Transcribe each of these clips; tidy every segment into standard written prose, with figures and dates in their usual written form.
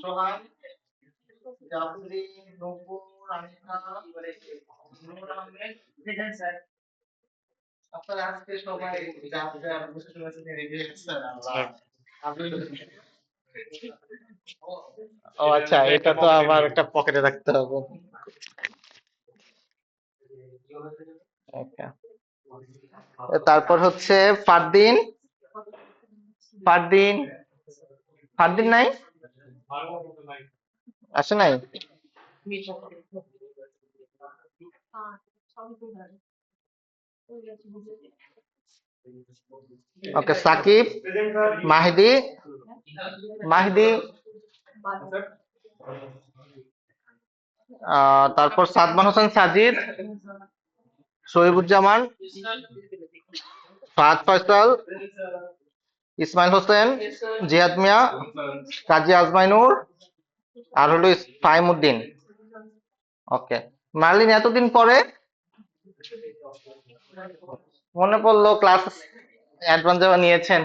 সোহান, জাফরি, নূপুর, আনিকা, নূর আহমেদ। আপনারা আজকে সবাই যা যা বসে শুনেছেন রেডি হয়েছেন। আল্লাহ। আপনি ও আচ্ছা, এটা তো আবার একটা পকেটে রাখতে হবে। Okay. তারপর হচ্ছে ফারদিন, ফারদিন, ফারদিন নাই, আসে নাই। ওকে, সাকিব, মাহিদি, মাহিদি, তারপর সাদমান হোসেন সাজিদ, শহীবুজ্জামান, ফাহাদ ফয়সাল, ইসমাইল হোসেন, জিহাদ মিয়া, কাজী আজমাইনুর, আর হলো ফাহিমউদ্দিন। ওকে, মার্লিন এতদিন পরে মনে পড়লো ক্লাস অ্যাডভান্স যাওয়া নিয়েছেন।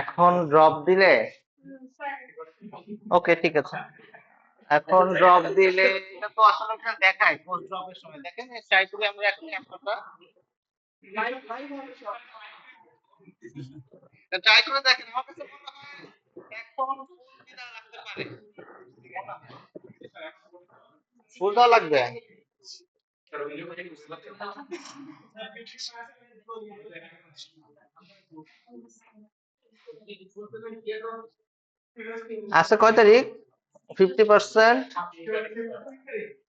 এখন ড্রপ দিলে ওকে, ঠিক আছে। এখন ড্রপ দিলে এটা তো আসলে ওখানে দেখায় পোস্ট ড্রপের সময় দেখেন ট্রাই করে আমরা এখন ক্যাপচারটা ট্রাই করে দেখেন। আমার কাছে মনে হয় এখন ফুল দেওয়া লাগতে পারে। ফুল দেওয়া লাগবে। আজকে কয় তারিখ? 50%।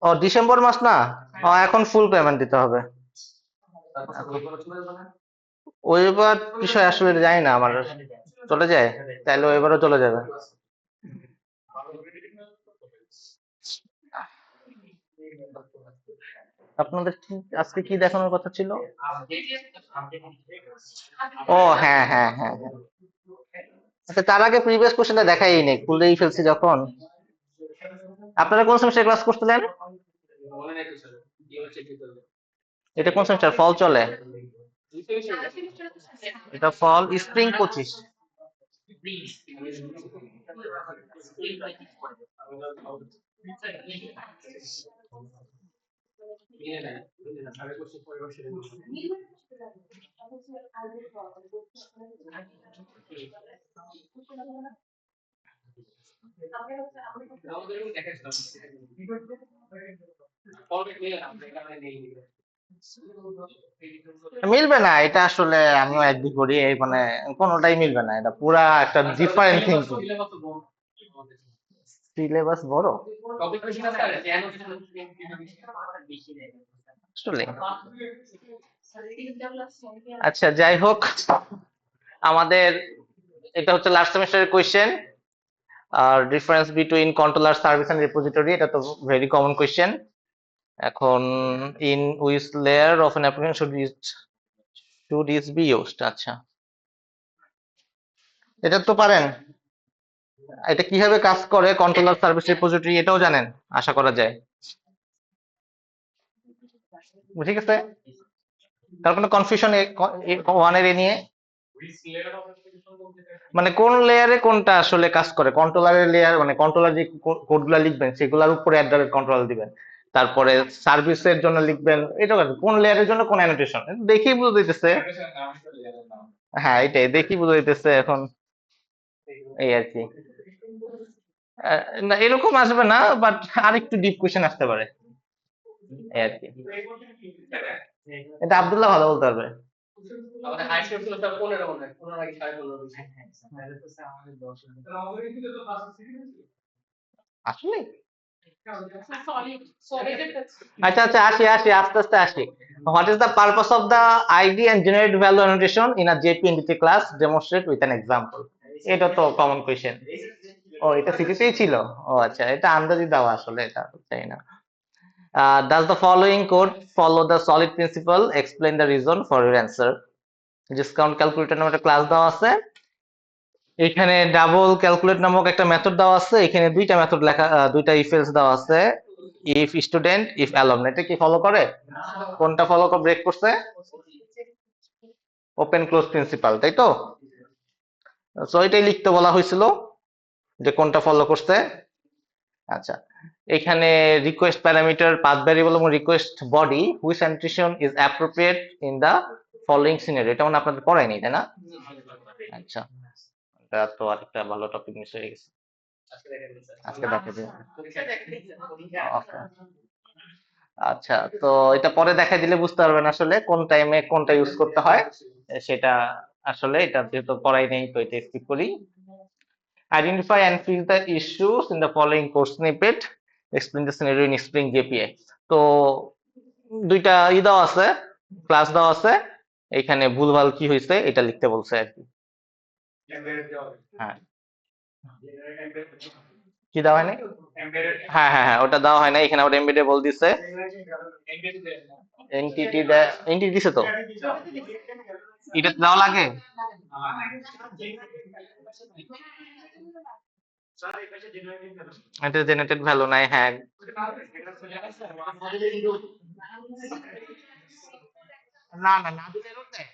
ও ডিসেম্বর মাস না? এখন ফুল পেমেন্ট দিতে হবে। ওইবার বিষয় আসলে জানি না, আমার চলে যায়, তাইলে এবারও চলে যাবে। আপনাদের কি আজকে কি দেখানোর কথা ছিল? ও হ্যাঁ হ্যাঁ হ্যাঁ হ্যাঁ। আচ্ছা, তার আগে প্রিভিয়াস কোশ্চেনটা দেখাই নেই, খুলেই ফেলছি যখন। আপনারা কোন সেমিস্টার ক্লাস করছিলেন? এটা কোন সেমিস্টার? ফল চলে? এটা ফল স্প্রিং 25। মিলবে না, এটা আসলে আমিও একদিক করি, এই মানে কোনোটাই মিলবে না, এটা পুরা একটা ডিফারেন্ট থিঙ্কিং। সিলেবাস বড় আসলে। আচ্ছা, যাই হোক, আমাদের এটা হচ্ছে লাস্ট সেমিস্টারের কোয়েশ্চেন। আর difference between controller, service and repository, এটা তো ভেরি কমন কোয়েশ্চেন। এখন in which layer of an application should is be used. আচ্ছা, এটা তো পারেন। এটা কিভাবে কাজ করে কন্ট্রোলার, সার্ভিস, রিপোজিটরি, এটাও জানেন আশা করা যায়। ঠিক আছে, তার কোনো কনফিউশন ওয়ান এর এ নিয়ে? মানে কোন লেয়ারে কোনটা আসলে কাজ করে, কন্ট্রোলারের লেয়ার মানে কন্ট্রোলার যে কোডগুলো লিখবেন সেগুলোর উপরে অ্যাডারের কন্ট্রোল দিবেন, তারপরে সার্ভিসের জন্য লিখবেন, এটা কোন লেয়ারের জন্য কোন অ্যানোটেশন, দেখি বুঝে দিতেছে। হ্যাঁ, এটাই দেখি বুঝে দিতেছে এখন, এই আর কি। না, এরকম আসবে না, বাট আরেকটু ডিপ কোয়েশ্চেন আসতে পারে, এই আর কি। এটা আব্দুল্লাহ ভালো বলতে পারবে। আসলে আচ্ছা আচ্ছা, আসি আসি, আস্তে আস্তে আসি। What is the purpose of the ID and generate value annotation in a JP entity class, demonstrate with an example. এটা তো কমন কোয়েশ্চেন। ও, এটা সিটিতেই ছিল। ও আচ্ছা, এটা আন্দাজি দেওয়া, আসলে এটা চাই না। Does the following code follow the solid principle? Explain the reason for your answer. Discount calculator নামে একটা ক্লাস দেওয়া আছে, এখানে ডাবল ক্যালকুলেট নামক একটা মেথড দেওয়া আছে, এখানে দুইটা মেথড লেখা, দুইটা ইফ এলস দেওয়া আছে। ইফ স্টুডেন্ট ইফ অ্যালমনি, এটা কি ফলো করে? কোনটা ফলো করে ব্রেক করছে? ওপেন ক্লোজ প্রিন্সিপাল, তাই তো? সো এটাই লিখতে বলা হয়েছিল যে কোনটা ফলো করছে। আচ্ছা, এখানে রিকোয়েস্ট প্যারামিটার পাথ ভ্যারিয়েবল এবং request body which annotation is appropriate in the following scenario, এটা মানে আপনাদের পড়ায়নি তাই না? আচ্ছা, এটা তো আরেকটা ভালো টপিক মিস হয়ে গেছে, আজকে দেখা যাবে। ওকে, আচ্ছা, তো এটা পরে দেখা দিলে বুঝতে পারবেন আসলে কোন টাইমে কোনটা ইউজ করতে হয় সেটা। আসলে এটা যেহেতু পড়াই নেই তো এটা স্কিপ করি। Identify and fix the issues in the following course snippet. Explain the scenario in Spring JPA. তো দুইটা দেওয়া আছে, ক্লাস দেওয়া আছে, এখানে ভুলভাল কি হয়েছে এটা লিখতে বলছে আর কি। হ্যাঁ, কি দেওয়া হয়নি? হ্যাঁ হ্যাঁ হ্যাঁ, ওটা দেওয়া হয় না, এখানে আবার এমবেডেবল দিছে। এনটিটি এনটিটি দিছে তো, এটা দেওয়া লাগে। এটা জেনারেটেড ভ্যালু নাই, হ্যাঁ। না না, না দিলে error দেয়।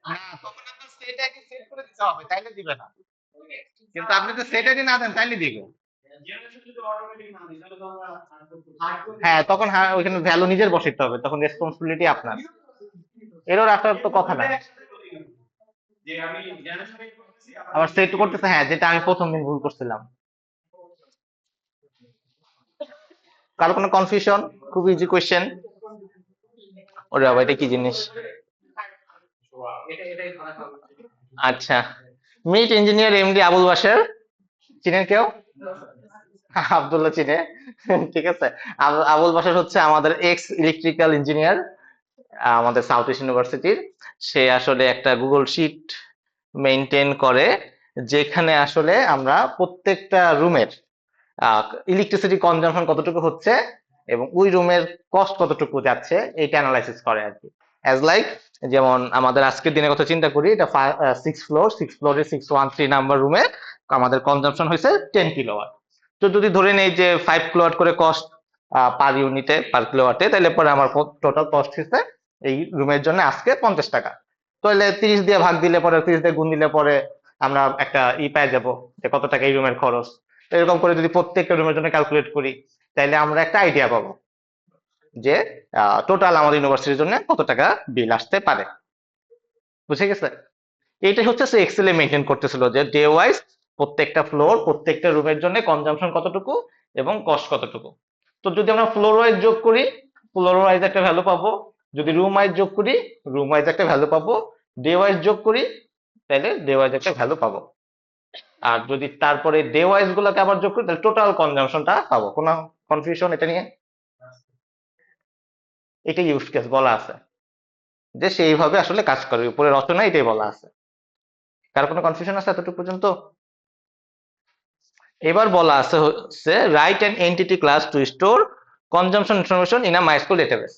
না, তখন আপনার সেট আইডি সেট করে দিতে হবে, তাইলে দিবে না। কিন্তু আপনি তো সেট আইডি না দেন তাইলে দিবে। হ্যাঁ, তখন হ্যাঁ ওইখানে ভ্যালু নিজের বসাইতে হবে, তখন রেসপন্সিবিলিটি আপনার। এরর আসার তো কথা না। আবার সেট করতেছে, হ্যাঁ, যেটা আমি প্রথম দিন ভুল করছিলাম। কারো কোনো কনফিউশন? খুব ইজি কোয়েশ্চেন। ওরে বাবা, এটা কি জিনিস? আচ্ছা, meet engineer MD Abul Bashar, চিনেন কেউ? আব্দুল্লাহ চিনে, ঠিক আছে। আবুল বাশার হচ্ছে আমাদের এক্স ইলেকট্রিক্যাল ইঞ্জিনিয়ার, আমাদের সাউথ ইস্ট ইউনিভার্সিটির। সে আসলে একটা গুগল শিট মেনটেন করে, যেখানে আসলে আমরা প্রত্যেকটা রুমের ইলেকট্রিসিটি কনজাম্পশন কতটুকু হচ্ছে এবং ওই রুমের কস্ট কতটুকু যাচ্ছে এইটা অ্যানালাইসিস করে আর কি। অ্যাজ লাইক, যেমন আমাদের আজকের দিনের কথা চিন্তা করি, এটা সিক্স ফ্লোরে 613 নাম্বার রুমে আমাদের কনজাম্পশন হয়েছে 10 কিলোওয়াট। তো যদি ধরে নেই যে 5 কিলোওয়াট করে কস্ট পার ইউনিটে, পার কিলোওয়াটে, তাহলে পরে আমার টোটাল কস্ট হচ্ছে এই রুমের জন্য আজকে 50 টাকা। তাহলে 30 দিয়ে ভাগ দিলে পরে, 30 দিয়ে গুণ দিলে পরে আমরা একটা পেয়ে যাবো যে কত টাকা এই রুমের খরচ। এরকম করে যদি প্রত্যেকটা রুমের জন্য ক্যালকুলেট করি, তাহলে আমরা একটা আইডিয়া পাবো যে টোটাল আমাদের ইউনিভার্সিটির জন্য কত টাকা বিল আসতে পারে। বুঝে গেছে? এইটাই হচ্ছে সে এক্সেলে মেনটেন করতেছিল যে ডে ওয়াইজ প্রত্যেকটা ফ্লোর, প্রত্যেকটা রুমের জন্য কনজাম্পশন কতটুকু এবং কস্ট কতটুকু। তো যদি আমরা ফ্লোর ওয়াইজ যোগ করি, ফ্লোর ওয়াইজ একটা ভ্যালু পাবো। যদি রুম ওয়াইজ যোগ করি, রুম ওয়াইজ একটা ভ্যালু পাবো। ডে ওয়াইজ যোগ করি, তাহলে ডে ওয়াইজ একটা ভ্যালু পাবো। আর যদি তারপরে ডে ওয়াইজ গুলোকে আবার যোগ করি, তাহলে টোটাল কনজাম্পশনটা পাবো। কোনো কনফিউশন এটা নিয়ে? এটা ইউজ কেস বলা আছে যে সেইভাবে আসলে কাজ করে, উপরে রচনা এটাই বলা আছে। কার কোনো কনফিউশন আছে এতটুকু পর্যন্ত? এবার বলা আছে হচ্ছে write an entity class two store consumption information in a MySQL database.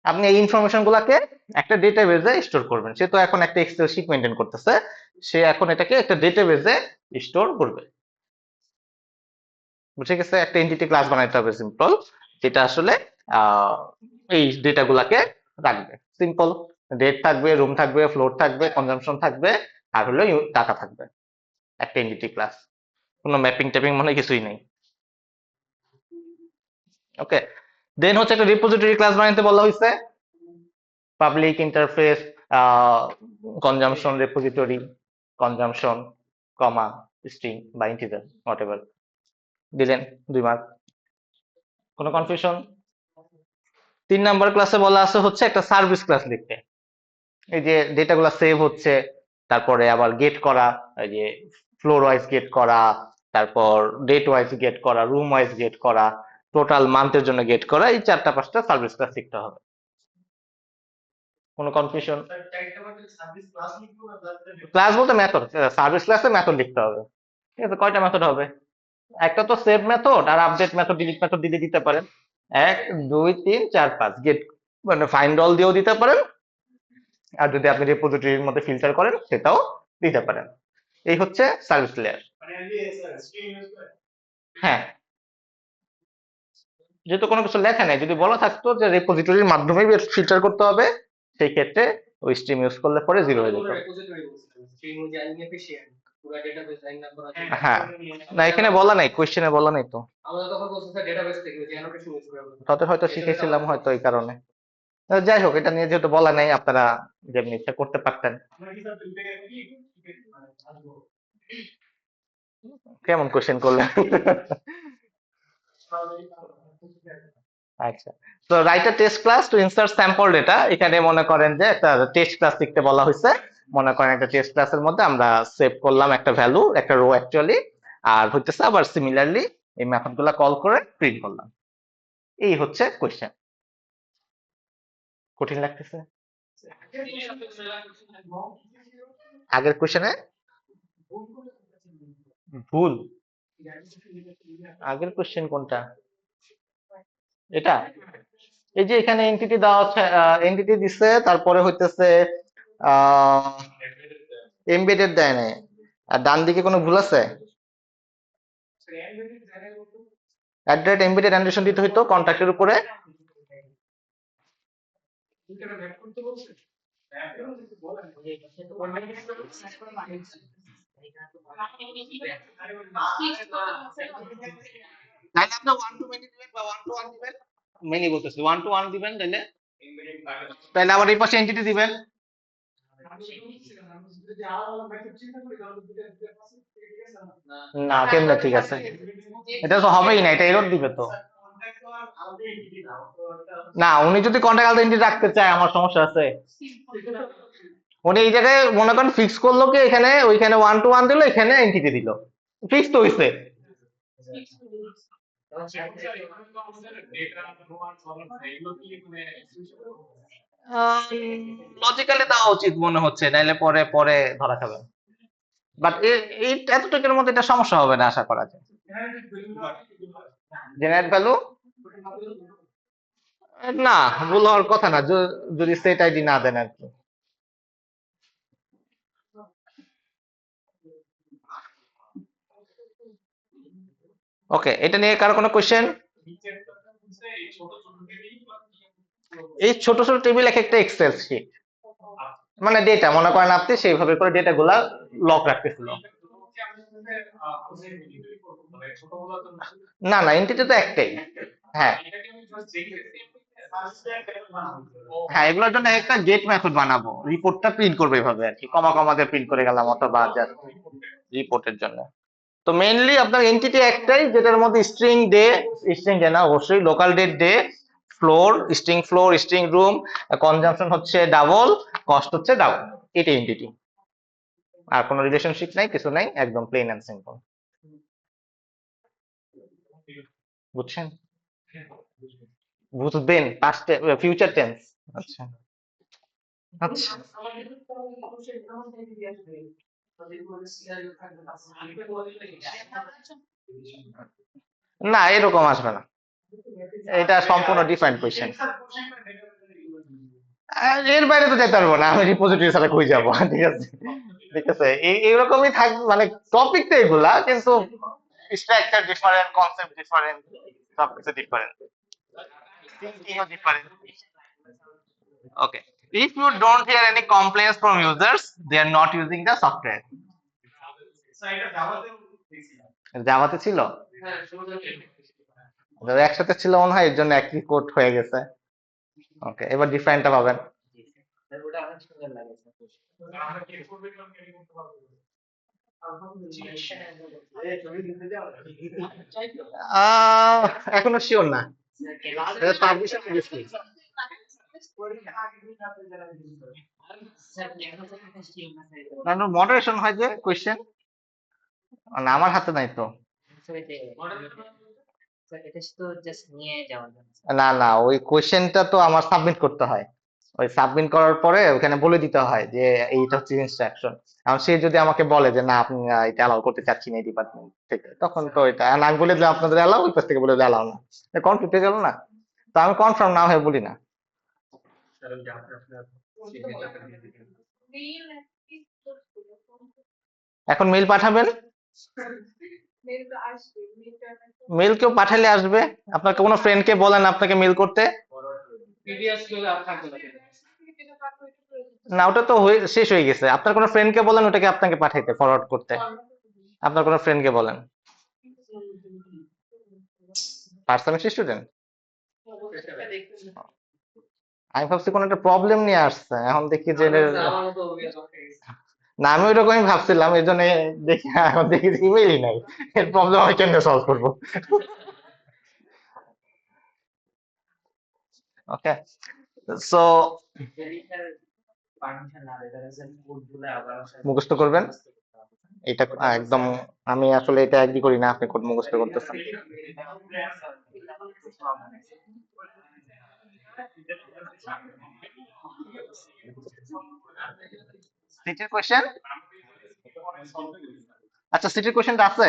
আপনি এই ইনফরমেশন গুলাকে একটা ডেটাবেজে স্টোর করবেন। সে তো এখন একটা এক্সেল শিট মেনটেন করতেছে, সে এখন এটাকে একটা ডেটাবেজে স্টোর করবে। বুঝে গেছে? একটা এন্টিটি ক্লাস বানাইতে হবে সিম্পল, যেটা আসলে আহ, এই ডেটা গুলাকে রাখবে। সিম্পল, ডেট থাকবে, রুম থাকবে, ফ্লোর থাকবে, কনজাম্পশন থাকবে, আর হলো টাকা থাকবে। একটা এন্টিটি ক্লাস, কোনো ম্যাপিং ট্যাপিং মনে হয় কিছুই নেই। ওকে, দেন হচ্ছে একটা রিপোজিটরি ক্লাস বানাইতে বলা হয়েছে। Public interface consumption repository, consumption comma string বা ইন্টিজার হোয়াট এভার দিলেন, 2 মার্ক। কোনো কনফিউশন? 3 নাম্বার ক্লাসে বলা আছে হচ্ছে একটা সার্ভিস ক্লাস লিখতে। এই যে ডেটাগুলো সেভ হচ্ছে, তারপরে আবার গেট করা, এই যে ফ্লোর ওয়াইজ গেট করা, তারপর ডেট ওয়াইজ গেট করা, রুম ওয়াইজ গেট করা, টোটাল মান্থের জন্য গেট করা, এই 4টা 5টা সার্ভিস ক্লাস লিখতে হবে। কোনো কনফিউশন? ক্লাস বলতে মেথড, সার্ভিস ক্লাসে মেথড লিখতে হবে। ঠিক আছে, কয়টা মেথড হবে? একটা তো সেভ মেথড আর আপডেট মেথড, ডিলিট মেথড দিলে দিতে পারেন। 1 2 3 4 5 গেট, মানে ফাইন্ড অল দিয়েও দিতে পারেন, আর যদি আপনি রিপোজিটরির মধ্যে ফিল্টার করেন সেটাও দিতে পারেন। এই হচ্ছে সার্ভিস লেয়ার। হ্যাঁ, যেহেতু কোনো কিছু লেখা নেই, যদি বলা থাকতো যে রেপোজিটরির মাধ্যমে ফিল্টার করতে হবে, সেই ক্ষেত্রে ওই স্ট্রিম ইউজ করলে পরে জিরো হয়ে যেত। হ্যাঁ, না এখানে বলা নাই, কোয়েশ্চেনে বলা নাই তো, তাদের হয়তো শিখেছিলাম হয়তো এই কারণে। যাই হোক, এটা নিয়ে যেহেতু বলা নাই, আপনারা যেমনি ইচ্ছা করতে পারতেন। কেমন কোয়েশ্চেন করলেন? আচ্ছা, তো write a test class to insert sample data. এখানে মনে করেন যে একটা টেস্ট ক্লাস লিখতে বলা হয়েছে। মনে করেন একটা টেস্ট ক্লাসের মধ্যে আমরা সেভ করলাম একটা ভ্যালু, একটা রো অ্যাকচুয়ালি, আর হইতেছে আবার সিমিলারলি এই মেথড গুলা কল করে প্রিন্ট করলাম। এই হচ্ছে কোয়েশ্চেন। কঠিন লাগতেছে? আগের কোয়েশ্চেনে ভুল? আগের কোয়েশ্চেন কোনটা? এটা? এই যে এখানে এন্টিটি দেওয়া আছে, এন্টিটি দিছে, তারপরে হইতেছে আহ এমবেডেড দেয় নাই, আর ডান দিকে কোনো ভুল আছে? অ্যাট এমবেডেড অ্যান্ডারসন দিতে হইতো কন্ট্যাক্টের উপরে। তাহলে আপনি ওয়ান টু মেনি দিবেন বা ওয়ান টু ওয়ান দিবেন। মেনি বলতেছি, ওয়ান টু ওয়ান দিবেন তাহলে। তাহলে আবার এই পাশে এন্টিটি দিবেন। না, কেমনে ঠিক আছে? এটা তো হবেই না, এটা এরর দিবে তো। না, উনি যদি কন্টাক্ট আইডেন্টি রাখতে চায়, আমার সমস্যা আছে। উনি এই জায়গায় মনে করেন ফিক্স করলো কি, এখানে ওইখানে ওয়ান টু ওয়ান দিল, এখানে এন্টিটি দিল, ফিক্স তো হইছে। লজিক্যালি দেওয়া উচিত মনে হচ্ছে, নাইলে পরে পরে ধরা খাবে। বাট এই এতটুকুর মধ্যে এটা সমস্যা হবে না আশা করা যায়। Generate value? না, ভুল হওয়ার কথা না, যদি সেট আইডি না দেন আর কি। ওকে, এটা নিয়ে কারো কোনো কোশ্চেন? এই ছোট ছোট টেবিল এক একটা এক্সেল শিট, মানে ডেটা মনে করেন আপনি সেইভাবে করে ডেটা গুলা লক রাখতেছিল। না না, এন্টিটি তো একটাই। হ্যাঁ, হ্যাঁ, এগুলোর জন্য একটা গেট মেথড বানাবো, রিপোর্টটা প্রিন্ট করবে এভাবে আর কি, কমা কমা দিয়ে প্রিন্ট করে গেলাম, অথবা জাস্ট রিপোর্টের জন্য। তো মেইনলি আপনার এন্টিটি একটাই, যেটার মধ্যে স্ট্রিং ডে, স্ট্রিং ডে না অবশ্যই লোকাল ডেট ডে, ফ্লোর, স্ট্রিং রুম, কনজাম্পশন হচ্ছে ডাবল, কস্ট হচ্ছে ডাবল, এটাই এন্টিটি। আর কোনো রিলেশনশিপ নাই, কিছু নাই, একদম প্লেন এন্ড সিম্পল। বুঝছেন? বুঝবেন, পাস্ট, ফিউচার টেন্স। আচ্ছা আচ্ছা। না, এরকম আসবে না, এটা সম্পূর্ণ ডিফারেন্ট কোয়েশ্চেন। এর বাইরে তো যেতে পারবো না, আমি রিপোজিটরি ছাড়া কই যাবো? ঠিক আছে, ঠিক আছে, এইরকমই থাকবে, মানে টপিক তো এগুলা, কিন্তু স্ট্রাকচার ডিফারেন্ট, কনসেপ্ট ডিফারেন্ট, সবকিছু ডিফারেন্ট, থিঙ্কিংও different. Okay, if you don't hear any complaints from users, they are not using the software. জাভাতে ছিল? একসাথে ছিল মনে হয়, এর জন্য একই কোড হয়ে গেছে। ওকে, এবার ডিফারেন্টটা পাবেন। আহ এখনো শিওর না, এটা সাবমিশন করেছি। কারণ মডারেশন হয় যে কোয়েশ্চেন, মানে আমার হাতে নাই তো। না না, ওই কোয়েশ্চেনটা তো আমার সাবমিট করতে হয়, ওই সাবমিট করার পরে ওখানে বলে দিতে হয় যে এইটা হচ্ছে ইনস্ট্রাকশন। এখন সে যদি আমাকে বলে যে না, আপনি এটা অ্যালাউ করতে চাচ্ছি না এই ডিপার্টমেন্ট থেকে, তখন তো এটা, আর আমি বলে দিলাম আপনাদের অ্যালাউ, ওই পাশ থেকে বলে দিলে অ্যালাউ না, কনফ্লিক্ট হয়ে গেল না। তো আমি কনফার্ম না হয়ে বলি না। এখন মেইল পাঠাবেন, মেল কেউ পাঠালে আসবে, আপনার কোনো ফ্রেন্ডকে বলেন আপনাকে মেল করতে। না, ওটা তো শেষ হয়ে গেছে। আপনার কোনো ফ্রেন্ডকে বলেন ওটাকে আপনাকে পাঠাইতে, ফরওয়ার্ড করতে। আপনার কোনো ফ্রেন্ডকে বলেন। First semester student? আমি ভাবছি কোনো একটা প্রবলেম নিয়ে আসছে, এখন দেখি যে না, আমি ওই রকমই ভাবছিলাম, এই জন্য দেখি এখন দেখি ইমেইলই নাই, এর প্রবলেম আমি কেমনে সলভ করবো। ওকে, সো মুখস্থ করবেন এটা একদম। আমি আসলে এটা এগ্রি করি না, আপনি কোড মুখস্থ করতেছেন। সিটির কোশ্চেন, আচ্ছা সিটির কোশ্চেনটা আছে।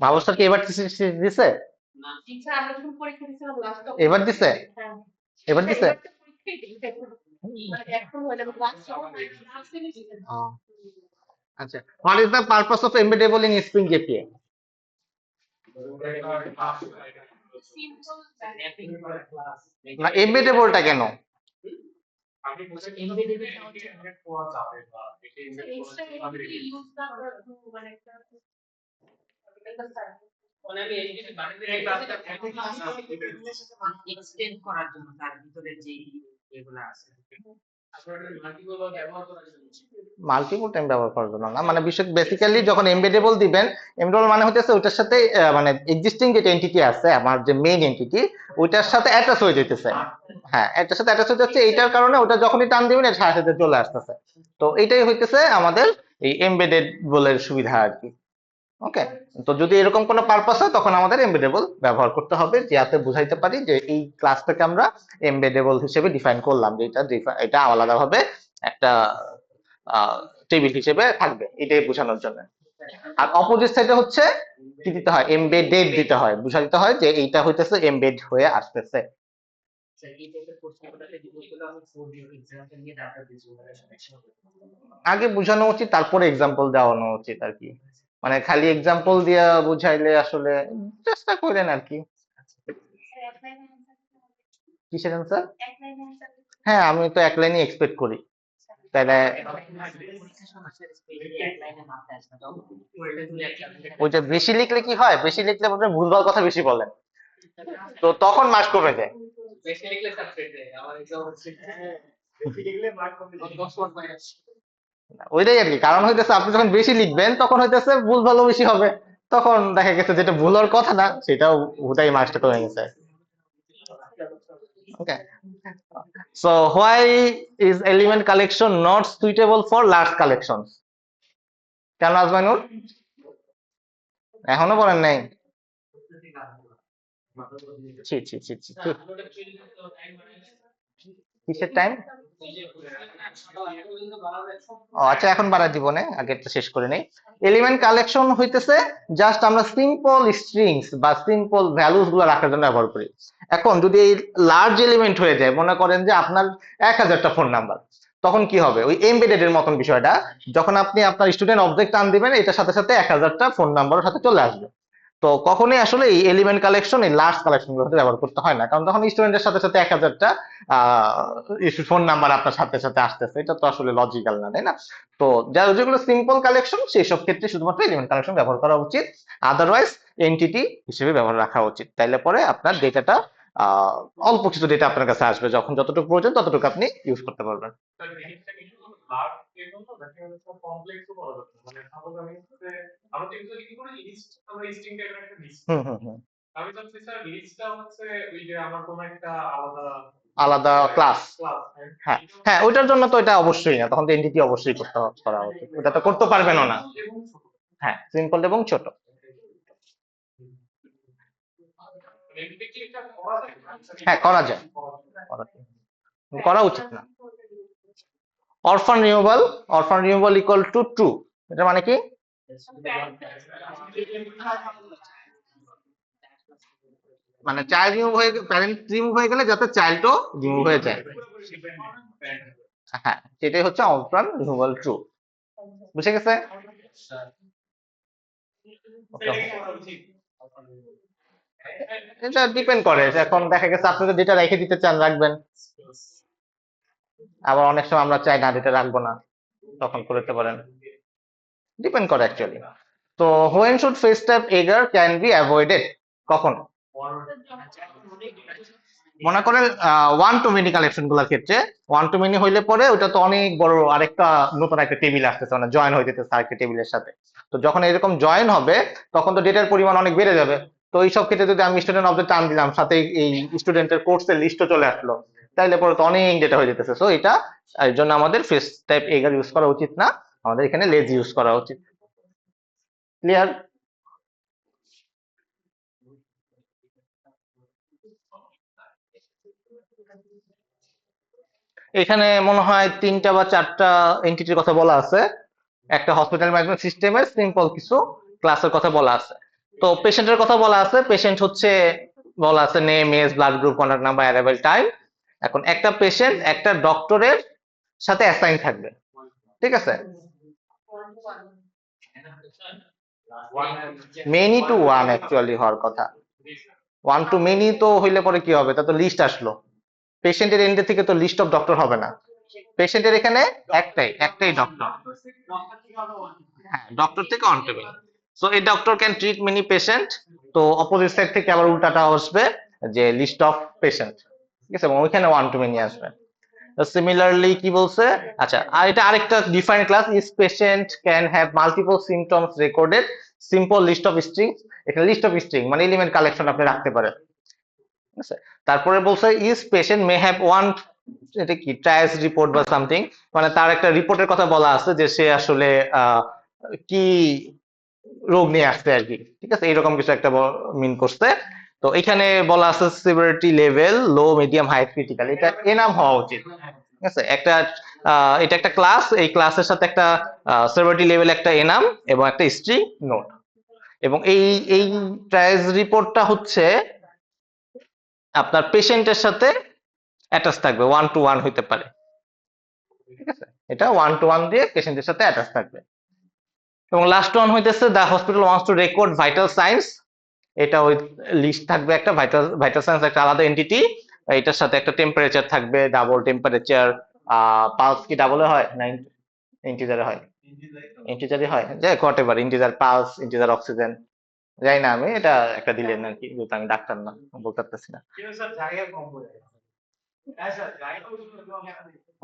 মাহবুব স্যার কি এবার দিছে? এবার দিছে? এবার দিছে? ও, আচ্ছা, what is the purpose of embeddable in spring JPA? না, এমবেডেবলটা কেন? মাল্টিপল টাইম ব্যবহার করার জন্য না, মানে বিষয় বেসিক্যালি যখন এমবেডেবল দিবেন, এমবেডেবল মানে হচ্ছে ওইটার সাথে মানে এক্সিস্টিং যে এন্টিটি আছে, আমার যে মেইন এন্টিটি, ওইটার সাথে অ্যাটাচ হয়ে যেতেছে। হ্যাঁ, এটার সাথে অ্যাটাচ হয়ে যাচ্ছে, এইটার কারণে ওটা যখনই টান দিবেন এর সাথে সাথে চলে আসতেছে। তো এইটাই হইতেছে আমাদের এই এমবেডেড বলের সুবিধা আর কি। ওকে, তো যদি এরকম কোনো পারপাস হয় তখন আমাদের এমবেডেবল ব্যবহার করতে হবে, যাতে বুঝাইতে পারি যে এই ক্লাসটাকে আমরা এমবেডেবল হিসেবে ডিফাইন করলাম, যে এটা আলাদাভাবে একটা টেবিল হিসেবে থাকবে, এটাই বোঝানোর জন্য। আর অপোজিট সাইডে হচ্ছে কি দিতে হয়, এমবেডেড দিতে হয়, বুঝা দিতে হয় যে এইটা হইতেছে এমবেড হয়ে আসতেছে। আগে বোঝানো উচিত, তারপরে এক্সাম্পল দেওয়ানো উচিত আর কি। মানে খালি এক্সাম্পল দিয়া বুঝাইলে আসলে, চেষ্টা করেন আর কি। কিসের অ্যান্সার? হ্যাঁ, আমি তো এক লাইনই এক্সপেক্ট করি, তাহলে ওইটা বেশি লিখলে কি হয়, বেশি লিখলে আপনি ভুলভাল কথা বেশি বলেন, তো তখন মার্ক কমে যায়। ওইটাই আর কি, কারণ হইতেছে আপনি যখন বেশি লিখবেন তখন হইতেছে ভুল ভালো বেশি হবে, তখন দেখা গেছে যেটা ভুল হওয়ার কথা না সেটাও হুদাই মার্কসটা কমে গেছে। Okay, so why is element collection not suitable for large collections? কেন আজমাইনুর, এখনো বলেন নাই? ছি ছি ছি ছি ছি। কিসের টাইম? ও আচ্ছা, এখন বাড়ায় দিব না, আগে তো শেষ করে নেই। এলিমেন্ট কালেকশন হইতেছে জাস্ট আমরা সিম্পল স্ট্রিংস বা সিম্পল ভ্যালুস গুলো রাখার জন্য ব্যবহার করি। এখন যদি এই লার্জ এলিমেন্ট হয়ে যায়, মনে করেন যে আপনার 1000টা ফোন নাম্বার, তখন কি হবে, ওই এমবেডেড এর মতন বিষয়টা, যখন আপনি আপনার স্টুডেন্ট অবজেক্ট টান দিবেন এটার সাথে সাথে 1000টা ফোন নাম্বারের সাথে চলে আসবে। তো কখনোই আসলে এই এলিমেন্ট কালেকশন এই লার্জ কালেকশন গুলোতে ব্যবহার করতে হয় না, কারণ তখন স্টুডেন্টের সাথে সাথে 1000টা ফোন নাম্বার আপনার সাথে সাথে আসতেছে, এটা তো আসলে লজিক্যাল না, তাই না? তো যেগুলো সিম্পল কালেকশন সেই সব ক্ষেত্রে শুধুমাত্র এলিমেন্ট কালেকশন ব্যবহার করা উচিত, আদারওয়াইজ এন্টিটি হিসেবে ব্যবহার রাখা উচিত। তাইলে পরে আপনার ডেটাটা অল্প কিছু ডেটা আপনার কাছে আসবে, যখন যতটুকু প্রয়োজন ততটুকু আপনি ইউজ করতে পারবেন। হুম হুম হুম। আলাদা ক্লাস। হ্যাঁ হ্যাঁ, ওইটার জন্য তো এটা অবশ্যই না, তখন তো এনটিটি অবশ্যই করা উচিত, ওটা তো করতে পারবেনও না। হ্যাঁ, সিম্পল এবং ছোট। হ্যাঁ, করা যায়, করা উচিত না। অরফান রিমুভাল ইকুয়াল টু ট্রু, এটা মানে কি? মানে চাইল্ড রিমুভ হয়ে প্যারেন্ট রিমুভ হয়ে গেলে যাতে চাইল্ডও রিমুভ হয়ে যায়। হ্যাঁ, সেটাই হচ্ছে অরফান রিমুভাল ট্রু। বুঝে গেছে? এটা ডিপেন্ড করে, এখন দেখা গেছে আপনি যদি ডেটা রেখে দিতে চান রাখবেন, আবার অনেক সময় আমরা চাই না ডেটা রাখবো না, তখন করতে পারেন, ডিপেন্ড করে অ্যাকচুয়ালি। তো হোয়েন শুড ফেস ট্যাপ এগার ক্যান বি অ্যাভয়েডেড, কখন? মনে করেন ওয়ান টু মেনি কালেকশন গুলোর ক্ষেত্রে, ওয়ান টু মেনি হইলে পরে ওটা তো অনেক বড় আরেকটা নতুন একটা টেবিল আসতেছে, মানে জয়েন হয়ে যেতেছে আরেকটা টেবিলের সাথে। তো যখন এরকম জয়েন হবে তখন তো ডেটার পরিমাণ অনেক বেড়ে যাবে। তো এইসব ক্ষেত্রে যদি আমি স্টুডেন্ট অবজেক্ট টার্ম দিলাম, সাথে এই স্টুডেন্টের কোর্সের লিস্টও চলে আসলো, তাইলে পরে তো অনেক ডেটা হয়ে যেতেছে। সো এটা এর জন্য আমাদের ফেস টাইপ এগার ইউজ করা উচিত না, আমাদের এখানে লেজ ইউজ করা উচিত। ক্লিয়ার? এখানে মনে হয় 3টা বা 4টা এন্টিটির কথা বলা আছে, একটা হসপিটাল ম্যানেজমেন্ট সিস্টেমের সিম্পল কিছু ক্লাসের কথা বলা আছে। তো পেশেন্টের কথা বলা আছে, পেশেন্ট হচ্ছে বলা আছে name, age, blood group, contact number, arrival time. এখন একটা পেশেন্ট একটা ডক্টরের সাথে অ্যাসাইন থাকবে, ঠিক আছে? মেনি টু ওয়ান অ্যাকচুয়ালি হওয়ার কথা, ওয়ান টু মেনি তো হইলে পরে কি হবে, তা তো লিস্ট আসলো, পেশেন্টের এন্ডে থেকে তো লিস্ট অফ ডক্টর হবে না, পেশেন্টের এখানে একটাই ডক্টর। হ্যাঁ, ডক্টর থেকে অন টু মেনি। সো এই doctor can treat many patient. তো অপোজিট সাইড থেকে আবার উল্টাটা আসবে, যে লিস্ট অফ পেশেন্ট, ঠিক আছে, এবং ওইখানে ওয়ান টু মেনি আসবে। সিমিলারলি কি বলছে, আচ্ছা, আর এটা আরেকটা define class, is patient can have multiple symptoms recorded simple list of string. এখানে লিস্ট অফ স্ট্রিং মানে এলিমেন্ট কালেকশন আপনি রাখতে পারেন, ঠিক আছে? তারপরে বলছে is patient may have one, এটা কি ট্রায়ালস রিপোর্ট বা সামথিং, মানে তার একটা রিপোর্টের কথা বলা আছে যে সে আসলে কি রোগ নিয়ে আসছে আর কি, ঠিক আছে, এরকম কিছু একটা মিন করছে। তো এখানে বলা আছে সিভিরিটি লেভেল লো, মিডিয়াম, হাই, ক্রিটিক্যাল, এটা এনাম হওয়া উচিত, ঠিক আছে? একটা এটা একটা ক্লাস, এই ক্লাসের সাথে একটা সিভিরিটি লেভেল, একটা এনাম এবং একটা স্ট্রিং নোট, এবং এই ট্রায়ালস রিপোর্টটা হচ্ছে আপনার পেশেন্টের সাথে অ্যাটাচ থাকবে, ওয়ান টু ওয়ান হইতে পারে, ঠিক আছে? এটা ওয়ান টু ওয়ান দিয়ে পেশেন্টের সাথে অ্যাটাচ থাকবে। এবং লাস্ট ওয়ান হইতেছে the hospital wants to record vital science, এটা ওই লিস্ট থাকবে, একটা ভাইটাল ভাইটাল সাইন্স একটা আলাদা এন্টিটি, এটার সাথে একটা টেম্পারেচার থাকবে, ডাবল টেম্পারেচার, পালস কি ডাবলে হয় না ইন্টিজারে হয়? ইন্টিজারে হয়, যে what ever, integer pulse, integer oxygen, যাই না, আমি এটা একটা দিলেন আর কি, যেহেতু আমি ডাক্তার না বলতে পারতেছি না।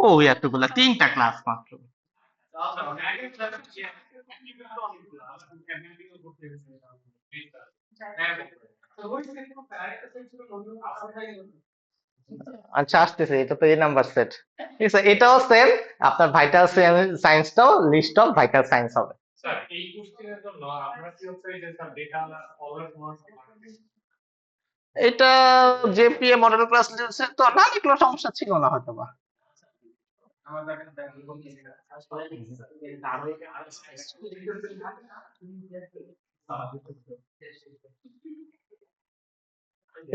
ও এতগুলা, 3টা ক্লাস মাত্র। আচ্ছা, আসতেছে, এটা তো এই নাম্বার সেট, ঠিক আছে, এটাও সেম, আপনার ভাইটাল সায়েন্সটাও লিস্ট অফ ভাইটাল সায়েন্স হবে। এটা জেপিএ মডেল ক্লাস তো না লিখলেও সমস্যা ছিল না হয়তো বা।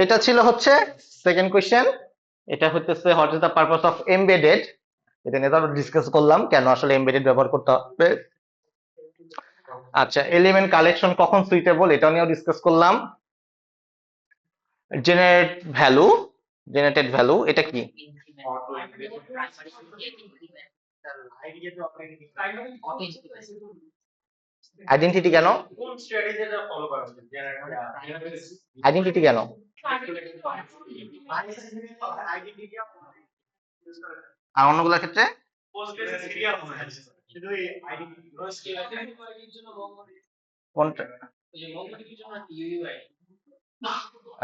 এটা ছিল হচ্ছে সেকেন্ড কোশ্চেন। এটা হচ্ছে what is the purpose of embedded, এটা নিয়ে তো ডিসকাস করলাম কেন আসলে এমবেডেড ব্যবহার করতে হবে। আচ্ছা, এলিমেন্ট কালেকশন কখন সুইটেবল এটা নিয়েও ডিসকাস করলাম। জেনারেট ভ্যালু, জেনারেটেড ভ্যালু এটা কি? আইডেন্টিটি কেন? আইডেন্টিটি কেন? আর অন্যগুলোর ক্ষেত্রে? কোনটা?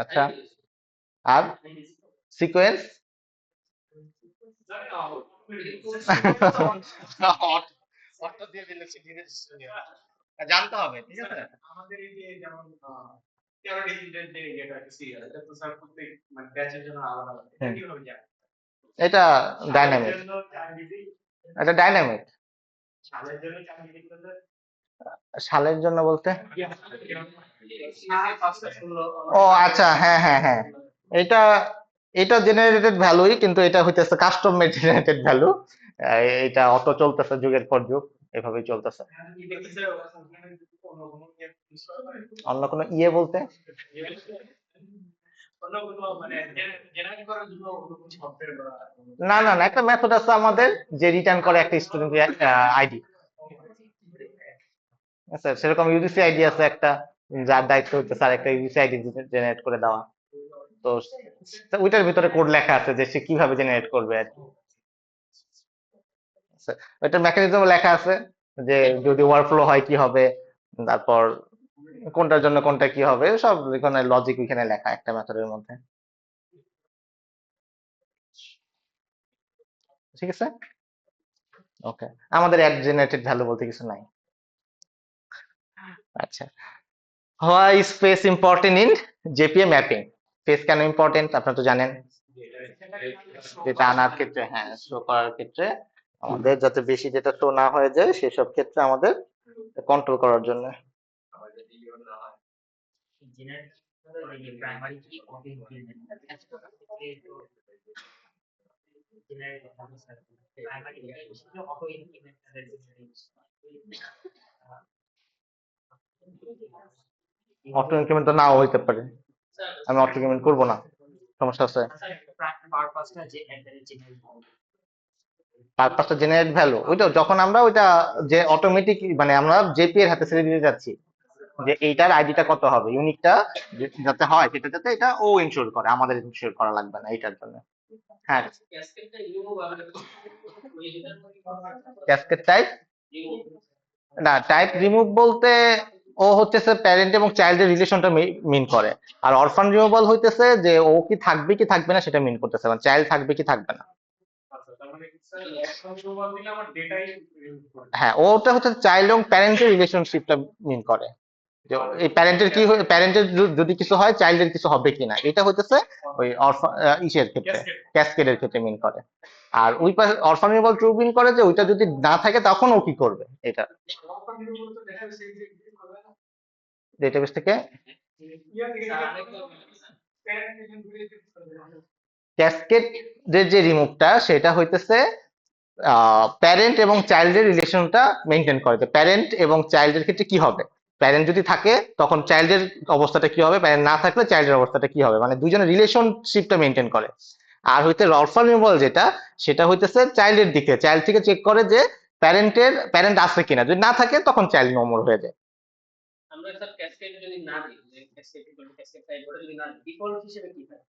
আচ্ছা, আর সিকোয়েন্স? জানতে হবে, ঠিক আছে। আমাদের এই যে যেমন এটা ডাইনামিক, এটা ডাইনামিক। সালের জন্য বলতে? ও আচ্ছা, হ্যাঁ হ্যাঁ হ্যাঁ, এটা এটা জেনারেটেড ভ্যালুই, কিন্তু এটা হইতেছে কাস্টম মেড জেনারেটেড ভ্যালু। এটা অত চলতেছে যুগের পর যুগ, এভাবেই চলতেছে। অন্য কোনো ইয়ে বলতে? না না না, একটা মেথড আছে আমাদের যে রিটার্ন করে একটা স্টুডেন্ট আইডি। আচ্ছা, সেরকম ইউজিসি আইডি আছে একটা, যার দায়িত্ব হচ্ছে স্যার একটা ইউজিসি আইডি জেনারেট করে দেওয়া। তো ওইটার ভিতরে কোড লেখা আছে যে সে কিভাবে জেনারেট করবে আর কি। আচ্ছা, ওইটার মেকানিজম লেখা আছে যে যদি ওয়ার্কফ্লো হয় কি হবে, তারপর কোনটার জন্য কোনটা কি হবে, সব এখানে লজিক ওইখানে লেখা একটা মেথডের মধ্যে। ঠিক আছে, ওকে। আমাদের অ্যাড জেনারেটেড ভ্যালু বলতে কিছু নাই। আচ্ছা, why is space important in JPA mapping? Space কেন ইম্পর্টেন্ট আপনারা তো জানেন। যেটা আনার ক্ষেত্রে, হ্যাঁ, শো করার ক্ষেত্রে আমাদের যাতে বেশি যেটা শো না হয়ে যায় সেসব ক্ষেত্রে আমাদের কন্ট্রোল করার জন্য। অটো ইনক্রিমেন্ট তো নাও হইতে পারে, আমি অটো ইনক্রিমেন্ট করবো না, সমস্যা আছে। পারপাসটা জেনারেট ভ্যালু ওইটা যখন আমরা ওইটা যে অটোমেটিক মানে আমরা জেপি এর হাতে ছেড়ে দিতে যাচ্ছি যে এইটার আইডিটা কত হবে, ইউনিকটা যাতে হয় সেটা যাতে এটা ও ইনশিওর করে, আমাদের ইনশিওর করা লাগবে না এইটার জন্য। হ্যাঁ, ক্যাসকেড টাইপ না, টাইপ রিমুভ বলতে ও হচ্ছে প্যারেন্ট এবং চাইল্ডের রিলেশনটা মিন করে, আর অরফান রিমুভাল হইতেছে যে ও কি থাকবে কি থাকবে না সেটা মিন করতেছে, মানে চাইল্ড থাকবে কি থাকবে না। হ্যাঁ, ওটা হচ্ছে চাইল্ড এবং প্যারেন্টের রিলেশনশিপটা মিন করে, যে এই প্যারেন্টের কি প্যারেন্টের যদি কিছু হয় চাইল্ডের কিছু হবে কিনা, এটা হইতেছে ওই ইসের ক্ষেত্রে ক্যাসকেডের ক্ষেত্রে মিন করে। আর ওই অরফান রিমুভাল ট্রু মিন করে যে ওইটা যদি না থাকে তখন ও কি করবে, এটা ডেটাবেস থেকে ক্যাসকেডের যে রিমুভটা সেটা হইতেছে প্যারেন্ট এবং চাইল্ডের রিলেশনটা মেনটেন করে, যে প্যারেন্ট এবং চাইল্ডের ক্ষেত্রে কি হবে, প্যারেন্ট যদি থাকে তখন চাইল্ডের অবস্থাটা কি হবে, প্যারেন্ট না থাকলে চাইল্ডের অবস্থাটা কি হবে, মানে দুজনের রিলেশনশিপটা মেনটেন করে। আর হইতে অরফান রিমুভাল যেটা, সেটা হইতেছে চাইল্ডের দিকে, চাইল্ড থেকে চেক করে যে প্যারেন্ট আছে কিনা, যদি না থাকে তখন চাইল্ড নোমর হয়ে যায়। আমরা স্যার ক্যাসকেড যদি না দিই, যে ক্যাসকেড টাইপ ওটা যদি না ডিফল্ট হিসেবে কি থাকে?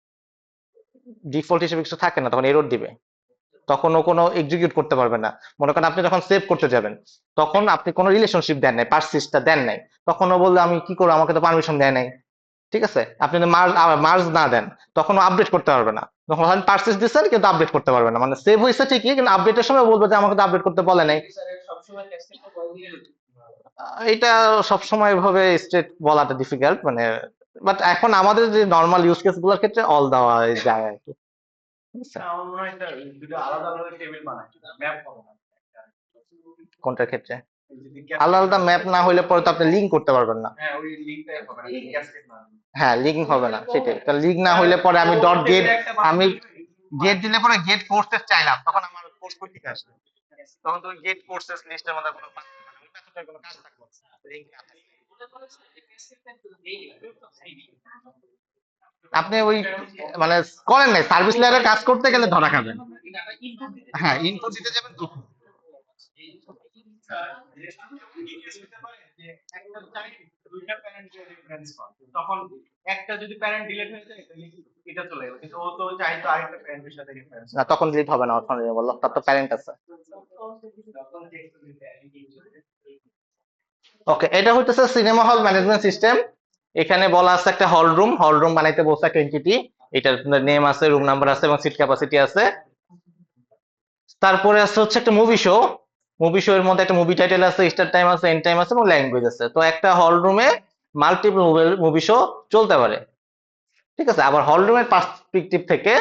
ডিফল্ট হিসেবে কিছু থাকে না, তখন এরর দিবে, তখন ও কোনো এক্সিকিউট করতে পারবে না। মনে করেন আপনি যখন সেভ করতে যাবেন তখন আপনি কোনো রিলেশনশিপ দেন নাই, পারসিসটা দেন নাই, তখন ও বললে আমি কি করবো, আমাকে তো পারমিশন দেয় নাই, ঠিক আছে, আপনি যদি মার্জ না দেন তখন আপডেট করতে পারবে না, তখন হয়তো পারসিস দিচ্ছেন কিন্তু আপডেট করতে পারবে না, মানে সেভ হয়েছে ঠিকই কিন্তু আপডেটের সময় বলবে যে আমাকে তো আপডেট করতে বলে নাই। এটা সবসময় ভাবে স্ট্রেট বলাটা ডিফিকাল্ট, মানে বাট এখন আমাদের যে নর্মাল ইউজ কেস গুলোর ক্ষেত্রে অল দেওয়া যায় আর কি। কোনটার ক্ষেত্রে? আলাদা আলাদা ম্যাপ না হইলে পরে তো আপনি লিঙ্ক করতে পারবেন না। হ্যাঁ, লিঙ্ক হবে না, সেটাই, তাহলে লিঙ্ক না হইলে পরে আমি ডট গেট, আমি গেট দিলে পরে গেট কোর্সেস চাইলাম, তখন আমার কোর্স কই থেকে আসবে, তখন তো গেট কোর্সেস লিস্টের মধ্যে কোনো প্যাসেঞ্জার কোনো কাজ থাকলো না। আপনি ওই মানে করেন নাই, সার্ভিস লেয়ারে কাজ করতে গেলে ধরা খাবেন। হ্যাঁ, ইনপুট দিতে যাবেন তখন। তখন একটা যদি প্যারেন্ট ডিলিট হয়ে যায় তাহলে এটা চলে গেল, কিন্তু ও তো চাইতো আরেকটা প্যারেন্টের সাথে রেফারেন্স, না তখন ডিলিট হবে না, তখন বললো তার তো প্যারেন্ট আছে। ওকে, এটা হইতেছে সিনেমা হল ম্যানেজমেন্ট সিস্টেম। এখানে বলা আছে একটা হল রুম, হল রুম বানাইতে বলছে একটা এন্টিটি, এটার নেম আছে, রুম নাম্বার আছে এবং সিট ক্যাপাসিটি আছে। তারপরে আছে হচ্ছে একটা মুভি শো, মুভি শো এর মধ্যে একটা মুভি টাইটেল আছে, স্টার্ট টাইম আছে, এন্ড টাইম আছে এবং ল্যাঙ্গুয়েজ আছে। তো একটা হল রুমে মাল্টিপল মুভি শো চলতে পারে, ঠিক আছে। আবার হল রুমের পার্সপেক্টিভ থেকে,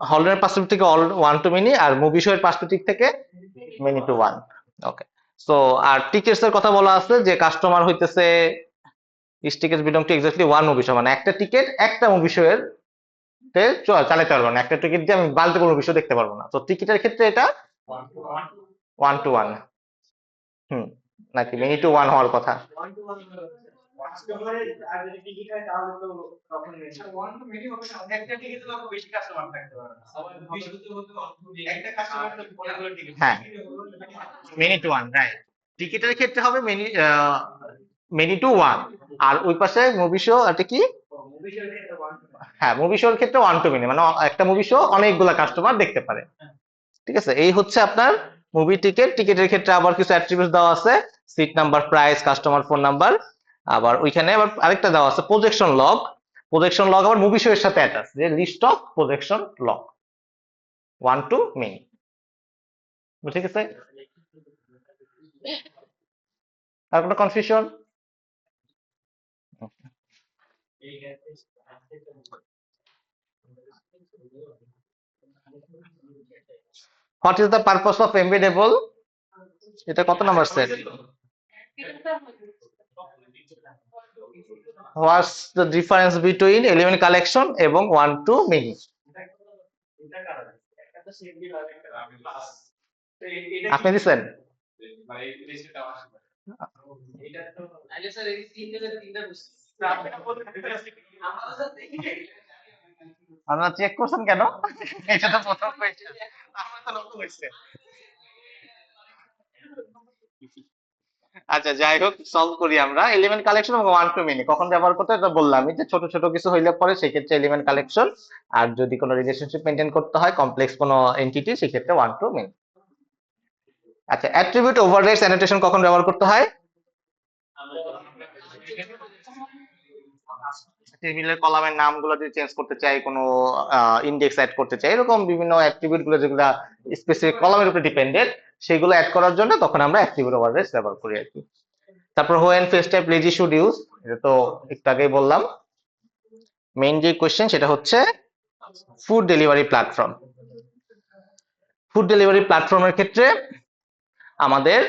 হল রুমের পার্সপেক্টিভ থেকে ওয়ান টু মেনি, আর মুভি শো এর পার্সপেক্টিভ থেকে many to one. Okay, so আর টিকেটস এর কথা বলা আছে যে কাস্টমার হইতেছে tickets belong to exactly one movie show, মানে একটা টিকেট একটা মুভি শো এর চালাতে পারবো না, একটা টিকিট দিয়ে আমি মাল্টিপল মুভি শো দেখতে পারবো না। তো টিকিটের ক্ষেত্রে এটা ওয়ান টু ওয়ান। হুম, নাকি মেনি টু ওয়ান হওয়ার কথা। হ্যাঁ, মেনি টু ওয়ান, রাইট। টিকিটের ক্ষেত্রে হবে মেনি মেনি টু ওয়ান, আর ওই পাশে মুভি শো এটা কি, হ্যাঁ মুভি শোর ক্ষেত্রে ওয়ান টু মেনি, মানে একটা মুভি শো অনেকগুলা কাস্টমার দেখতে পারে, ঠিক আছে। এই হচ্ছে আপনার মুভি টিকেট। টিকেটের ক্ষেত্রে আবার কিছু অ্যাট্রিবিউটস দেওয়া আছে, seat number, price, customer phone number. আবার ওইখানে আবার আরেকটা দেওয়া আছে প্রজেকশন লগ। প্রজেকশন লগ আবার মুভি শো এর সাথে অ্যাটাচ, যে list of projection log one to many, ঠিক আছে। আর কোনো confusion? What is the purpose of embeddable? এটা কত number set? What's the difference between element collection এবং ওয়ান টু মেনি? আপনি দিচ্ছেন? আপনারা চেক করছেন কেন? এটা তো প্রথম কোয়েশ্চেন, আমরা তো লক্ষ্য হয়েছে। আচ্ছা যাই হোক, সলভ করি আমরা। এলিমেন্ট কালেকশন এবং ওয়ান টু মেনি কখন ব্যবহার করতে হয় এটা বললাম, যে ছোট ছোট কিছু হইলে পরে সেক্ষেত্রে এলিমেন্ট কালেকশন, আর যদি কোনো রিলেশনশিপ মেনটেন করতে হয় কমপ্লেক্স কোনো এন্টিটি সেক্ষেত্রে ওয়ান টু মেনি। আচ্ছা, অ্যাট্রিবিউট ওভাররাইডস অ্যানোটেশন কখন ব্যবহার করতে হয়? টেবিলের কলামের নামগুলো যদি চেঞ্জ করতে চাই, কোনো ইন্ডেক্স অ্যাড করতে চাই, এরকম বিভিন্ন অ্যাট্রিবিউট গুলো যেগুলো স্পেসিফিক কলামের উপর ডিপেন্ডেন্ট, সেগুলো অ্যাড করার জন্য তখন আমরা অ্যাট্রিবিউট ওভাররাইডস ব্যবহার করি আর কি। তারপর when face type lazy should use, এটা তো একটু আগেই বললাম। মেইন যে কোশ্চেন সেটা হচ্ছে food delivery platform. Food delivery প্ল্যাটফর্মের ক্ষেত্রে আমাদের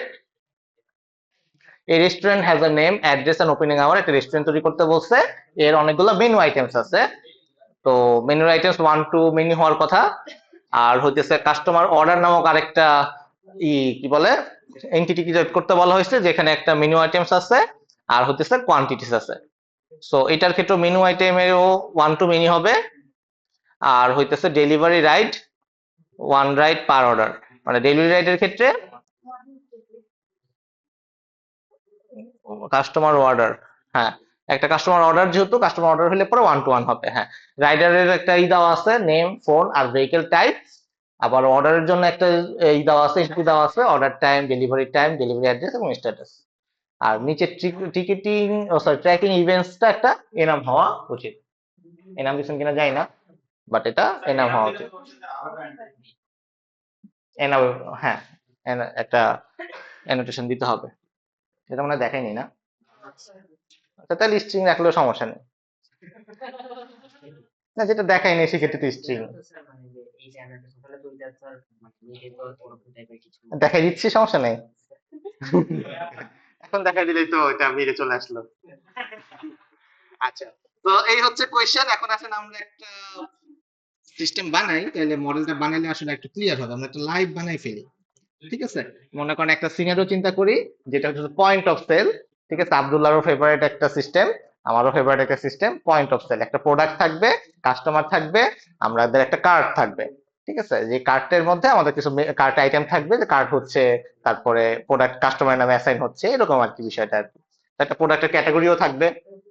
এই restaurant has a name, address and opening hour, একটা রেস্টুরেন্ট তৈরি করতে বলছে, এর অনেকগুলো মেনু আইটেমস আছে। তো menu items one to many হওয়ার কথা। আর হইতেছে কাস্টমার অর্ডার নামক আরেকটা কি বলে এন্টিটি ক্রিয়েট করতে বলা হয়েছে, যেখানে একটা মেনু আইটেমস আছে আর হইতেছে কোয়ান্টিটিস আছে। সো এটার ক্ষেত্রে মেনু আইটেমেরও ওয়ান টু মেনি হবে। আর হইতেছে delivery right, one right per order, মানে ডেলিভারি রাইটের ক্ষেত্রে কাস্টমার অর্ডার, হ্যাঁ একটা কাস্টমার অর্ডার, যেহেতু কাস্টমার অর্ডার হলে পরে ওয়ান টু ওয়ান হবে। হ্যাঁ, রাইডারের একটা দেওয়া আছে নেম, ফোন আর ভেহিকেল টাইপ। আবার অর্ডারের জন্য একটা দেওয়া আছে, এন্ট্রি দেওয়া আছে, অর্ডার টাইম, ডেলিভারি অ্যাড্রেস এবং স্ট্যাটাস। আর নিচে টিকিটিং সরি ট্র্যাকিং ইভেন্টসটা একটা এনাম হওয়া উচিত। এনাম দিচ্ছেন কিনা জানি না, বাট এটা এনাম হওয়া উচিত। এনাম, হ্যাঁ একটা অ্যানোটেশন দিতে হবে, সেটা মনে হয় দেখাইনি না। আচ্ছা, তাহলে স্ট্রিং রাখলেও সমস্যা নেই, না যেটা দেখাইনি সেক্ষেত্রে তো স্ট্রিং দেখাই দিচ্ছি, সমস্যা নেই। এখন দেখাই দিলেই তো এটা মিলে চলে আসলো। আচ্ছা, তো এই হচ্ছে কোয়েশ্চেন। এখন আসলে আমরা একটা সিস্টেম বানাই, তাহলে মডেলটা বানাইলে আসলে একটু ক্লিয়ার হবে। আমরা একটা লাইভ বানাই ফেলি। ঠিক আছে, মনে করেন একটা সিনারিও চিন্তা করি, যেটা হচ্ছে পয়েন্ট অফ সেল। ঠিক আছে, আব্দুল্লাহরও ফেভারিট একটা সিস্টেম, আমারও ফেভারিট একটা সিস্টেম, পয়েন্ট অফ সেল। একটা প্রোডাক্ট থাকবে, কাস্টমার থাকবে, আমাদের একটা কার্ট থাকবে। ঠিক আছে, যে কার্টের মধ্যে আমাদের কিছু কার্ট আইটেম থাকবে, যে কার্ট হচ্ছে, তারপরে প্রোডাক্ট কাস্টমারের নামে অ্যাসাইন হচ্ছে, এরকম আর কি বিষয়টা আর কি। একটা প্রোডাক্টের ক্যাটাগরিও থাকবে,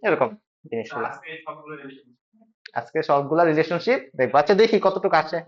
এরকম জিনিসগুলো। আজকে সবগুলা রিলেশনশিপ দেখবো। আচ্ছা, দেখি কতটুকু আছে।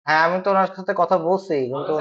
হ্যাঁ, আমি তো ওনার সাথে কথা বলছি, কিন্তু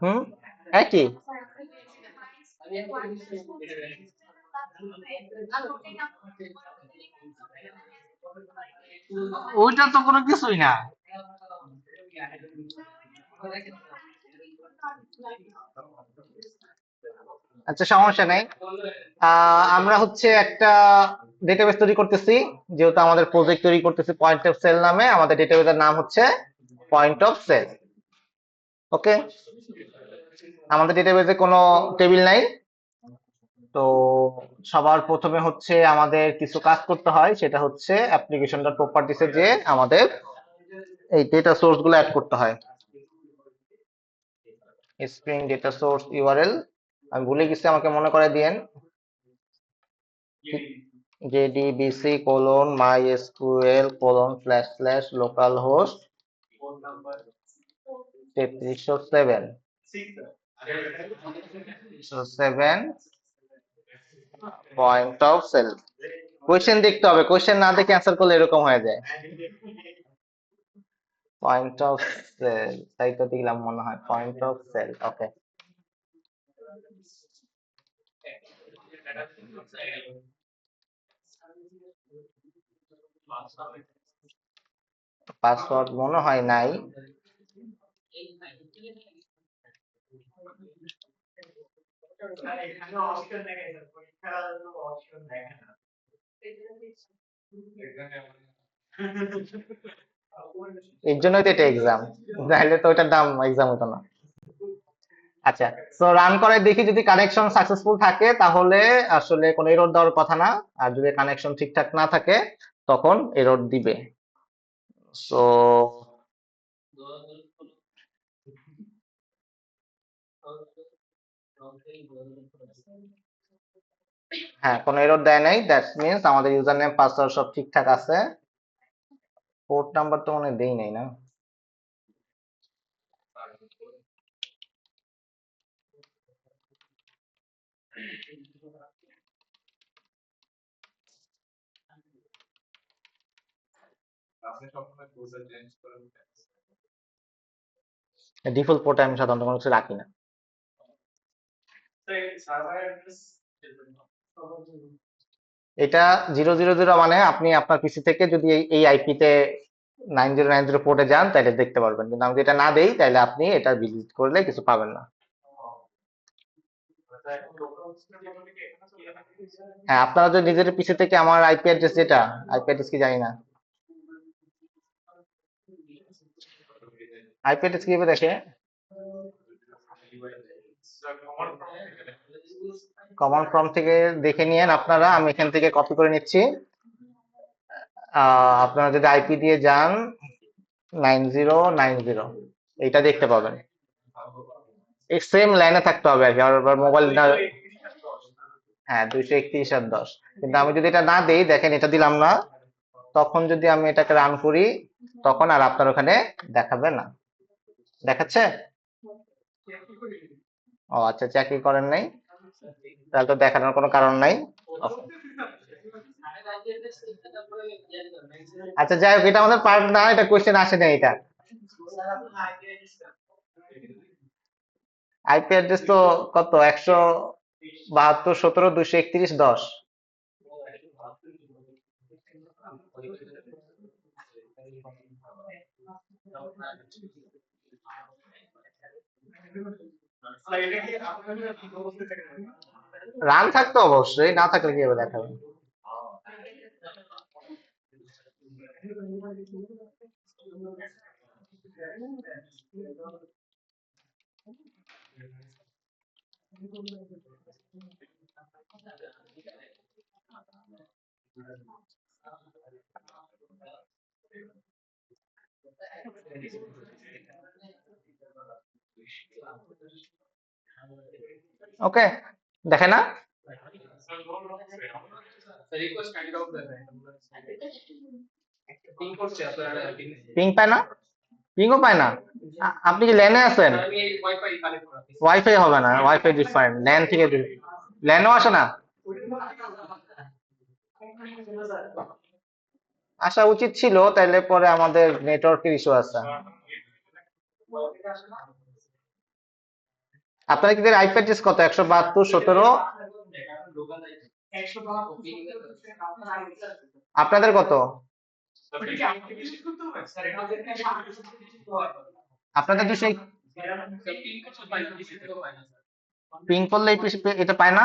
হুম, একই। ওইটা তো কোনো কিছুই না। আচ্ছা, সমস্যা নেই। আমরা হচ্ছে একটা ডেটাবেস তৈরি করতেছি, যেহেতু আমাদের প্রজেক্ট তৈরি করতেছি পয়েন্ট অফ সেল নামে, আমাদের ডেটাবেসের নাম হচ্ছে পয়েন্ট অফ সেল। ওকে, আমাদের ডেটাবেসে কোনো টেবিল নাই। তো সবার প্রথমে হচ্ছে আমাদের কিছু কাজ করতে হয়, সেটা হচ্ছে অ্যাপ্লিকেশনটা প্রপার্টিসে যে আমাদের এই ডেটা সোর্স গুলো অ্যাড করতে হয়। স্প্রিং ডেটা সোর্স ইউআরএল, আমি ভুলে গেছি, আমাকে মনে করে দিয়েন। JDBC colon MySQL colon slash slash localhost 3307 7 point of sale. Question দেখতে হবে, কোয়েশ্চেন না দেখে অ্যান্সার করলে এরকম হয়ে যায়। পয়েন্ট অফ সেল, তাই তো দিলাম মনে হয়, point of sale. Okay, password মনে হয় নাই। এর জন্যই তো এটা এক্সাম, নাহলে তো ওটার দাম এক্সাম হতো না। আচ্ছা, তো রান করে দেখি যদি কানেকশন সাকসেসফুল থাকে তাহলে আসলে কোনো এরর দেওয়ার কথা না, আর যদি কানেকশন ঠিকঠাক না থাকে তখন এরর দিবে। সো হ্যাঁ, কোনো এরর দেয় নাই, দ্যাটস মিন্স আমাদের ইউজার নেম পাসওয়ার্ড সব ঠিকঠাক আছে। পোর্ট নাম্বার তো মনে হয় দেই নাই না। ডিফল্ট পোর্টে আমি সাধারণত কোনো কিছু রাখি না। এটা 000 মানে আপনি আপনার পিসি থেকে যদি এই আইপি তে 9090 পোর্টে যান তাহলে দেখতে পারবেন, কিন্তু আমি যদি এটা না দেই তাহলে আপনি এটা ভিজিট করলে কিছু পাবেন না। হ্যাঁ, আপনারা যদি নিজের পিসি থেকে আমার আইপি অ্যাড্রেস, যেটা আইপি অ্যাড্রেস কি জানি না, আইপি অ্যাড্রেস কিভাবে দেখে? কমন ফর্ম থেকে দেখে নিয়েন আপনারা, আমি এখান থেকে কপি করে নিচ্ছি। আপনারা যদি আইপি দিয়ে যান 9090, এইটা দেখতে পাবেন। এই সেম লাইনে থাকতে হবে আর কি, আর মোবাইল না। হ্যাঁ, 231.10। কিন্তু আমি যদি এটা না দেই, দেখেন এটা দিলাম না, তখন যদি আমি এটাকে রান করি তখন আর আপনার ওখানে দেখাবে না। দেখাচ্ছে? ও আচ্ছা, চাকরি করেন নাই, তাহলে তো দেখানোর কোনো কারণ নাই। Okay. আচ্ছা, যাই হোক, এটা আমাদের পার্ট না, এটা কোশ্চেন আসে না এটা। আইপি অ্যাড্রেস তো কত, 172.17.231.10। রান থাকতো অবশ্যই, না থাকলে কিভাবে দেখাবেন? ওকে, দেখে না? পিং পায় না? পিংও পায় না? আপনি কি ল্যানে আছেন? ওয়াইফাই হবে না, ওয়াইফাই ডিফারেন্ট, ল্যান থেকে ল্যানও আসে না। আসা উচিত ছিল, তাইলে পরে আমাদের নেটওয়ার্কের ইস্যু আছে। আপনাদের কি আইপি অ্যাড্রেস কত? 172.17। আপনাদের কত? আপনাদের 200। পিং করলে এটা পায় না?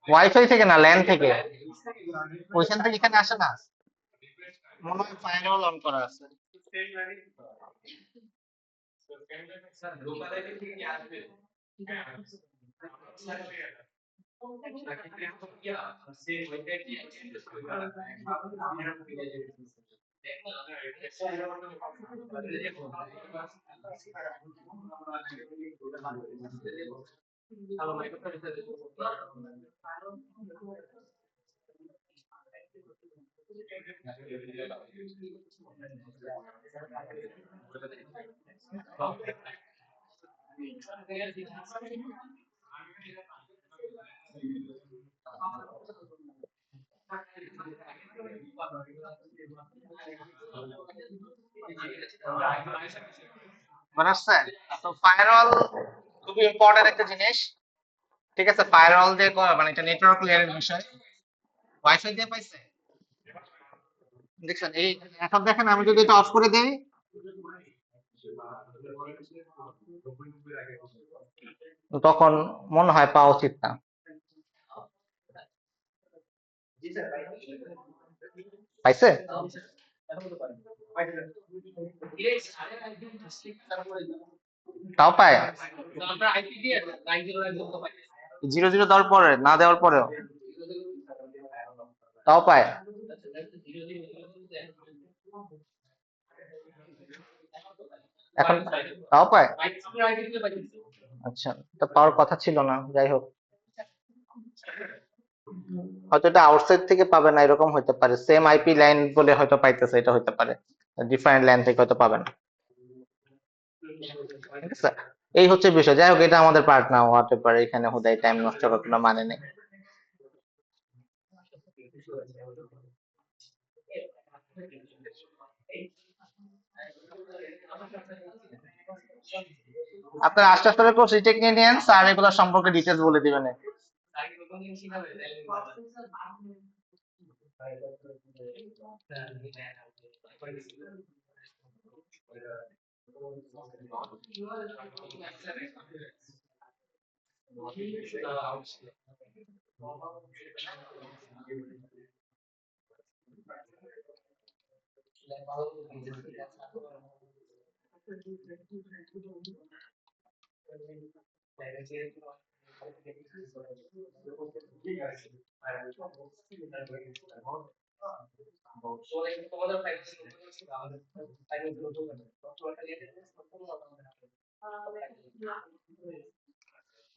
ওয়াইফাই থেকে না, ল্যান থেকে। ওইখান থেকে এখানে আসে না, মনে হয় ফায়ারওয়াল অন করা আছে। মনে আসছে? তো ফায়ারওয়াল খুবই ইম্পর্টেন্ট একটা জিনিস। ঠিক আছে, ফায়ারওয়াল দিয়ে মানে এটা নেটওয়ার্ক লেয়ারের বিষয়। ওয়াইফাই দিয়ে পাইছে দেখছেন এই, এখন দেখেন আমি যদি এটা অফ করে দেই, তখন মনে হয় পাওয়া উচিত না। পাইছে? তাও পায়? 0 0 দেওয়ার পরে, না দেওয়ার পরেও তাও পায়? এখন তাও পায়? আচ্ছা, এটা পাওয়ার কথা ছিল না, যাই হোক। হয়তো এটা আউটসাইড থেকে পাবে না, এরকম হতে পারে। সেম আইপি লাইন বলে হয়তো পাইতেছে, এটা হতে পারে। ডিফারেন্ট লাইন থেকে হয়তো পাবে না। ঠিক আছে, এই হচ্ছে বিষয়। যাই হোক, এটা আমাদের পার্ট না হতে পারে, এখানে হুদাই টাইম নষ্ট করার কোনো মানে নেই। আপনার আস্তে আস্তে কোর্স রিটেক নিয়ে নেন, স্যার এগুলো সম্পর্কে ডিটেলস বলে দিবেন।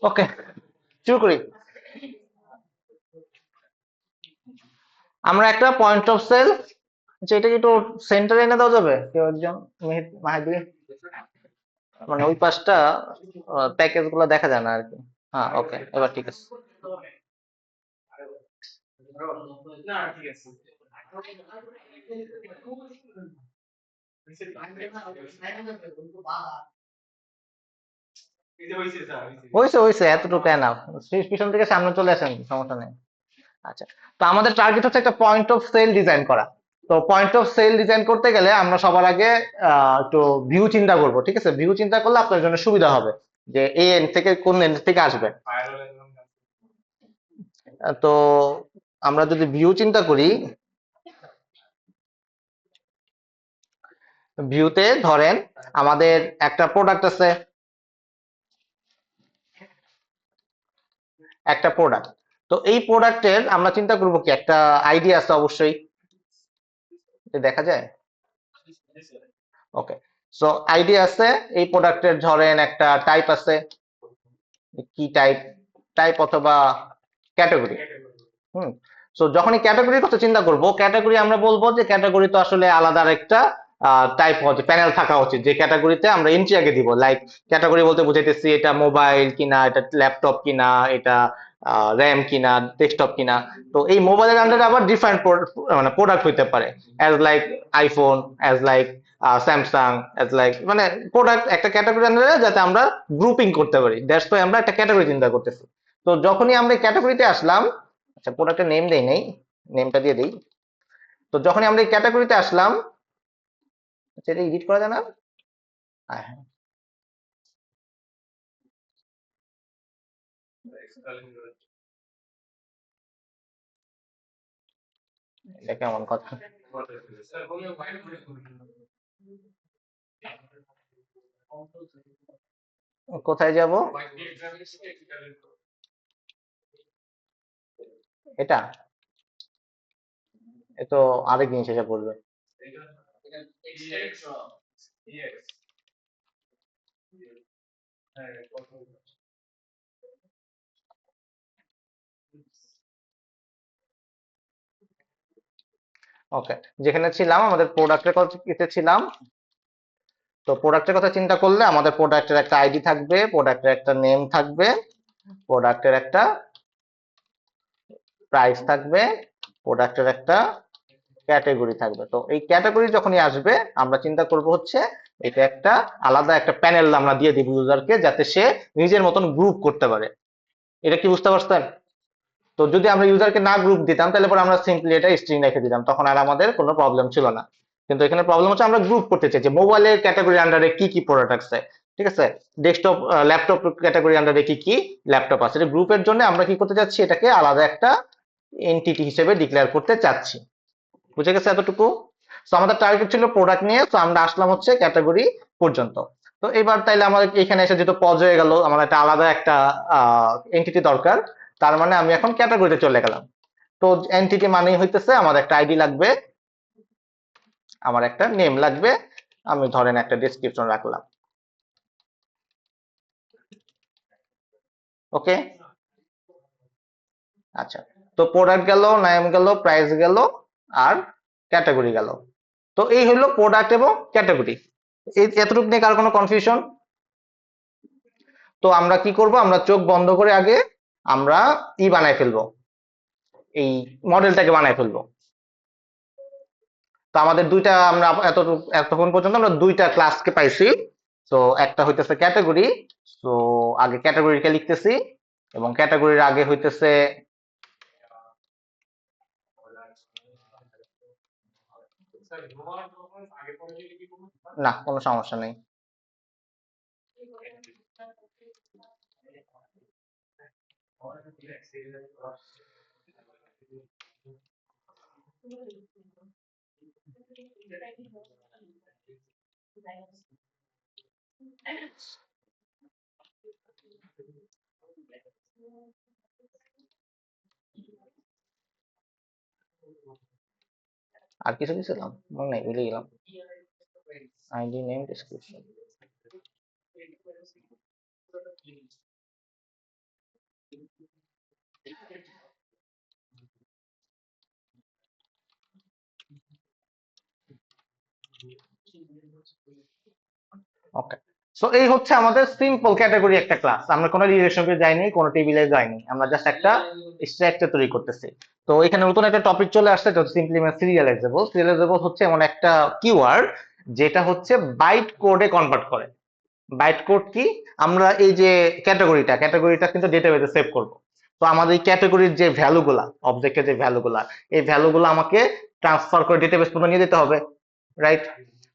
ওকে, শুরু করি। আমরা একটা পয়েন্ট অফ সেল, যেটা কি একটু সেন্টারে এনে দেওয়া যাবে কেউ একজন? মাহিদি, মানে ওই পাশটা প্যাকেজ গুলো দেখা যায় না আর কি। হ্যাঁ, ওকে, এবার ঠিক আছে। হয়েছে হয়েছে, এতটুকু না। পিছন থেকে সামনে চলে আসেন, সমস্যা নেই। আচ্ছা, তো আমাদের টার্গেট হচ্ছে একটা পয়েন্ট অফ সেল ডিজাইন করা। তো পয়েন্ট অফ সেল ডিজাইন করতে গেলে আমরা সবার আগে একটু ভিউ চিন্তা করব। ঠিক আছে, ভিউ চিন্তা করলে আপনার জন্য সুবিধা হবে যে এই এন্ড থেকে কোন এন্ড থেকে আসবে। তো আমরা যদি ভিউ চিন্তা করি, ভিউতে ধরেন আমাদের একটা প্রোডাক্ট আছে, একটা প্রোডাক্ট। তো এই প্রোডাক্টের আমরা চিন্তা করব কি, একটা আইডিয়া আছে অবশ্যই, যে দেখা যায়। ওকে, সো আইডিয়া আছে। এই প্রোডাক্টের ধরেন একটা টাইপ আছে, কি টাইপ, টাইপ অথবা ক্যাটাগরি। হুম। সো যখনই ক্যাটাগরির কথা চিন্তা করব, ক্যাটাগরি আমরা বলবো যে ক্যাটাগরি তো আসলে আলাদা একটা টাইপ হচ্ছে, প্যানেল থাকা উচিত, যে ক্যাটাগরিতে আমরা এন্ট্রি আগে দিব। লাইক ক্যাটাগরি বলতে বুঝাইতেছি এটা মোবাইল কিনা, এটা ল্যাপটপ কিনা, এটা র্যাম কিনা, ডেস্কটপ কিনা। তো এই মোবাইলের আন্ডারে আবার ডিফারেন্ট মানে প্রোডাক্ট হইতে পারে, as like iPhone, as like Samsung, as like মানে প্রোডাক্ট একটা ক্যাটাগরি আন্ডারে যাতে আমরা গ্রুপিং করতে পারি, দ্যাটস ওয়াই আমরা একটা ক্যাটাগরি চিন্তা করতেছি। তো যখনই আমরা ক্যাটাগরিতে আসলাম, আচ্ছা প্রোডাক্টের নেম দেই নেই, নেমটা দিয়ে দেই। তো যখনই আমরা এই ক্যাটাগরিতে আসলাম, আচ্ছা এটা এডিট করা যায় না? হ্যাঁ হ্যাঁ, এটা কেমন কথা? কোথায় যাব? এটা, এ তো আরেক জিনিস এসে পড়বে। ওকে, যেখানে ছিলাম আমাদের প্রোডাক্টের কথা ছিলাম। তো প্রোডাক্টের কথা চিন্তা করলে আমাদের প্রোডাক্টের একটা আইডি থাকবে, প্রোডাক্টের একটা নেম থাকবে, প্রোডাক্টের একটা প্রাইস থাকবে, প্রোডাক্টের একটা ক্যাটাগরি থাকবে। তো এই ক্যাটাগরি যখনই আসবে আমরা চিন্তা করব হচ্ছে এটা একটা আলাদা একটা প্যানেল আমরা দিয়ে দিব ইউজারকে, যাতে সে নিজের মতন গ্রুপ করতে পারে। এটা কি বুঝতে পারছেন? তো যদি আমরা ইউজারকে না গ্রুপ দিতাম তাহলে পরে আমরা সিম্পলি এটা স্ট্রিং রেখে দিতাম, তখন আর আমাদের কোনো প্রবলেম ছিল না। কিন্তু এখানে প্রবলেম হচ্ছে আমরা গ্রুপ করতে চাই যে মোবাইলের ক্যাটাগরি আন্ডারে কি কি প্রোডাক্ট আছে, ঠিক আছে, ডেস্কটপ ল্যাপটপ ক্যাটাগরি আন্ডারে কি কি ল্যাপটপ আছে। এটা গ্রুপের জন্য আমরা কি করতে চাচ্ছি, এটাকে আলাদা একটা এন্টিটি হিসেবে ডিক্লেয়ার করতে চাচ্ছি। বুঝে গেছে এতটুকু? তো আমাদের টার্গেট ছিল প্রোডাক্ট নিয়ে, তো আমরা আসলাম হচ্ছে ক্যাটাগরি পর্যন্ত। তো এবার তাইলে আমাদের এখানে এসে যেহেতু পজ হয়ে গেল, আমার একটা আলাদা একটা এন্টিটি দরকার। তার মানে আমি এখন ক্যাটাগরিতে চলে গেলাম। তো এন্টিটি মানেই হইতেছে আমার একটা আইডি লাগবে, আমার একটা নেম লাগবে, আমি ধরেন একটা ডেসক্রিপশন রাখলাম। ওকে, আচ্ছা। তো প্রোডাক্ট গেল, নেম গেল, প্রাইস গেল, আর ক্যাটাগরি গেল। তো এই হলো প্রোডাক্ট এবং ক্যাটাগরি। এই এতটুকু নিয়ে কার কোনো কনফিউশন? তো আমরা কি করব, আমরা চোখ বন্ধ করে আগে আমরা বানাই ফেলবো, এই মডেলটাকে বানাই ফেলবো। তো আমাদের দুইটা, আমরা এতক্ষণ পর্যন্ত আমরা দুইটা ক্লাসকে পাইছি। তো একটা হইতেছে ক্যাটাগরি। তো আগে ক্যাটাগরিকে লিখতেছি, এবং ক্যাটাগরির আগে হইতেছে, না কোনো সমস্যা নেই। আর কিছু দিছিলাম মনে নাই, ভুলে গেলাম। ID, name, description. Okay, so এই হচ্ছে আমাদের সিম্পল ক্যাটাগরি একটা ক্লাস। আমরা কোনো রিলেশনকে যাইনি, কোনো টেবিলে যাইনি, আমরা জাস্ট একটা স্ট্রাকচার তৈরি করতেছি। তো এখানে নতুন একটা টপিক চলে আসছে, যেটা সিম্পলি সিরিয়ালাইজেবল। সিরিয়ালাইজেবল হচ্ছে এমন একটা কিওয়ার্ড যেটা হচ্ছে বাইট কোডে কনভার্ট করে। বাইট কোড কি? আমরা এই যে ক্যাটাগরিটা কিন্তু ডেটাবেসে সেভ করব। তো আমাদের এই ক্যাটাগরির যে ভ্যালুগুলা, অবজেক্টের যে ভ্যালুগুলা, এই ভ্যালুগুলো আমাকে ট্রান্সফার করে ডেটাবেস পর্যন্ত নিয়ে যেতে হবে, রাইট?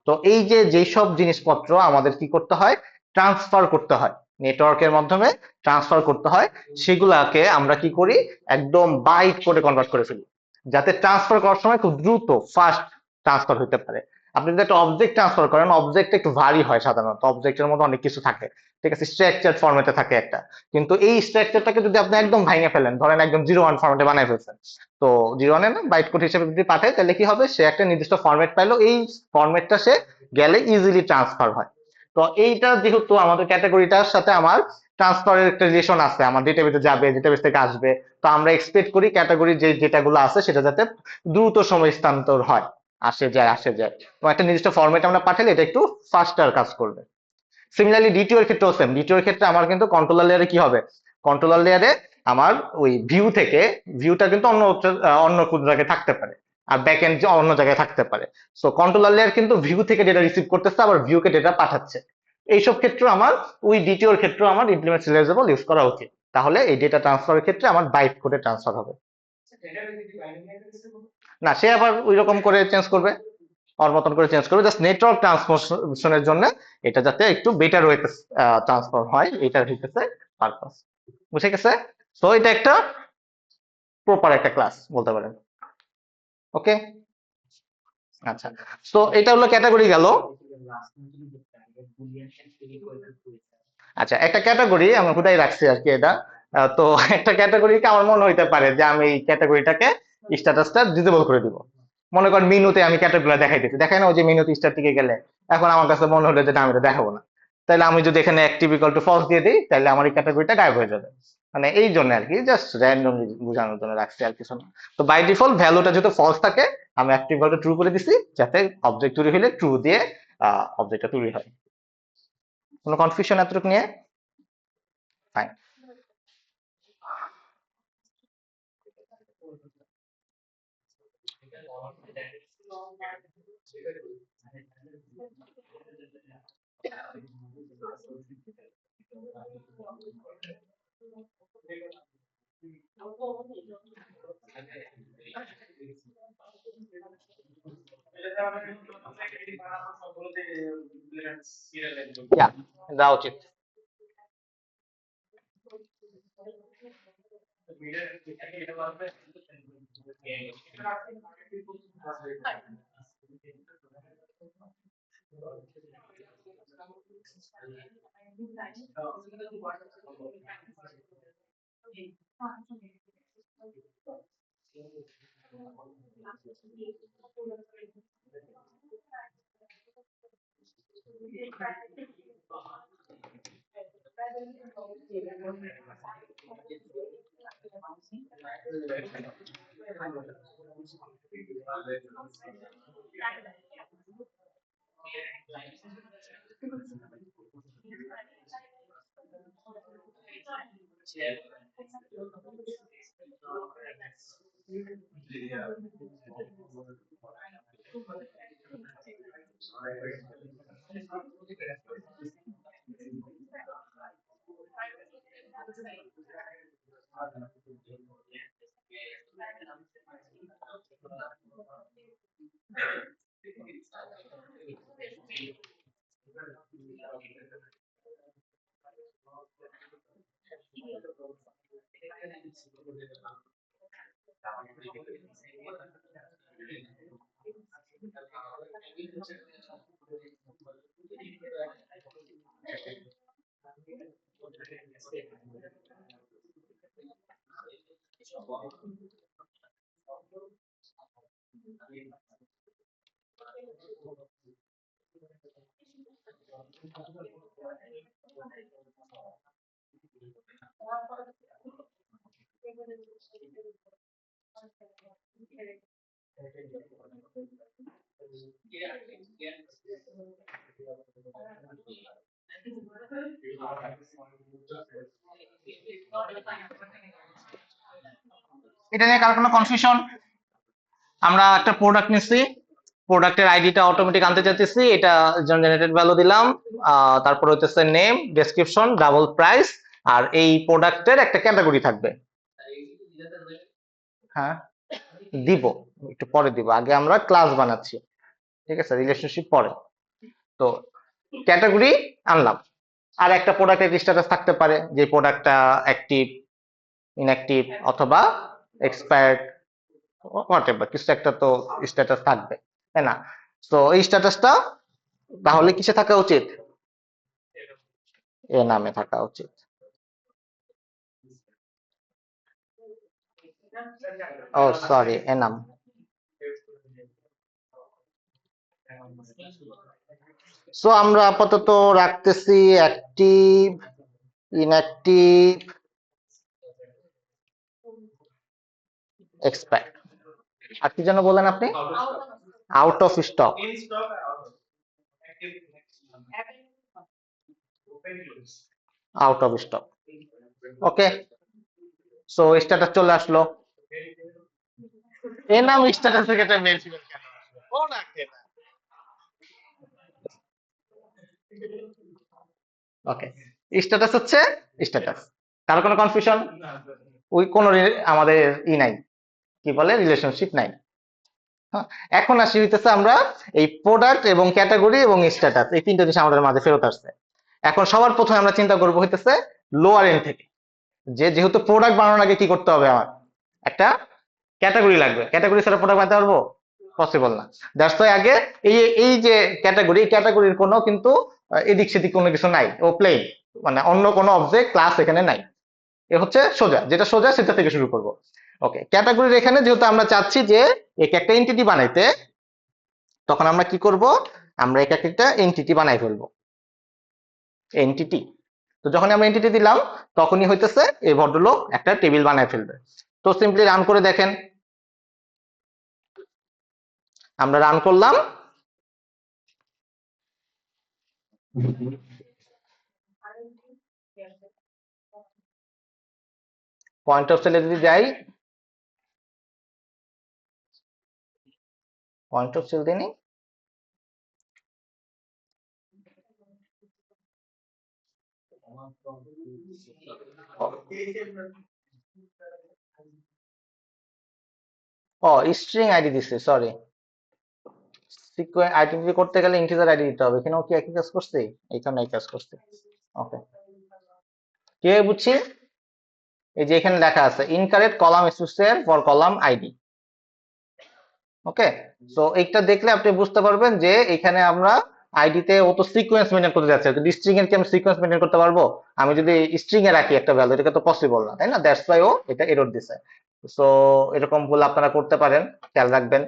তো এই যে যেসব জিনিসপত্র আমাদের কি করতে হয়, ট্রান্সফার করতে হয়, নেটওয়ার্কের মাধ্যমে ট্রান্সফার করতে হয়, সেগুলাকে আমরা কি করি, একদম বাইট করে কনভার্ট করে ফেলি, যাতে ট্রান্সফার করার সময় খুব দ্রুত ফাস্ট ট্রান্সফার হতে পারে। আপনি যদি একটা অবজেক্ট ট্রান্সফার করেন, অবজেক্ট একটু ভারী হয় সাধারণত, অবজেক্টের মধ্যে অনেক কিছু থাকে, ঠিক আছে, স্ট্রাকচার ফরম্যাটে থাকে একটা। কিন্তু এই স্ট্রাকচারটাকে যদি আপনি একদম ভাঙে ফেলেন, ধরেন একদম 01 ফরম্যাটে বানাই ফেলছেন, তো 01 না বাইট কোড হিসেবে যদি পাঠায়, তাহলে কি হবে, সে একটা নির্দিষ্ট ফরম্যাট পাইলো, এই ফরম্যাটটা সে গেলে ইজিলি ট্রান্সফার হয়। তো এইটা যেহেতু আমাদের ক্যাটাগরিটার সাথে আমার ট্রান্সফারের একটা রিলেশন আছে, আমার ডেটাবেসে যাবে, ডেটাবেস থেকে আসবে, তো আমরা এক্সপেক্ট করি ক্যাটাগরি যে ডেটাগুলো আছে সেটা যাতে দ্রুত সময় স্থানান্তর হয়, আসে যায়। তো একটা নির্দিষ্ট ফরম্যাট আমরা পাঠালে এটা একটু ফাস্টার কাজ করবে। সিমিলারলি ডিটিওর ক্ষেত্রেও সেম। ডিটিওর ক্ষেত্রে আমার কিন্তু কন্ট্রোলার লেয়ারে কি হবে, কন্ট্রোলার লেয়ারে আমার ওই ভিউ থেকে, ভিউটা কিন্তু অন্য কোনো জায়গায় থাকতে পারে, আর ব্যাক এন্ড অন্য জায়গায় থাকতে পারে। সো কন্ট্রোলার লেয়ার কিন্তু ভিউ থেকে ডেটা রিসিভ করতেছে, আবার ভিউকে ডেটা পাঠাচ্ছে। এইসব ক্ষেত্রে আমার ওই ডিটিওর ক্ষেত্রে আমার ইমপ্লিমেন্ট সিরিয়ালাইজেবল ইউজ করা উচিত। তাহলে এই ডেটা ট্রান্সফারের ক্ষেত্রে আমার বাইট কোডে ট্রান্সফার হবে। না, সে আবার ওই রকম করে চেঞ্জ করবে, ওর মতন করে চেঞ্জ করবে, জাস্ট নেটওয়ার্ক ট্রান্সমিশনের জন্য এটা যাতে একটু বেটার ওয়েতে ট্রান্সফার হয়, এটা হইতেছে পারপাস। বুঝে গেছে? তো এটা একটা প্রপার একটা ক্লাস বলতে পারেন। ওকে, আচ্ছা। তো এটা হলো ক্যাটাগরি গেল। আচ্ছা, একটা ক্যাটাগরি আমি কোথায় রাখছি আর কি এটা। তো একটা ক্যাটাগরিকে আমার মনে হইতে পারে যে আমি এই ক্যাটাগরিটাকে স্ট্যাটাসটা ডিসেবল করে দিব। মনে করেন মেনুতে আমি ক্যাটাগরি দেখাইতেছি, দেখাই না ওই যে মেনুতে স্টার দিকে গেলে, এখন আমার কাছে মনে হলো যে না, আমি এটা দেখাবো না, তাহলে আমি যদি এখানে অ্যাক্টিভ ইকুয়াল টু ফলস দিয়ে দিই, তাহলে আমার এই ক্যাটাগরিটা গায়েব হয়ে যাবে। মানে এই জন্য আর কি, জাস্ট র্যান্ডম বোঝানোর জন্য রাখছি, আর কিছু না। তো বাই ডিফল্ট ভ্যালুটা যেহেতু ফলস থাকে, আমি অ্যাক্টিভ ভ্যালুটা ট্রু করে দিছি, যাতে অবজেক্ট তৈরি হলে ট্রু দিয়ে অবজেক্টটা তৈরি হয়। কোনো কনফিউশন এতটুকু নিয়ে? ফাইন। দেওয়া উচিত। এটা নিয়ে কারো কোনো কনফিউশন? আমরা একটা প্রোডাক্ট নিচ্ছি, প্রোডাক্টের আইডিটা অটোমেটিক আনতে চাইতেছি, এটা জেনারেটেড ভ্যালু দিলাম, তারপর হচ্ছে নেম, ডেসক্রিপশন, ডাবল প্রাইস, আর এই প্রোডাক্টের একটা ক্যাটাগরি থাকবে। হ্যাঁ দিব, একটু পরে দিব, আগে আমরা ক্লাস বানাচ্ছি, ঠিক আছে, রিলেশনশিপ পরে। তো ক্যাটাগরি আনলাম, আর একটা প্রোডাক্টের স্ট্যাটাস থাকতে পারে, যে প্রোডাক্টটা অ্যাক্টিভ, ইনঅ্যাক্টিভ অথবা এক্সপায়ার্ড, হোয়াটএভার কিছু একটা তো স্ট্যাটাস থাকবে, তাই না? তো এই স্ট্যাটাসটা তাহলে কিসে থাকা উচিত? এ নামে থাকা উচিত। ও সরি, এ নাম। সো আমরা আপাতত রাখতেছি অ্যাক্টিভ, ইনঅ্যাক্টিভ, এক্সপায়ার্ড। আর কি যেন বলেন আপনি? Out of stock. Out of stock. Okay, so status চলে আসলো। এ নাম স্ট্যাটাস থেকে এটা মেল ফিমেল কেন আসলো? ও রাখে না। ওকে, স্ট্যাটাস হচ্ছে স্ট্যাটাস। কারো কোনো কনফিউশন? ওই কোনো আমাদের নাই, কি বলে, রিলেশনশিপ নাই। হ্যাঁ, এখন আসি হইতেছে আমরা এই প্রোডাক্ট এবং ক্যাটাগরি এবং স্ট্যাটাস, এই তিনটা জিনিস আমাদের মাঝে ফেরত আসছে। এখন সবার প্রথমে আমরা চিন্তা করবো হইতেছে লোয়ার এন্ড থেকে, যেহেতু প্রোডাক্ট বানানোর আগে কি করতে হবে, আমার একটা ক্যাটাগরি লাগবে। ক্যাটাগরি ছাড়া প্রোডাক্ট বানাতে পারবো? পসিবল না। দ্যাটস ওয়াই আগে এই যে ক্যাটাগরির কোনো কিন্তু এদিক সেদিক কোনো কিছু নাই, ও প্লেন, মানে অন্য কোনো অবজেক্ট ক্লাস এখানে নাই। এ হচ্ছে সোজা, যেটা সোজা সেটা থেকে শুরু করব। ওকে, ক্যাটাগরির এখানে যেহেতু আমরা চাচ্ছি যে একটা এন্টিটি বানাইতে, তখন আমরা কি করব, আমরা একটা এন্টিটি বানাই ফেলবো। এন্টিটি তো যখন আমরা এন্টিটি দিলাম তখনই হইতেছে এই ভদ্রলোক একটা টেবিল বানায় ফেলবে। তো সিম্পলি রান করে দেখেন, আমরা রান করলাম, পয়েন্ট অফ সেলে যদি যাই, পয়েন্ট অফ সেল দিনই, ও স্ট্রিং আইডি দিছে, সরি, সিকোয়েন্স আইডেন্টিটি করতে গেলে ইন্টিজার আইডি দিতে হবে, এখানেও কি একই কাজ করছে, এখানে একই কাজ করছে। ওকে, কি বুঝছি, এই যে এখানে লেখা আছে incorrect column associate for column ID. Okay, so এইটা দেখলে আপনি বুঝতে পারবেন যে এখানে আমরা আইডিতে ও তো সিকোয়েন্স মেনটেন করতে যাচ্ছে, যদি স্ট্রিং এর কি আমি সিকোয়েন্স মেনটেন করতে পারবো? আমি যদি স্ট্রিং এ রাখি একটা ভ্যালু, এটা তো পসিবল না, তাই না? দ্যাটস ওয়াই ও এটা এরর দিছে। সো এরকম ভুল আপনারা করতে পারেন, খেয়াল রাখবেন।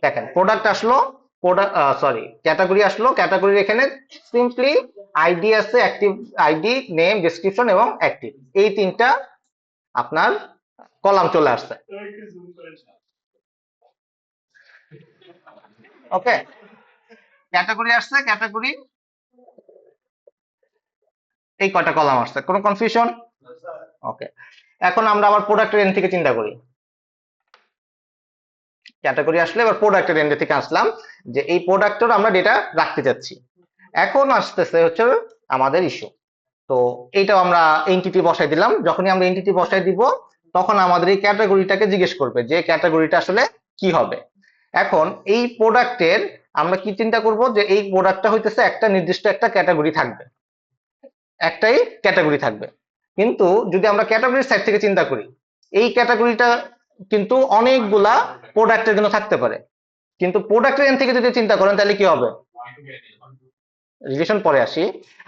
দেখেন প্রোডাক্ট আসলো, প্রোডাক্ট সরি ক্যাটাগরি আসলো, ক্যাটাগরির এখানে সিম্পলি আইডি আছে, অ্যাক্টিভ আইডি, নেম, ডেসক্রিপশন এবং অ্যাক্টিভ, এই তিনটা আপনার কলাম চলে আসছে। ওকে, ক্যাটাগরি আসছে, ক্যাটাগরি এই কয়টা কলাম আসছে, কোনো কনফিউশন? ওকে, এখন আমরা আবার প্রোডাক্টের এন্ড থেকে চিন্তা করি, ক্যাটাগরি আসলে এবার প্রোডাক্টের এন্ড থেকে আসলাম যে এই প্রোডাক্টের আমরা ডেটা রাখতে চাচ্ছি। এখন আসতেছে হচ্ছে আমাদের ইস্যু, তো এইটাও আমরা এন্টিটি বসাই দিলাম, যখনই আমরা এন্টিটি বসাই দিব তখন আমাদের এই ক্যাটাগরিটাকে জিজ্ঞেস করবে যে ক্যাটাগরিটা আসলে কি হবে। এখন এই প্রোডাক্টের আমরা কি চিন্তা করব যে এই প্রোডাক্টটা হইতেছে একটা নির্দিষ্ট একটা ক্যাটাগরি থাকবে, একটাই ক্যাটাগরি থাকবে। কিন্তু যদি আমরা ক্যাটাগরির সাইড থেকে চিন্তা করি, এই ক্যাটাগরিটা কিন্তু অনেকগুলা প্রোডাক্টের জন্য থাকতে পারে, কিন্তু প্রোডাক্টের এন্ড থেকে যদি চিন্তা করেন তাহলে কি হবে, রিলেশন পরে আসি,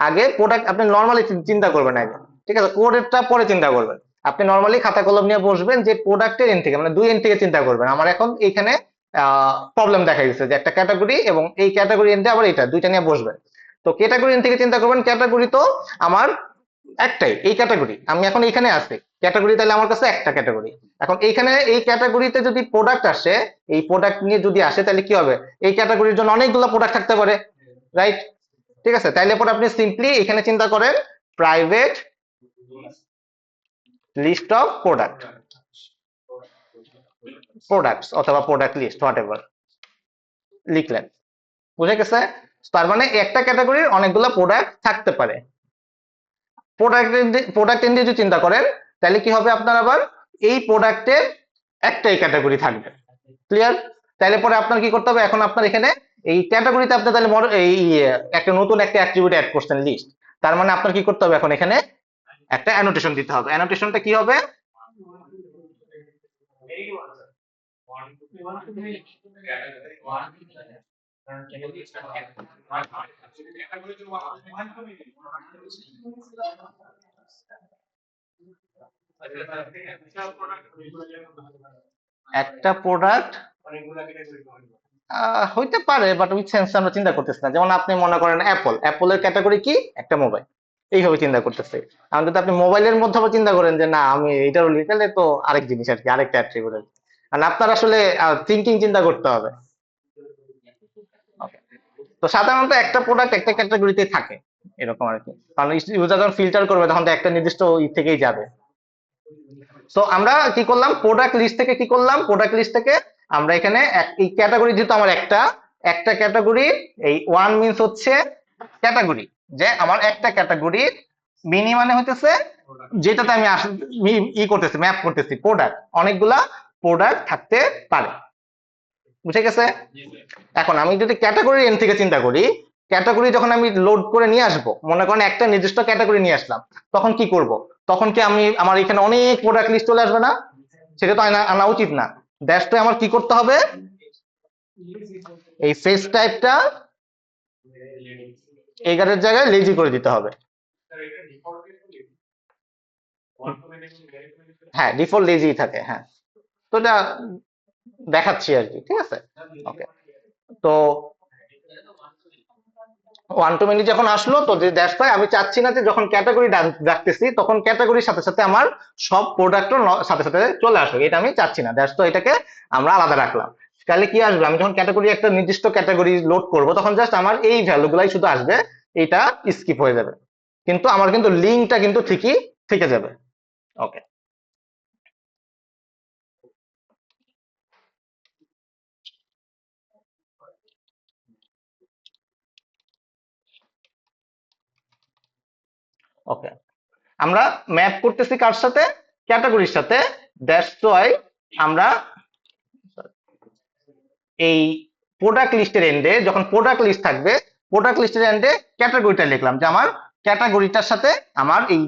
আগে প্রোডাক্ট আপনি নর্মালি চিন্তা করবেন আগে, ঠিক আছে, কোডেরটা পরে চিন্তা করবেন। আপনি নর্মালি খাতা কলম নিয়ে বসবেন যে প্রোডাক্টের এন্ড থেকে মানে দুই এন্ড থেকে চিন্তা করবেন। আমার এখন এখানে প্রবলেম দেখা গেছে যে একটা ক্যাটাগরি এবং এই ক্যাটাগরি এন্ডে আবার এটা দুইটা নিয়ে বসবেন। তো ক্যাটাগরি এন্ড থেকে চিন্তা করবেন, ক্যাটাগরি তো আমার একটাই, এই ক্যাটাগরি আমি এখন এখানে আছি, ক্যাটাগরি তাহলে আমার কাছে একটা ক্যাটাগরি। এখন এইখানে এই ক্যাটাগরিতে যদি প্রোডাক্ট আসে, এই প্রোডাক্ট নিয়ে যদি আসে তাহলে কি হবে, এই ক্যাটাগরির জন্য অনেকগুলো প্রোডাক্ট থাকতে পারে, রাইট? ঠিক আছে, তাইলে পরে আপনি সিম্পলি এখানে চিন্তা করেন private list of product, products অথবা প্রোডাক্ট লিস্ট হোয়াট এভার লিখলেন, বুঝে গেছে? তার মানে একটা ক্যাটাগরির অনেকগুলো প্রোডাক্ট থাকতে পারে। প্রোডাক্ট এন্ড যদি চিন্তা করেন তাহলে কি হবে, আপনার আবার এই প্রোডাক্টের একটাই ক্যাটাগরি থাকবে, ক্লিয়ার? তাহলে পরে আপনার কি করতে হবে, এখন আপনার এখানে এই ক্যাটাগরিতে আপনি তাহলে এই একটা নতুন একটা অ্যাট্রিবিউট অ্যাড করছেন লিস্ট, তার মানে আপনার কি করতে হবে, এখন এখানে একটা অ্যানোটেশন দিতে হবে। অ্যানোটেশনটা কি হবে, একটা প্রোডাক্ট হইতে পারে, বাট উইথ সেন্স আমরা চিন্তা করতেছি না। যেমন আপনি মনে করেন অ্যাপল, অ্যাপলের ক্যাটাগরি কি, একটা মোবাইল, এইভাবে চিন্তা করতেছে। কারণ যদি আপনি মোবাইলের মধ্যে আবার চিন্তা করেন যে না আমি এটারও লিখে, তাহলে তো আরেক জিনিস আর কি, আরেকটা অ্যাট্রিবিউট। কারণ আপনার আসলে থিঙ্কিং চিন্তা করতে হবে। Okay. তো সাধারণত একটা প্রোডাক্ট একটা ক্যাটাগরিতে থাকে, এরকম আর কি, কারণ ইউজার যখন ফিল্টার করবে তখন তো একটা নির্দিষ্ট ই থেকেই যাবে। সো আমরা কি করলাম, প্রোডাক্ট লিস্ট থেকে কি করলাম, প্রোডাক্ট লিস্ট থেকে আমরা এখানে এই ক্যাটাগরি যেহেতু আমার একটা একটা ক্যাটাগরি, এই ওয়ান মিনস হচ্ছে ক্যাটাগরি, যে আমার একটা ক্যাটাগরি, মিনি মানে হইতেছে যেটাতে আমি ই করতেছি, ম্যাপ করতেছি প্রোডাক্ট, অনেকগুলা প্রোডাক্ট থাকতে পারে, বুঝে গেছে? এখন আমি যদি ক্যাটাগরি এন্ড থেকে চিন্তা করি, ক্যাটাগরি যখন আমি লোড করে নিয়ে আসবো, মনে করেন একটা নির্দিষ্ট ক্যাটাগরি নিয়ে আসলাম, তখন কি করব, তখন কি আমি আমার এখানে অনেক প্রোডাক্ট লিস্ট চলে আসবে না? সেটা তো আনা উচিত না। দ্যাটস আমার কি করতে হবে, এই ফেস টাইপটা এগারের জায়গায় লেজি করে দিতে হবে। হ্যাঁ, ডিফল্ট লেজি থাকে, হ্যাঁ। তো এটা দেখাচ্ছি আর কি, ঠিক আছে। ওকে। তো ওয়ান টু মেনি যখন আসলো, তো যে দ্যাটস ওয়াই আমি চাচ্ছি না যে যখন ক্যাটাগরি রাখতেছি তখন ক্যাটাগরির সাথে সাথে আমার সব প্রোডাক্টের সাথে সাথে চলে আসবে, এটা আমি চাচ্ছি না। দ্যাটস তো এটাকে আমরা আলাদা রাখলাম। তাহলে কি আসবে, আমি যখন ক্যাটাগরি একটা নির্দিষ্ট ক্যাটাগরি লোড করব তখন জাস্ট আমার এই ভ্যালুগুলাই শুধু আসবে, এটা স্কিপ হয়ে যাবে, কিন্তু আমার কিন্তু লিঙ্কটা কিন্তু ঠিকই থেকে যাবে। ওকে। ওকে, আমরা ম্যাপ করতেছি কার সাথে, ক্যাটাগরির সাথে। দ্যাটস ওয়াই আমরা এই প্রোডাক্ট লিস্টের এন্ডে, যখন প্রোডাক্ট লিস্ট থাকবে, প্রোডাক্ট লিস্টের এন্ডে ক্যাটাগরিটা লিখলাম যে আমার ক্যাটাগরিটার সাথে আমার এই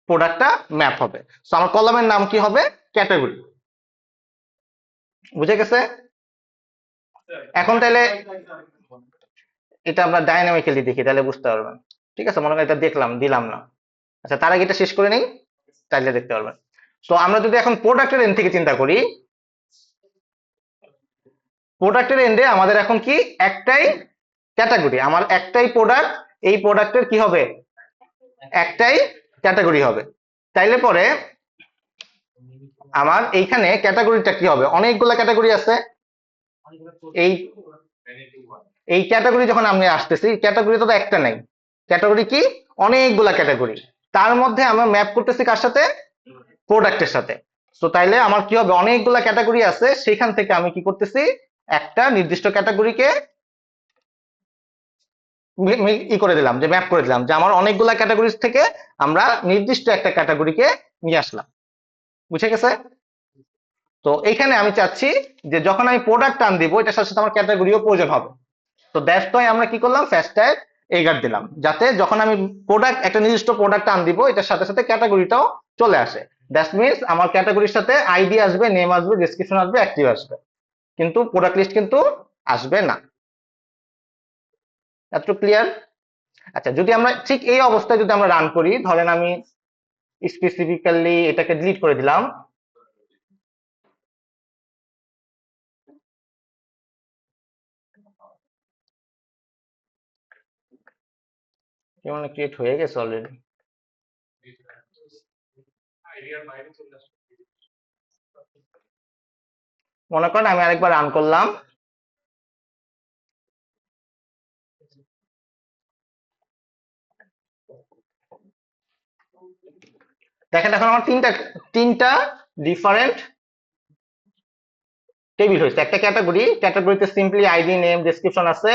প্রোডাক্টটা ম্যাপ হবে। তো আমার কলামের নাম কি হবে, ক্যাটাগরি। বুঝে গেছে? এখন তাহলে এটা আমরা ডাইনামিক্যালি দেখি, তাহলে বুঝতে পারবেন। ঠিক আছে, মনে করেন এটা দেখলাম, দিলাম না। আচ্ছা, তার আগে এটা শেষ করে নেই, তাইলে দেখতে পারবেন। তো আমরা যদি এখন প্রোডাক্টের এন্ড থেকে চিন্তা করি, প্রোডাক্টের এন্ডে আমাদের এখন কি একটাই ক্যাটাগরি, আমার একটাই প্রোডাক্ট, এই প্রোডাক্টের কি হবে, একটাই ক্যাটাগরি হবে। তাইলে পরে আমার এইখানে ক্যাটাগরিটা কি হবে, অনেকগুলা ক্যাটাগরি আছে। এই এই ক্যাটাগরি যখন আমি আসতেছি, ক্যাটাগরি তো একটা নাই, ক্যাটাগরি কি, অনেকগুলা ক্যাটাগরি। তার মধ্যে আমরা ম্যাপ করতেছি কার সাথে, প্রোডাক্টের সাথে। তো তাইলে আমার কি হবে, অনেকগুলা ক্যাটাগরি আছে, সেখান থেকে আমি কি করতেছি, একটা নির্দিষ্ট ক্যাটাগরিকে ই করে দিলাম, যে ম্যাপ করে দিলাম, যে আমার অনেকগুলা ক্যাটাগরিজ থেকে আমরা নির্দিষ্ট একটা ক্যাটাগরিকে নিয়ে আসলাম। বুঝে গেছে? তো এইখানে আমি চাচ্ছি যে যখন আমি প্রোডাক্ট টান দিব, এটার সাথে সাথে আমার ক্যাটাগরিও প্রয়োজন হবে। তো দ্যাটস ওয়াই আমরা কি করলাম, ফ্যাস্টার এগার দিলাম, যাতে যখন আমি প্রোডাক্ট, একটা নির্দিষ্ট প্রোডাক্ট টান দিব, এটার সাথে সাথে ক্যাটাগরিটাও চলে আসে। দ্যাট মিনস আমার ক্যাটাগরির সাথে আইডি আসবে, নেম আসবে, ডেসক্রিপশন আসবে, অ্যাক্টিভ আসবে, কিন্তু প্রোডাক্ট লিস্ট কিন্তু আসবে না। এত ক্লিয়ার? আচ্ছা, যদি আমরা ঠিক এই অবস্থায় যদি আমরা রান করি, ধরেন আমি স্পেসিফিক্যালি এটাকে ডিলিট করে দিলাম। কেমন ক্রিয়েট হয়ে গেছে অলরেডি। মনে করেন আমি আরেকবার রান করলাম। দেখেন এখন আমার তিনটা তিনটা ডিফারেন্ট টেবিল হয়েছে। একটা ক্যাটাগরি, ক্যাটাগরিতে সিম্পলি আইডি, নেম, ডেসক্রিপশন আছে।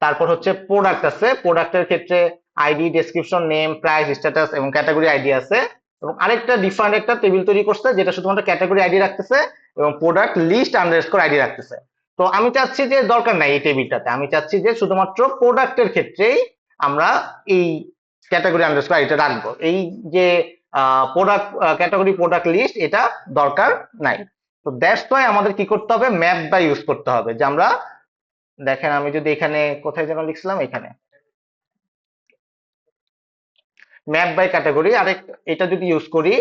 তারপর হচ্ছে প্রোডাক্ট আছে, প্রোডাক্টের ক্ষেত্রে ID, description, name, price, status এবং ক্যাটাগরি আইডি আছে। এবং আরেকটা ডিফারেন্ট একটা টেবিল তৈরি করছে, যেটা শুধুমাত্র ক্যাটাগরি আইডি রাখতেছে এবং প্রোডাক্ট লিস্ট আন্ডারস্কোর আইডি রাখতেছে। তো আমি চাচ্ছি যে দরকার নাই এই টেবিলটাতে, আমি চাচ্ছি যে শুধুমাত্র প্রোডাক্টের ক্ষেত্রেই আমরা এই ক্যাটাগরি আন্ডারস্কোর আইডিটা রাখবো। এই যে প্রোডাক্ট ক্যাটাগরি, প্রোডাক্ট লিস্ট, এটা দরকার নাই। তো দ্যাটস ওয়াই আমাদের কি করতে হবে, ম্যাপ বাই ইউজ করতে হবে। যে আমরা, দেখেন আমি যদি এখানে কোথায় যেন লিখছিলাম, এখানে ম্যাপ বাই ক্যাটাগরি, আরেক এটা যদি ইউজ করি,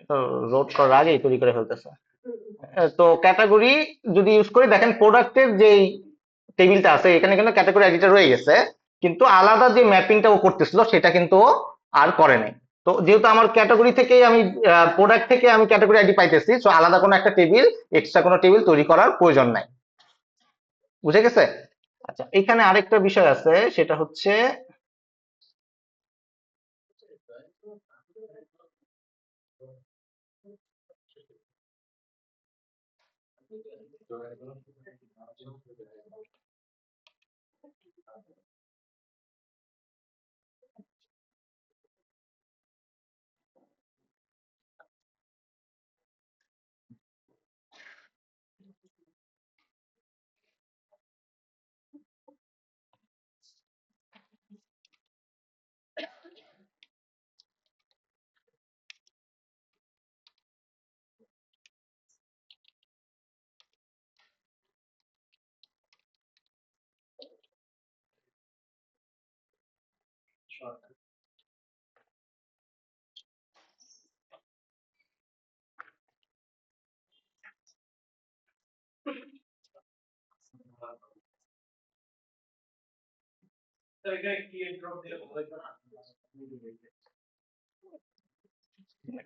তো লোড করার আগেই তৈরি করে ফেলতেছে। তো ক্যাটাগরি যদি ইউজ করি, দেখেন প্রোডাক্টের যে টেবিলটা আছে, এখানে কিন্তু ক্যাটাগরি আইডিটা রয়ে গেছে, কিন্তু আলাদা যে ম্যাপিংটা ও করতেছিল সেটা কিন্তু ও আর করে নাই। তো যেহেতু আমার ক্যাটাগরি থেকেই আমি, প্রোডাক্ট থেকে আমি ক্যাটাগরি আইডি পাইতেছি, তো আলাদা কোনো একটা টেবিল, এক্সট্রা কোনো টেবিল তৈরি করার প্রয়োজন নাই। বুঝে গেছে? আচ্ছা, এখানে আরেকটা বিষয় আছে, সেটা হচ্ছে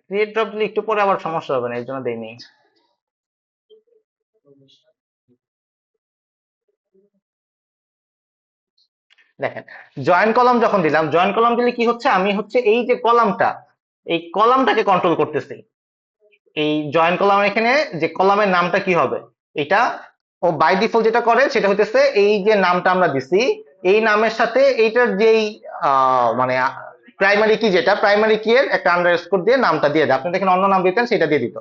ক্রিয়েট ড্রপ দিলে একটু পরে আবার সমস্যা হবে না, এই জন্য দেইনি। দেখেন, জয়েন কলাম যখন দিলাম, জয়েন কলাম দিলে কি হচ্ছে, আমি হচ্ছে এই যে কলামটা, এই কলামটাকে কন্ট্রোল করতেছি। এই জয়েন কলাম এখানে যে কলামের নামটা কি হবে, এটা ও বাই ডিফল্ট যেটা করে সেটা হইতেছে এই যে নামটা আমরা দিছি, এই নামের সাথে এইটার যেই মানে প্রাইমারি কি, যেটা প্রাইমারি কি এর একটা আন্ডারস্কোর দিয়ে নামটা দিয়ে দেয়। আপনি দেখেন অন্য নাম দিতেন সেটা দিয়ে দিত,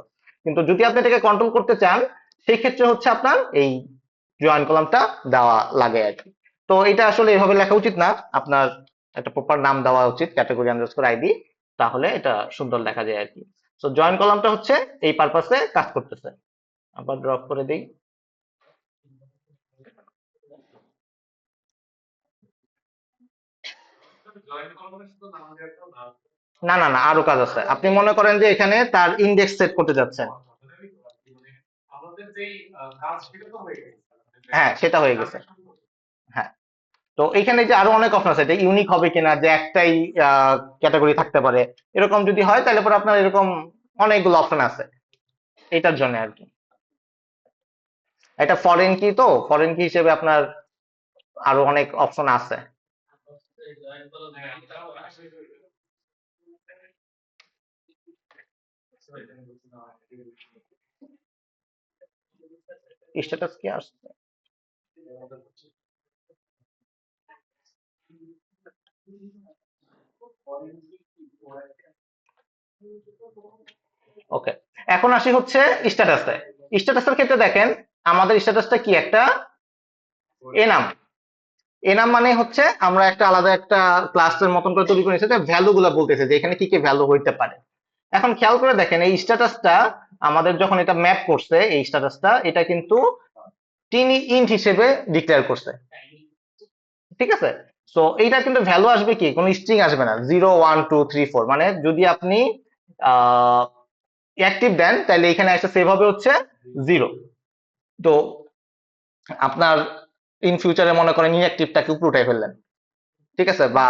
কিন্তু যদি আপনি এটাকে কন্ট্রোল করতে চান সেই ক্ষেত্রে হচ্ছে আপনার এই জয়েন কলামটা দেওয়া লাগে আর কি। তো এটা আসলে এভাবে লেখা উচিত না, আপনার একটা প্রপার নাম দেওয়া উচিত, ক্যাটাগরি আন্ডারস্কোর আইডি, তাহলে এটা সুন্দর দেখা যায় আর কি। তো জয়েন কলামটা হচ্ছে এই পারপাসে কাজ করতেছে। আবার ড্রপ করে দিই। না না না, আরো কাজ আছে। আপনি মনে করেন যে এখানে তার ইন্ডেক্স সেট করতে যাচ্ছেন। হ্যাঁ, সেটা হয়ে গেছে। হ্যাঁ, তো এখানে যে আরো অনেক অপশন আছে, যে ইউনিক হবে কিনা, যে একটাই ক্যাটাগরি থাকতে পারে, এরকম যদি হয় তাহলে পরে আপনার এরকম অনেকগুলো অপশন আছে এটার জন্য আর কি। এটা ফরেন কি, তো ফরেন কি হিসেবে আপনার আরো অনেক অপশন আছে। স্ট্যাটাস কি আসছে? ওকে, এখন আসি হচ্ছে স্ট্যাটাসে। স্ট্যাটাসের ক্ষেত্রে দেখেন, আমাদের স্ট্যাটাসটা কি, একটা এনাম। এনাম মানে হচ্ছে আমরা একটা আলাদা একটা ক্লাসের মতন করে তৈরি করে নিয়েছি, ভ্যালু গুলা বলতেছে যে এখানে কি কি ভ্যালু হইতে পারে। এখন খেয়াল করে দেখেন, এই স্ট্যাটাসটা আমাদের যখন এটা ম্যাপ করছে, এই স্ট্যাটাসটা এটা কিন্তু টিনি ইন্ট হিসেবে ডিক্লেয়ার করছে, ঠিক আছে। তো এইটা কিন্তু ভ্যালু আসবে কি, কোনো স্ট্রিং আসবে না, 0 1 2 3 4, মানে যদি আপনি অ্যাক্টিভ দেন তাহলে এখানে একটা সেভ হবে হচ্ছে 0। তো আপনার ইন ফিউচারে মনে করেন ইনঅ্যাক্টিভটাকে উপরে উঠাই ফেললেন, ঠিক আছে, বা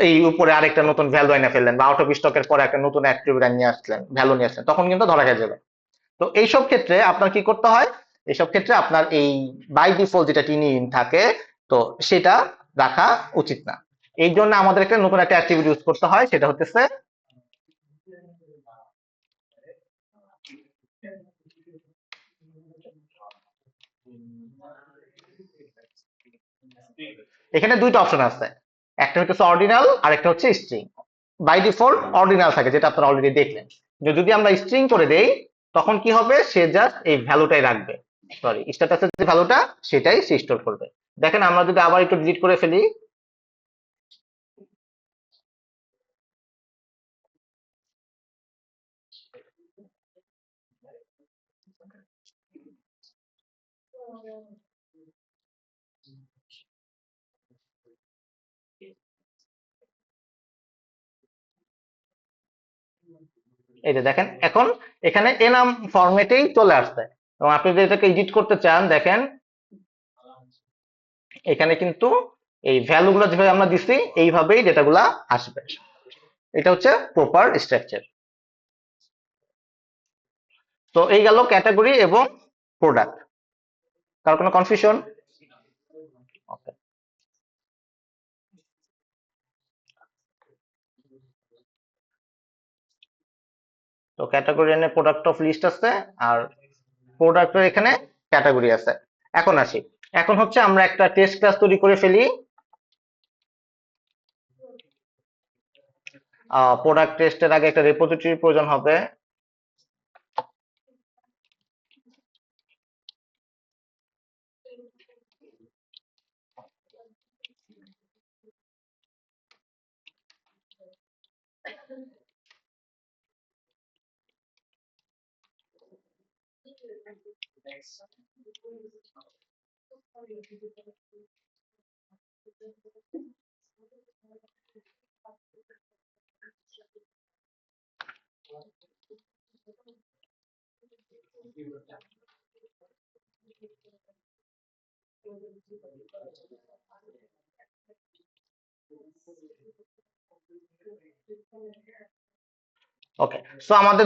এই উপরে আরেকটা নতুন ভ্যালু এনে ফেললেন, বা আউট অফ স্টকের পরে একটা নতুন অ্যাক্টিভ নিয়ে আসলেন, ভ্যালু নিয়ে আসলেন, তখন কিন্তু ধরা খেয়ে যাবে। তো এইসব ক্ষেত্রে আপনার কি করতে হয়, এইসব ক্ষেত্রে আপনার এই বাই ডিফল্ট যেটা টিনি ইন থাকে, তো সেটা রাখা উচিত না। এই জন্য আমাদের একটা নতুন একটা অ্যাট্রিবিউট ইউজ করতে হয়, সেটা হচ্ছে এখানে দুইটা অপশন আছে, একটা হচ্ছে অর্ডিনাল আর একটা হচ্ছে স্ট্রিং। বাই ডিফল্ট অর্ডিনাল থাকে, যেটা আপনারা অলরেডি দেখলেন। যদি আমরা স্ট্রিং করে দেই তখন কি হবে, সে জাস্ট এই ভ্যালুটাই রাখবে, সরি স্ট্যাটাসের যে ভ্যালুটা সেটাই সে স্টোর করবে। দেখেন আমরা যদি আবার একটু ডিলিট করে ফেলি, এই যে দেখেন এখন এখানে এনাম ফরম্যাটেই চলে আসছে। এবং আপনি যদি এটাকে এডিট করতে চান, দেখেন এখানে কিন্তু এই ভ্যালু গুলো যেভাবে আমরা দিচ্ছি এইভাবেই ডেটাগুলা আসবে। এটা হচ্ছে প্রপার স্ট্রাকচার। তো এই গেল ক্যাটাগরি এবং প্রোডাক্ট। কার কোনো কনফিউশন? ওকে, তো ক্যাটাগরি এনে প্রোডাক্ট অফ লিস্ট আছে, আর প্রোডাক্টের এখানে ক্যাটাগরি আছে। এখন আসি, এখন হচ্ছে আমরা একটা টেস্ট ক্লাস তৈরি করে ফেলি। প্রোডাক্ট টেস্টের আগে একটা রেপোজিটরি প্রয়োজন হবে। ওকে, সো আমাদের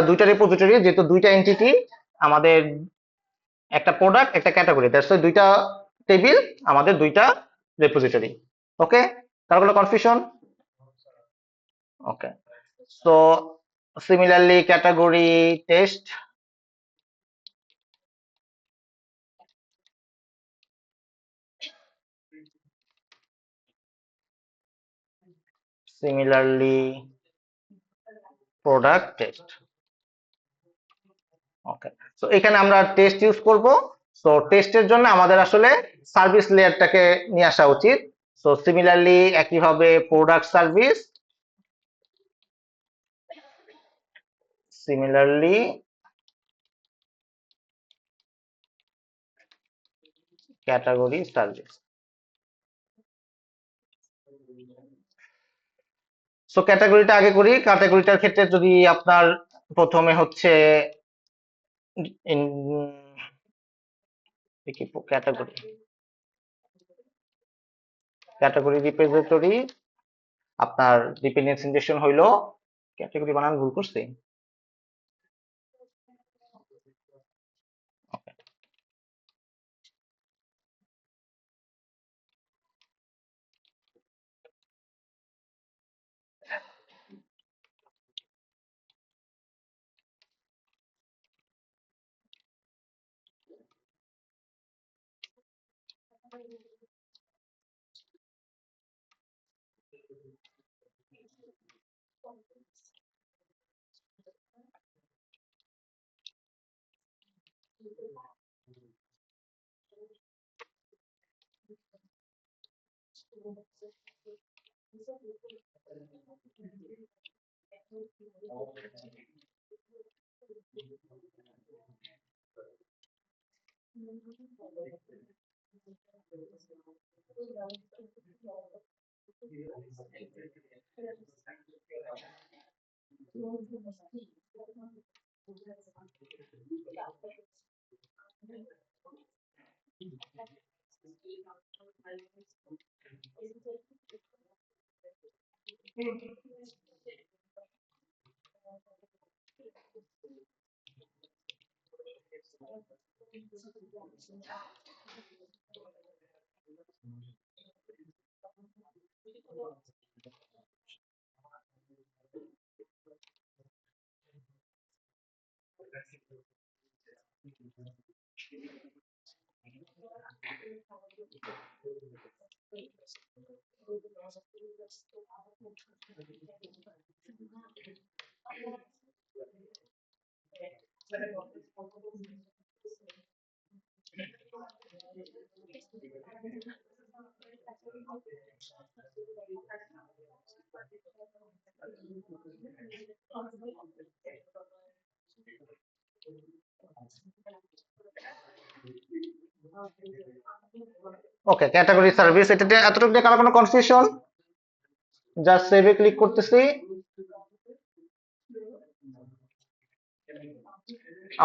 দুইটা রিপোজিটরি, যেহেতু দুইটা এন্টিটি, আমাদের একটা প্রোডাক্ট একটা ক্যাটাগরি, দ্যাটস দুইটা টেবিল, আমাদের দুইটা রিপোজিটরি। ওকে, তার কোনো confusion? Okay, so similarly category test, similarly product test. Okay, so এখানে আমরা টেস্ট ইউজ করব। সো টেস্টের জন্য আমাদের আসলে সার্ভিস লেয়ারটাকে নিয়ে আসা উচিত। সো সিমিলারলি একইভাবে product service, similarly category service. So ক্যাটাগরিটা আগে করি। ক্যাটাগরিটার ক্ষেত্রে যদি আপনার প্রথমে হচ্ছে ক্যাটাগরি, ক্যাটাগরি রিপোজিটরি, আপনার ডিপেন্ডেন্সি ইনজেকশন হইলো, ক্যাটাগরি বানান ভুল করছি। ওকে, ক্যাটাগরি সার্ভিস, এটাতে এতটুকু দিয়ে কারো কোনো কনফিউশন? জাস্ট সেভে ক্লিক করতেছি।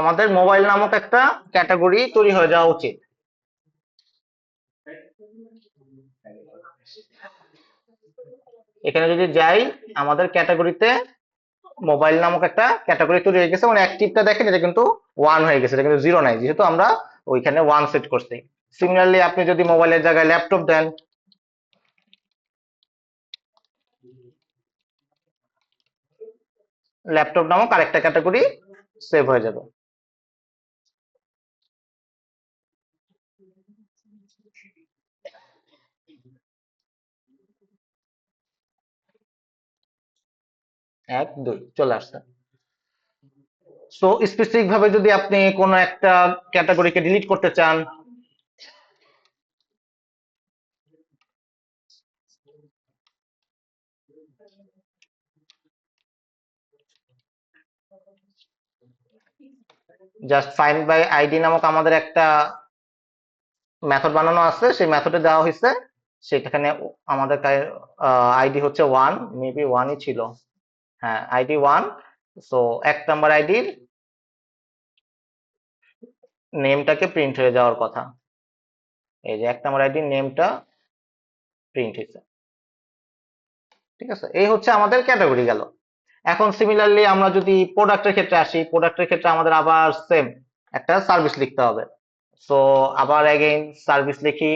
আমাদের মোবাইল নামক একটা ক্যাটাগরি তৈরি হয়ে যাওয়া উচিত। এখানে যদি যাই, আমাদের ক্যাটাগরিতে মোবাইল নামক একটা ক্যাটাগরি তৈরি হয়ে গেছে, মানে অ্যাক্টিভটা দেখেন এটা কিন্তু 1 হয়ে গেছে, এটা কিন্তু 0 নাই, যেহেতু আমরা ওইখানে 1 সেট করছি। সিমিলারলি আপনি যদি মোবাইলের জায়গায় ল্যাপটপ দেন, ল্যাপটপ নামক আরেকটা ক্যাটাগরি সেভ হয়ে যাবে। এক দুই চলে আসছে। সো স্পেসিফিক ভাবে যদি আপনি কোনো একটা ক্যাটাগরিকে ডিলিট করতে চান, জাস্ট ফাইন্ড বাই আইডি নামক আমাদের একটা মেথড বানানো আছে, সেই মেথডে দেওয়া হয়েছে সেখানে আমাদের আইডি হচ্ছে 1, মেবি 1ই ছিল, হ্যাঁ আইডি 1। সো 1 নাম্বার আইডির নেমটাকে প্রিন্ট হয়ে যাওয়ার কথা। এই যে 1 নম্বর আইডির নেমটা প্রিন্ট হয়েছে। ঠিক আছে, এই হচ্ছে আমাদের ক্যাটাগরি গেল। এখন সিমিলারলি আমরা যদি প্রোডাক্টের ক্ষেত্রে আসি, প্রোডাক্টের ক্ষেত্রে আমাদের আবার সেম একটা সার্ভিস লিখতে হবে। সো আবার এগেইন সার্ভিস লিখি।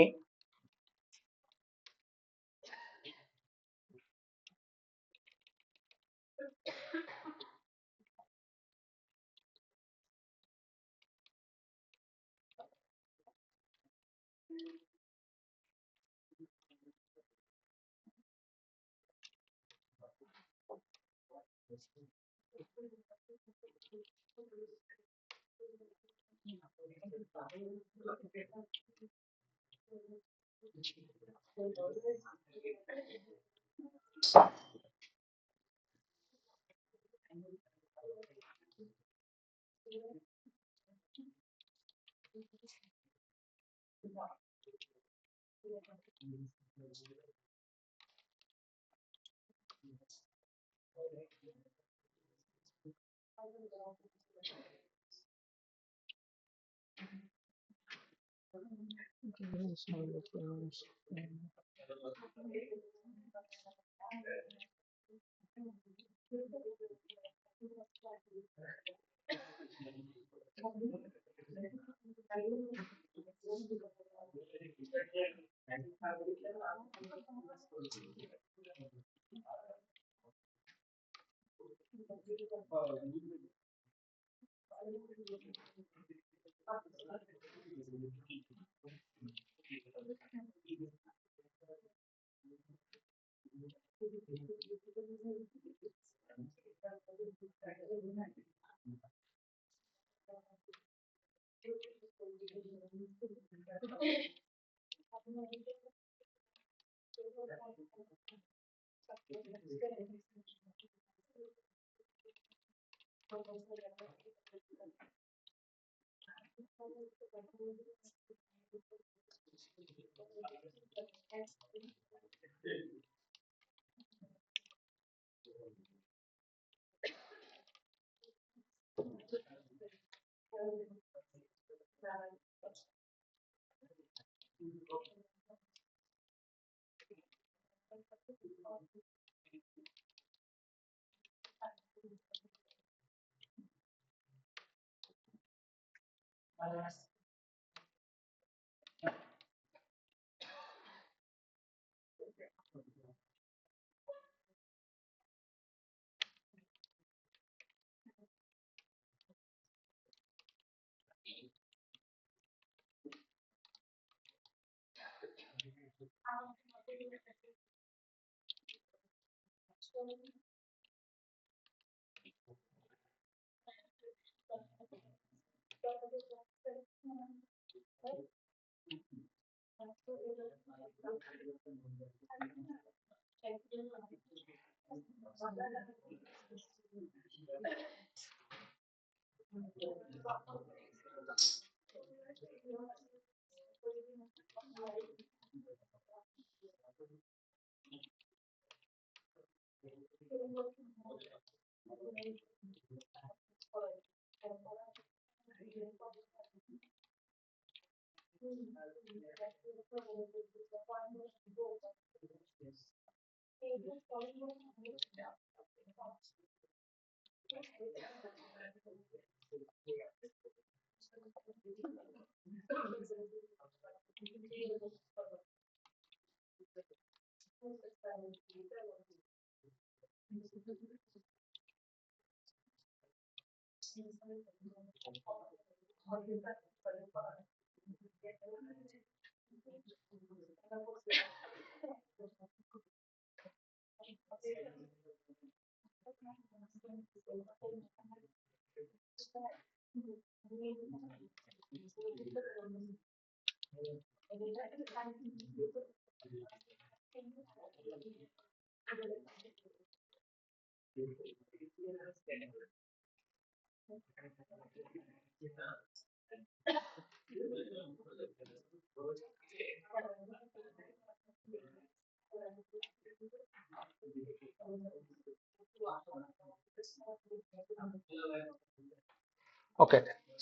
ওকে,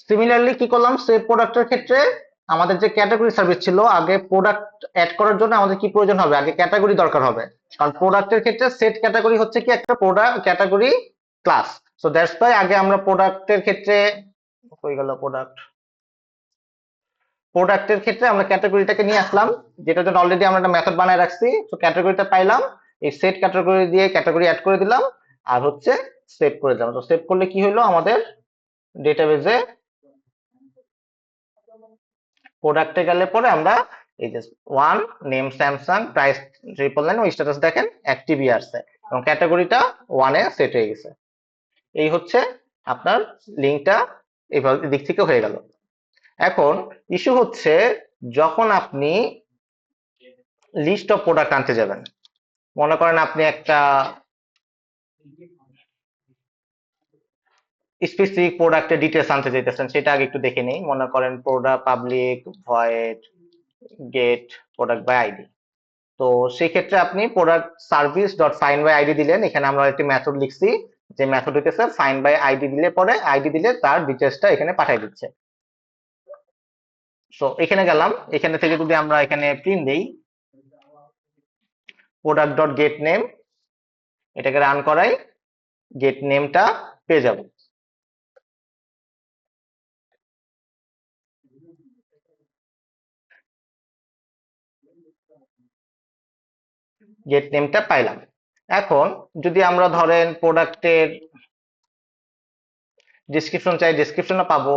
সিমিলারলি কি করলাম, সেভ প্রোডাক্টের ক্ষেত্রে আমাদের যে ক্যাটাগরি সার্ভিস ছিল, আগে প্রোডাক্ট অ্যাড করার জন্য আমাদের কি প্রয়োজন হবে, আগে ক্যাটাগরি দরকার হবে। কারণ প্রোডাক্টের ক্ষেত্রে সেট ক্যাটাগরি হচ্ছে কি একটা product category class. So that's why আগে আমরা প্রোডাক্টের ক্ষেত্রে, হয়ে গেল প্রোডাক্ট, প্রোডাক্টের ক্ষেত্রে আমরা ক্যাটাগরিটাকে নিয়ে আসলাম, যেটার জন্য অলরেডি আমরা একটা মেথড বানায় রাখছি। তো ক্যাটাগরিটা পাইলাম, এই সেট ক্যাটাগরি দিয়ে ক্যাটাগরি অ্যাড করে দিলাম, আর হচ্ছে সেভ করে দিলাম। তো সেভ করলে কি হলো, আমাদের ডেটাবেজে প্রোডাক্টে গেলে পরে আমরা এই যে ওয়ান নেম স্যামসাং প্রাইস 999 ওই স্ট্যাটাস দেখেন অ্যাক্টিভই আসছে এবং ক্যাটাগরিটা ওয়ানে সেট হয়ে গেছে। এই হচ্ছে আপনার লিঙ্কটা এইভাবে দিক থেকে হয়ে গেল। এখন ইস্যু হচ্ছে যখন আপনি লিস্ট অফ প্রোডাক্ট আনতে যাবেন, মনে করেন আপনি একটা স্পেসিফিক প্রোডাক্টের ডিটেলস আনতে চাইতেছেন, সেটা আগে একটু দেখে নেই। মনে করেন product public void get product by ID. তো সেই ক্ষেত্রে আপনি product service dot find by ID দিলেন, এখানে আমরা একটি মেথড লিখছি, যে মেথড হইতেছে ফাইন্ড বাই আইডি দিলে পরে আইডি দিলে তার ডিটেলসটা এখানে পাঠিয়ে দিচ্ছে। সো এখানে গেলাম, এখানে থেকে যদি আমরা এখানে প্রিন্ট দেই প্রোডাক্ট ডট গেট নেম, এটাকে রান করাই, গেট নেমটা পেয়ে যাব। গেট নেমটা পাইলাম। এখন যদি আমরা ধরেন প্রোডাক্টের ডিসক্রিপশন চাই, ডিসক্রিপশনও পাবো,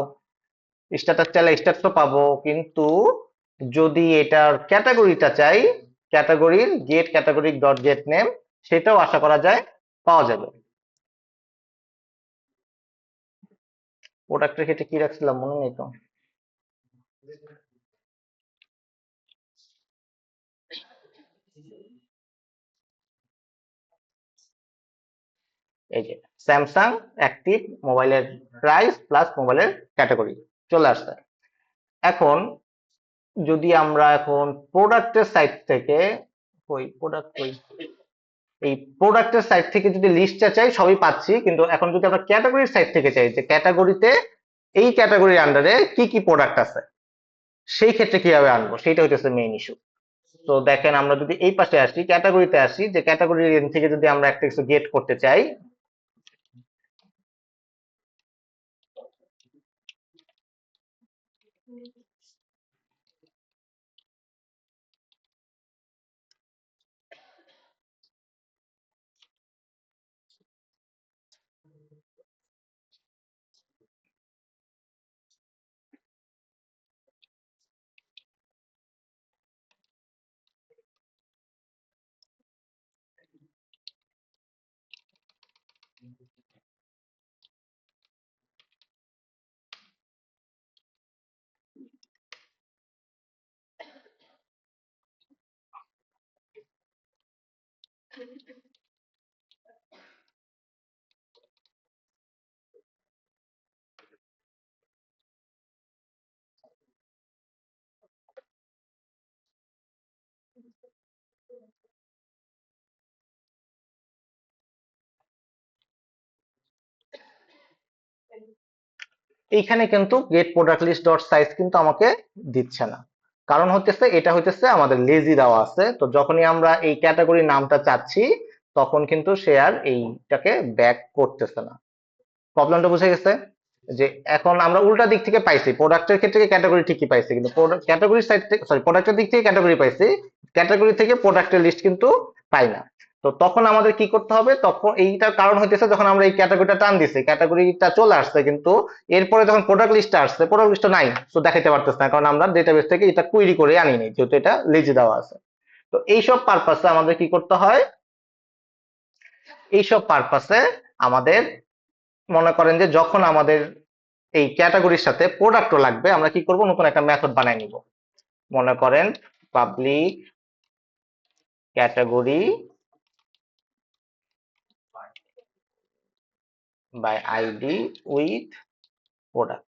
স্ট্যাটাস চাইলে স্ট্যাটাসও পাবো, কিন্তু যদি এটার ক্যাটাগরিটা চাই, ক্যাটাগরির get category dot get name, সেটাও আশা করা যায় পাওয়া যাবে। প্রোডাক্টের ক্ষেত্রে কি রাখছিলাম মনে নেই তো। এই যে স্যামসাং অ্যাক্টিভ মোবাইলের প্রাইস প্লাস মোবাইলের ক্যাটাগরি চলে আসছে। এখন যদি আমরা এখন প্রোডাক্টের সাইট থেকে, ওই প্রোডাক্ট ওই এই প্রোডাক্টের সাইট থেকে যদি লিস্টটা চাই সবই পাচ্ছি, কিন্তু এখন যদি আমরা ক্যাটাগরির সাইট থেকে চাই যে ক্যাটাগরিতে এই ক্যাটাগরির আন্ডারে কি কি প্রোডাক্ট আছে, সেই ক্ষেত্রে কিভাবে আনবো, সেটা হচ্ছে মেইন ইস্যু। তো দেখেন আমরা যদি এই পাশে আসি, ক্যাটাগরিতে আসি, যে ক্যাটাগরি থেকে যদি আমরা একটা কিছু গেট করতে চাই, এইখানে কিন্তু get product list dot size কিন্তু আমাকে দিচ্ছে না। কারণ হতেছে এটা হইতেছে আমাদের লেজি দেওয়া আছে, তো যখনই আমরা এই ক্যাটাগরি নামটা চাচ্ছি তখন কিন্তু সে আর এইটাকে ব্যাক করতেছে না। প্রবলেমটা বুঝে গেছে? যে এখন আমরা উল্টা দিক থেকে পাইছি, প্রোডাক্টের ক্ষেত্রে ক্যাটাগরি ঠিকই পাইছি, কিন্তু ক্যাটাগরি সাইড থেকে, সরি প্রোডাক্টের দিক থেকে ক্যাটাগরি পাইছি, ক্যাটাগরি থেকে প্রোডাক্টের লিস্ট কিন্তু পাই না। তো তখন আমাদের কি করতে হবে, তখন এইটার কারণ হইতেছে যখন আমরা এই ক্যাটাগরিটা টান দিছি, ক্যাটাগরিটা চলে আসছে, কিন্তু এরপরে যখন প্রোডাক্ট লিস্টটা আসছে প্রোডাক্ট লিস্টটা নাই, তো দেখাইতে পারতেছে না, কারণ আমরা ডেটাবেস থেকে এটা কুইরি করে আনিনি, যেহেতু এটা লেজি দেওয়া আছে। তো এইসব পারপাসে আমাদের কি করতে হয়, এইসব পারপাসে আমাদের মনে করেন যে যখন আমাদের এই ক্যাটাগরির সাথে প্রোডাক্টও লাগবে, আমরা কি করব, নতুন একটা মেথড বানাই নিব। মনে করেন public category by ID with product.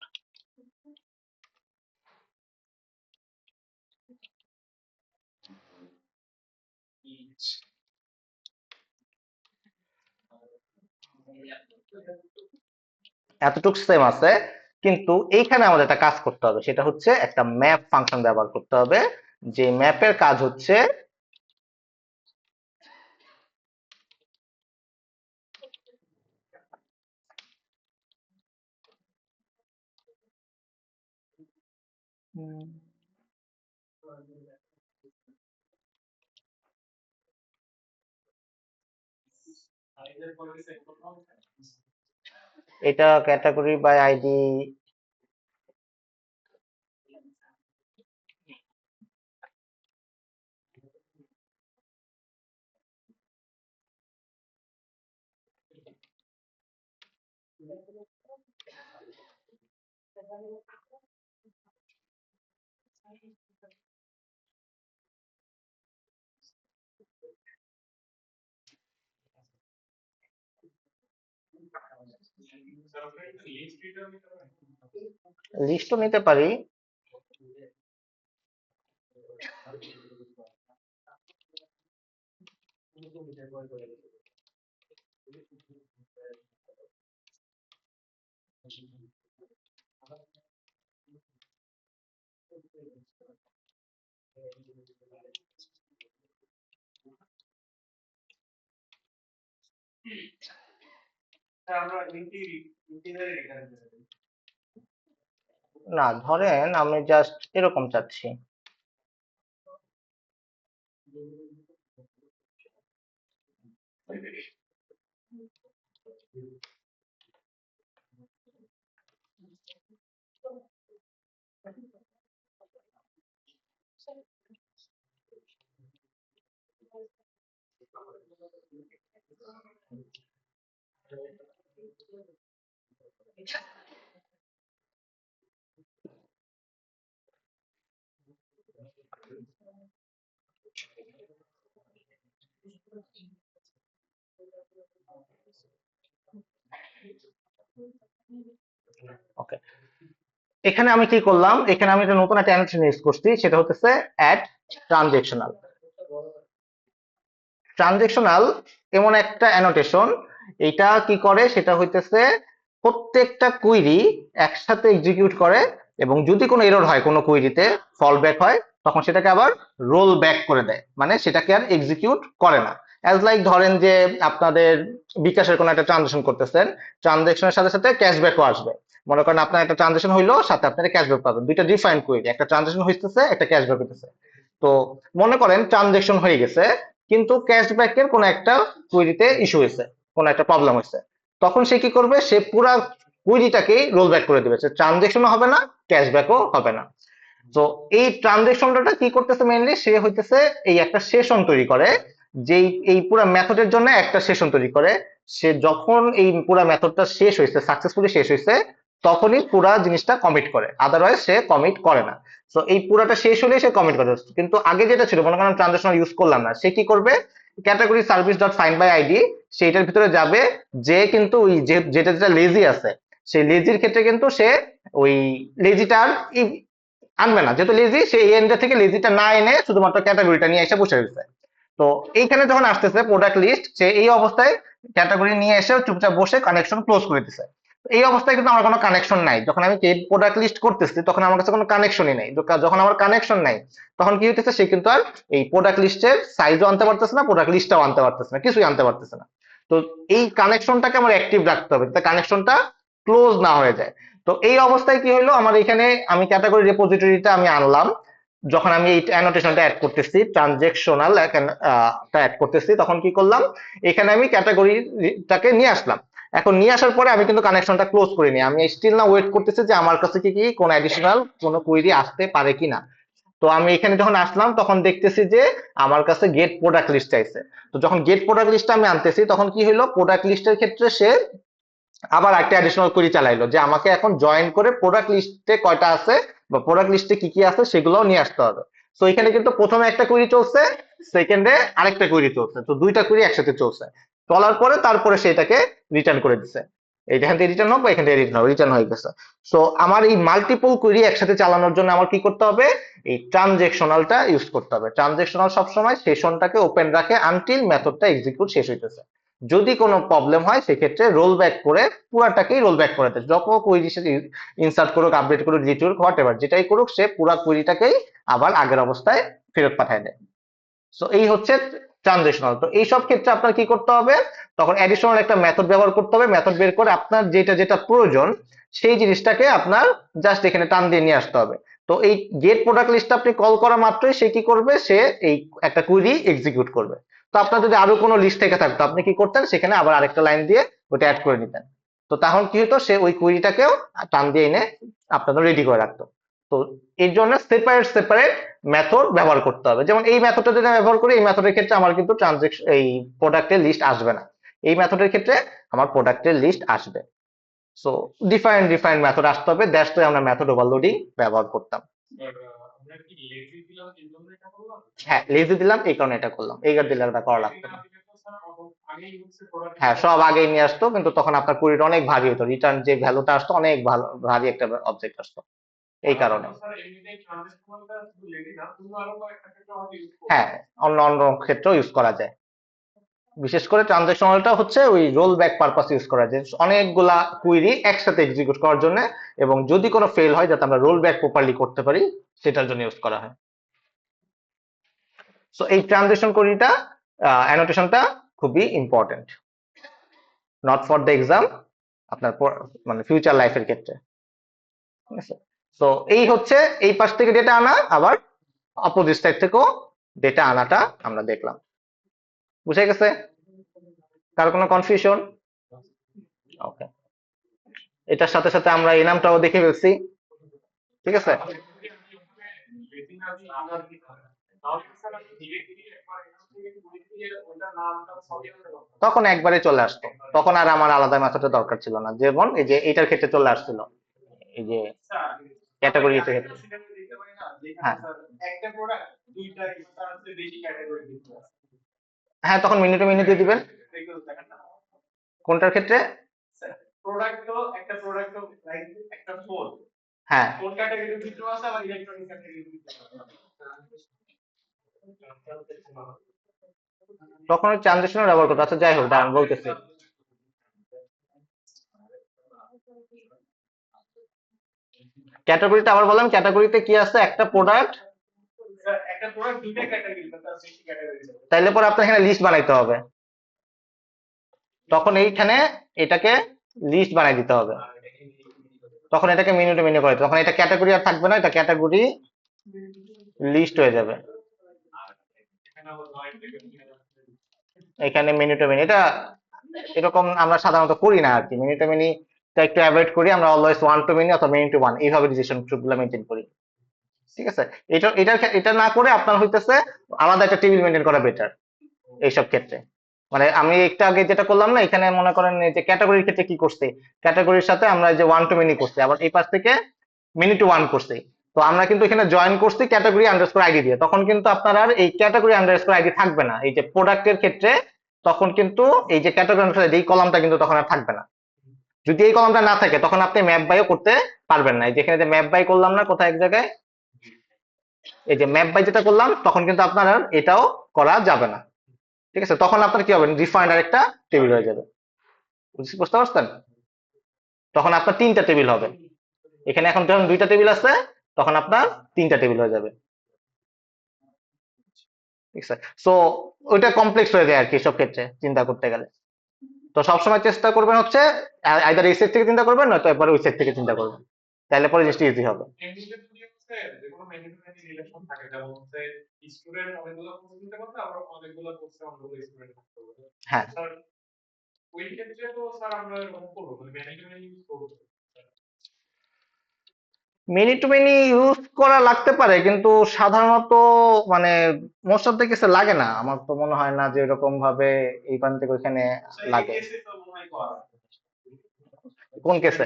এতটুকু সেম আছে, কিন্তু এইখানে আমাদের একটা কাজ করতে হবে, সেটা হচ্ছে একটা ম্যাপ ফাংশন ব্যবহার করতে হবে, যে ম্যাপের কাজ হচ্ছে এটা ক্যাটাগরি বাই আইডি। লিস্টও নিতে পারি। না, ধরেন আমি জাস্ট এরকম চাচ্ছি। ওকে, এখানে আমি কি করলাম, এখানে আমি একটা নতুন একটা অ্যানোটেশন ইউজ করছি, সেটা হচ্ছে অ্যাড ট্রানজেকশনাল। ট্রানজেকশনাল এমন একটা অ্যানোটেশন, এটা কি করে সেটা হইতেছে প্রত্যেকটা কুইরি একসাথে এক্সিকিউট করে, এবং যদি কোনো এরর হয় কোনো কুইরিতে, ফল ব্যাক হয়, তখন সেটাকে আবার রোল ব্যাক করে দেয়, মানে সেটাকে আর এক্সিকিউট করে না। অ্যাজ লাইক ধরেন যে আপনাদের বিকাশের কোনো একটা ট্রানজেকশন করতেছেন, ট্রানজেকশনের সাথে সাথে ক্যাশব্যাকও আসবে। মনে করেন আপনার একটা ট্রানজেকশন হইলো, সাথে আপনারা ক্যাশব্যাক পাবেন, দুইটা ডিফাইন্ড কুইরি, একটা ট্রানজেকশন হইতেছে, একটা ক্যাশব্যাক হইতেছে। তো মনে করেন ট্রানজেকশন হয়ে গেছে, কিন্তু ক্যাশব্যাকের কোনো একটা কুইরিতে ইস্যু হয়েছে, কোনো একটা প্রবলেম হয়েছে, তখন সে কি করবে, সে পুরা কুইরিটাকেই রোল ব্যাক করে দিবে, ট্রানজেকশনও হবে না, ক্যাশব্যাকও হবে না। তো এই ট্রানজেকশনটা কি করতেছে মেইনলি, সে হইতেছে এই একটা সেশন তৈরি করে, যেই এই পুরা মেথডের জন্য একটা সেশন তৈরি করে। সে যখন এই পুরা মেথডটা শেষ হয়েছে, সাকসেসফুলি শেষ হয়েছে, তখনই পুরা জিনিসটা কমিট করে, আদারওয়াইজ সে কমিট করে না। তো এই পুরাটা শেষ হলে সে কমিট করে। কিন্তু আগে যেটা ছিল, মনে করেন ট্রানজেকশনাল ইউজ করলাম না, সে কি করবে, category service dot find by ID, সেইটার ভিতরে যাবে, যে কিন্তু ওই যেটা যেটা লেজি আছে, সেই লেজির ক্ষেত্রে কিন্তু সে ওই লেজিটার আনবে না, যেহেতু লেজি, সে এই এন্ডার থেকে লেজিটা না এনে শুধুমাত্র ক্যাটাগরিটা নিয়ে এসে বসে রয়েছে। তো এইখানে যখন আসতেছে প্রোডাক্ট লিস্ট, সে এই অবস্থায় ক্যাটাগরি নিয়ে এসে চুপচাপ বসে কানেকশন ক্লোজ করে দিছে। এই অবস্থায় কিন্তু আমার কোনো কানেকশন নাই, যখন আমি প্রোডাক্ট লিস্ট করতেছি তখন আমার কাছে কোনো কানেকশনই নাই। যখন আমার কানেকশন নাই, তখন কি হইতেছে, সে কিন্তু আর এই প্রোডাক্ট লিস্টের সাইজও আনতে পারতেছে না, প্রোডাক্ট লিস্টটাও আনতে পারতেছে না, কিছুই আনতে পারতেছে না। তো এই কানেকশনটাকে আমার অ্যাক্টিভ রাখতে হবে, যাতে কানেকশনটা ক্লোজ না হয়ে যায়। তো এই অবস্থায় কি হলো, আমার এখানে আমি ক্যাটাগরি রেপোজিটরিটা আমি আনলাম, যখন আমি এই অ্যানোটেশনটা অ্যাড করতেছি, ট্রানজেকশনাল অ্যাড করতেছি, তখন কি করলাম, এখানে আমি ক্যাটাগরিটাকে নিয়ে আসলাম। এখন নিয়ে আসার পরে আমি কিন্তু কানেকশনটা ক্লোজ করিনি, আমি স্টিল না ওয়েট করতেছি যে আমার কাছে কি কি কোনো অ্যাডিশনাল কোনো কুইরি আসতে পারে কিনা। তো আমি এখানে যখন আসলাম, তখন দেখতেছি যে আমার কাছে গেট প্রোডাক্ট লিস্ট চাইছে। তো যখন গেট প্রোডাক্ট লিস্ট আমি আনতেছি, তখন কি হলো, প্রোডাক্ট লিস্টের ক্ষেত্রে সে আবার একটা অ্যাডিশনাল কোয়েরি চালাইলো, যে আমাকে এখন জয়েন করে প্রোডাক্ট লিস্টে কয়টা আছে বা প্রোডাক্ট লিস্টে কি কি আছে সেগুলোও নিয়ে আসতে হবে। তো এখানে কিন্তু প্রথমে একটা কোয়েরি চলছে, সেকেন্ডে আরেকটা কোয়েরি চলছে, তো দুইটা কোয়েরি একসাথে চলছে। চলার পরে তারপরে সেটাকে রিটার্ন করে দিছে, এইখান থেকে রিটার্ন হোক বা এখান থেকে রিটার্ন হয়ে গেছে। সো আমার এই মাল্টিপল কোয়েরি একসাথে চালানোর জন্য আমার কি করতে হবে, এই ট্রানজেকশনালটা ইউজ করতে হবে। ট্রানজেকশনাল সবসময় সেশনটাকে ওপেন রাখে আনটিল মেথডটা এক্সিকিউট শেষ হইতেছে। যদি কোনো প্রবলেম হয় সেক্ষেত্রে রোল ব্যাক করে পুরাটাকেই রোল ব্যাক করে দেয়। যত কুইরি সে ইনসার্ট করুক, আপডেট করুক, ডিলিট করুক, হোয়াট এভার যেটাই করুক, সে পুরা কুইরিটাকেই আবার আগের অবস্থায় ফেরত পাঠায় দেয়। সো এই হচ্ছে ট্রানজিশনাল। তো এইসব ক্ষেত্রে আপনার কি করতে হবে, তখন অ্যাডিশনাল একটা মেথড ব্যবহার করতে হবে। মেথড বের করে আপনার যেটা যেটা প্রয়োজন সেই জিনিসটাকে আপনার জাস্ট এখানে টান দিয়ে নিয়ে আসতে হবে। তো এই গেট প্রোডাক্ট লিস্ট আপনি কল করা মাত্রই সে কি করবে, সে এই একটা কুইরি এক্সিকিউট করবে। তো আপনার যদি আরো কোনো লিস্ট থেকে থাকতো আপনি কি করতেন, সেখানে আবার আরেকটা লাইন দিয়ে ওটা অ্যাড করে নিতেন। তো তখন কি হতো, সে ওই কুইরিটাকেও টান দিয়ে এনে আপনাদের রেডি করে রাখতো। তো এর জন্য সেপারেট সেপারেট মেথড ব্যবহার করতে হবে। যেমন এই মেথডটা যদি আমি ব্যবহার করি, এই মেথডের ক্ষেত্রে আমার কিন্তু ট্রানজেকশন এই প্রোডাক্টের লিস্ট আসবে না। এই মেথডের ক্ষেত্রে আমার প্রোডাক্টের লিস্ট আসবে। সো ডিফারেন্ট ডিফারেন্ট মেথড আসতে হবে, দ্যাটস ওয়াই আমরা মেথড ওভারলোডিং ব্যবহার করতাম। হ্যাঁ, লেজি দিলাম এই কারণে এটা করলাম, এই দিলে এটা করা লাগতো না। হ্যাঁ, সব আগেই নিয়ে আসতো, কিন্তু তখন আপনার কুড়িটা অনেক ভারী হতো, রিটার্ন যে ভ্যালুটা আসতো অনেক ভালো ভারী একটা অবজেক্ট আসতো, এই কারণে। হ্যাঁ, অন্য অন্য ক্ষেত্রেও ইউজ করা যায়। বিশেষ করে ট্রানজাকশনালটা হচ্ছে ওই রোল ব্যাক পারপাস ইউজ করা যায়, অনেকগুলা কুইরি একসাথে এক্সিকিউট করার জন্য, এবং যদি কোনো ফেল হয় যাতে আমরা রোল ব্যাক প্রপারলি করতে পারি সেটার জন্য ইউজ করা হয়। সো এই ট্রানজিশন কুইরিটা অ্যানোটেশনটা খুবই important, not for the exam, আপনার মানে ফিউচার লাইফের ক্ষেত্রে। ঠিক আছে, তো এই হচ্ছে এই পাশ থেকে ডেটা আনা, আবার অপোজিট সাইড থেকেও ডেটা আনাটা আমরা দেখলাম। বুঝে গেছে? কার কোনো কনফিউশন? ওকে, এটার সাথে সাথে আমরা এই নামটাও দেখে ফেলছি। ঠিক আছে, তখন একবারে চলে আসতো, তখন আর আমার আলাদা মেথডের দরকার ছিল না। যেমন এই যে এটার ক্ষেত্রে চলে আসছিল, এই যে ক্যাটাগরি ক্ষেত্রে। হ্যাঁ, হ্যাঁ, তখন মিনিট টু মিনিট দিয়ে দিবেন। কোনটার ক্ষেত্রে? হ্যাঁ, তখন ওই ট্রানজেকশনের ব্যবহার করতে। আচ্ছা যাই হোক, দাঁড়ান বলতেছি। ক্যাটাগরিতে আবার বললাম, ক্যাটাগরিতে কি আছে, একটা প্রোডাক্ট, তাইলে পরে আপনার এখানে লিস্ট বানাইতে হবে। তখন এইখানে এটাকে লিস্ট বানাই দিতে হবে, তখন এটাকে মেনু টু মেনু করে, তখন এটা ক্যাটাগরি আর থাকবে না, এটা ক্যাটাগরি লিস্ট হয়ে যাবে। এখানে মেনু টু মেনু, এটা এরকম আমরা সাধারণত করি না আর কি, মেনু টু মেনু একটু অ্যাভয়েড করি, আমরা অলওয়েজ ওয়ান টু মেনু অথবা মেনু টু ওয়ান এইভাবে ডিসিশন গুলো মেনটেন করি। ঠিক আছে, এটা না করে আপনার হইতেছে আলাদা একটা টেবিল মেনটেন করা বেটার এইসব ক্ষেত্রে। মানে আমি একটু আগে যেটা করলাম না, এখানে মনে করেন এই যে ক্যাটাগরির ক্ষেত্রে কি করছি, ক্যাটাগরির সাথে আমরা যে ওয়ান টু মেনি করছি, আবার এই পাশ থেকে মিনি টু ওয়ান করছি। তো আমরা কিন্তু এখানে জয়েন করছি ক্যাটাগরি আন্ডারস্কোর আইডি দিয়ে, তখন কিন্তু আপনার আর এই ক্যাটাগরি আন্ডারস্কোর আইডি থাকবে না। এই যে প্রোডাক্টের ক্ষেত্রে তখন কিন্তু এই যে ক্যাটাগরি আন্ডারস্কোর আইডি এই কলামটা কিন্তু তখন আর থাকবে না। যদি এই কলামটা না থাকে তখন আপনি ম্যাপ বাইও করতে পারবেন না। এই যেখানে যে ম্যাপ বাই করলাম না কোথায় এক জায়গায়, এই যে ম্যাপ বাই যেটা করলাম, তখন কিন্তু আপনার আর এটাও করা যাবে না। ঠিক আছে, তখন আপনার কি হবে, ডিফাইন্ড আরেকটা টেবিল হয়ে যাবে। বুঝতে পারছেন? তখন আপনার তিনটা টেবিল হবে। এখানে এখন যখন দুইটা টেবিল আছে, তখন আপনার তিনটা টেবিল হয়ে যাবে। ঠিক আছে, সো ওইটা কমপ্লেক্স হয়ে যায় আর কি সব ক্ষেত্রে চিন্তা করতে গেলে। তো সবসময় চেষ্টা করবেন হচ্ছে আইদার এই সাইড থেকে চিন্তা করবেন, নয়তো একবার ওই সাইড থেকে চিন্তা করবেন, তাহলে পরে জিনিসটা ইজি হবে। হ্যাঁ, মিনি টু মিনি ইউজ করা লাগতে পারে, কিন্তু সাধারণত মানে মোস্ট অফ দ্য কেসে লাগে না, আমার তো মনে হয় না যে এরকম ভাবে এইখান থেকে ওইখানে লাগে। কোন কেসে?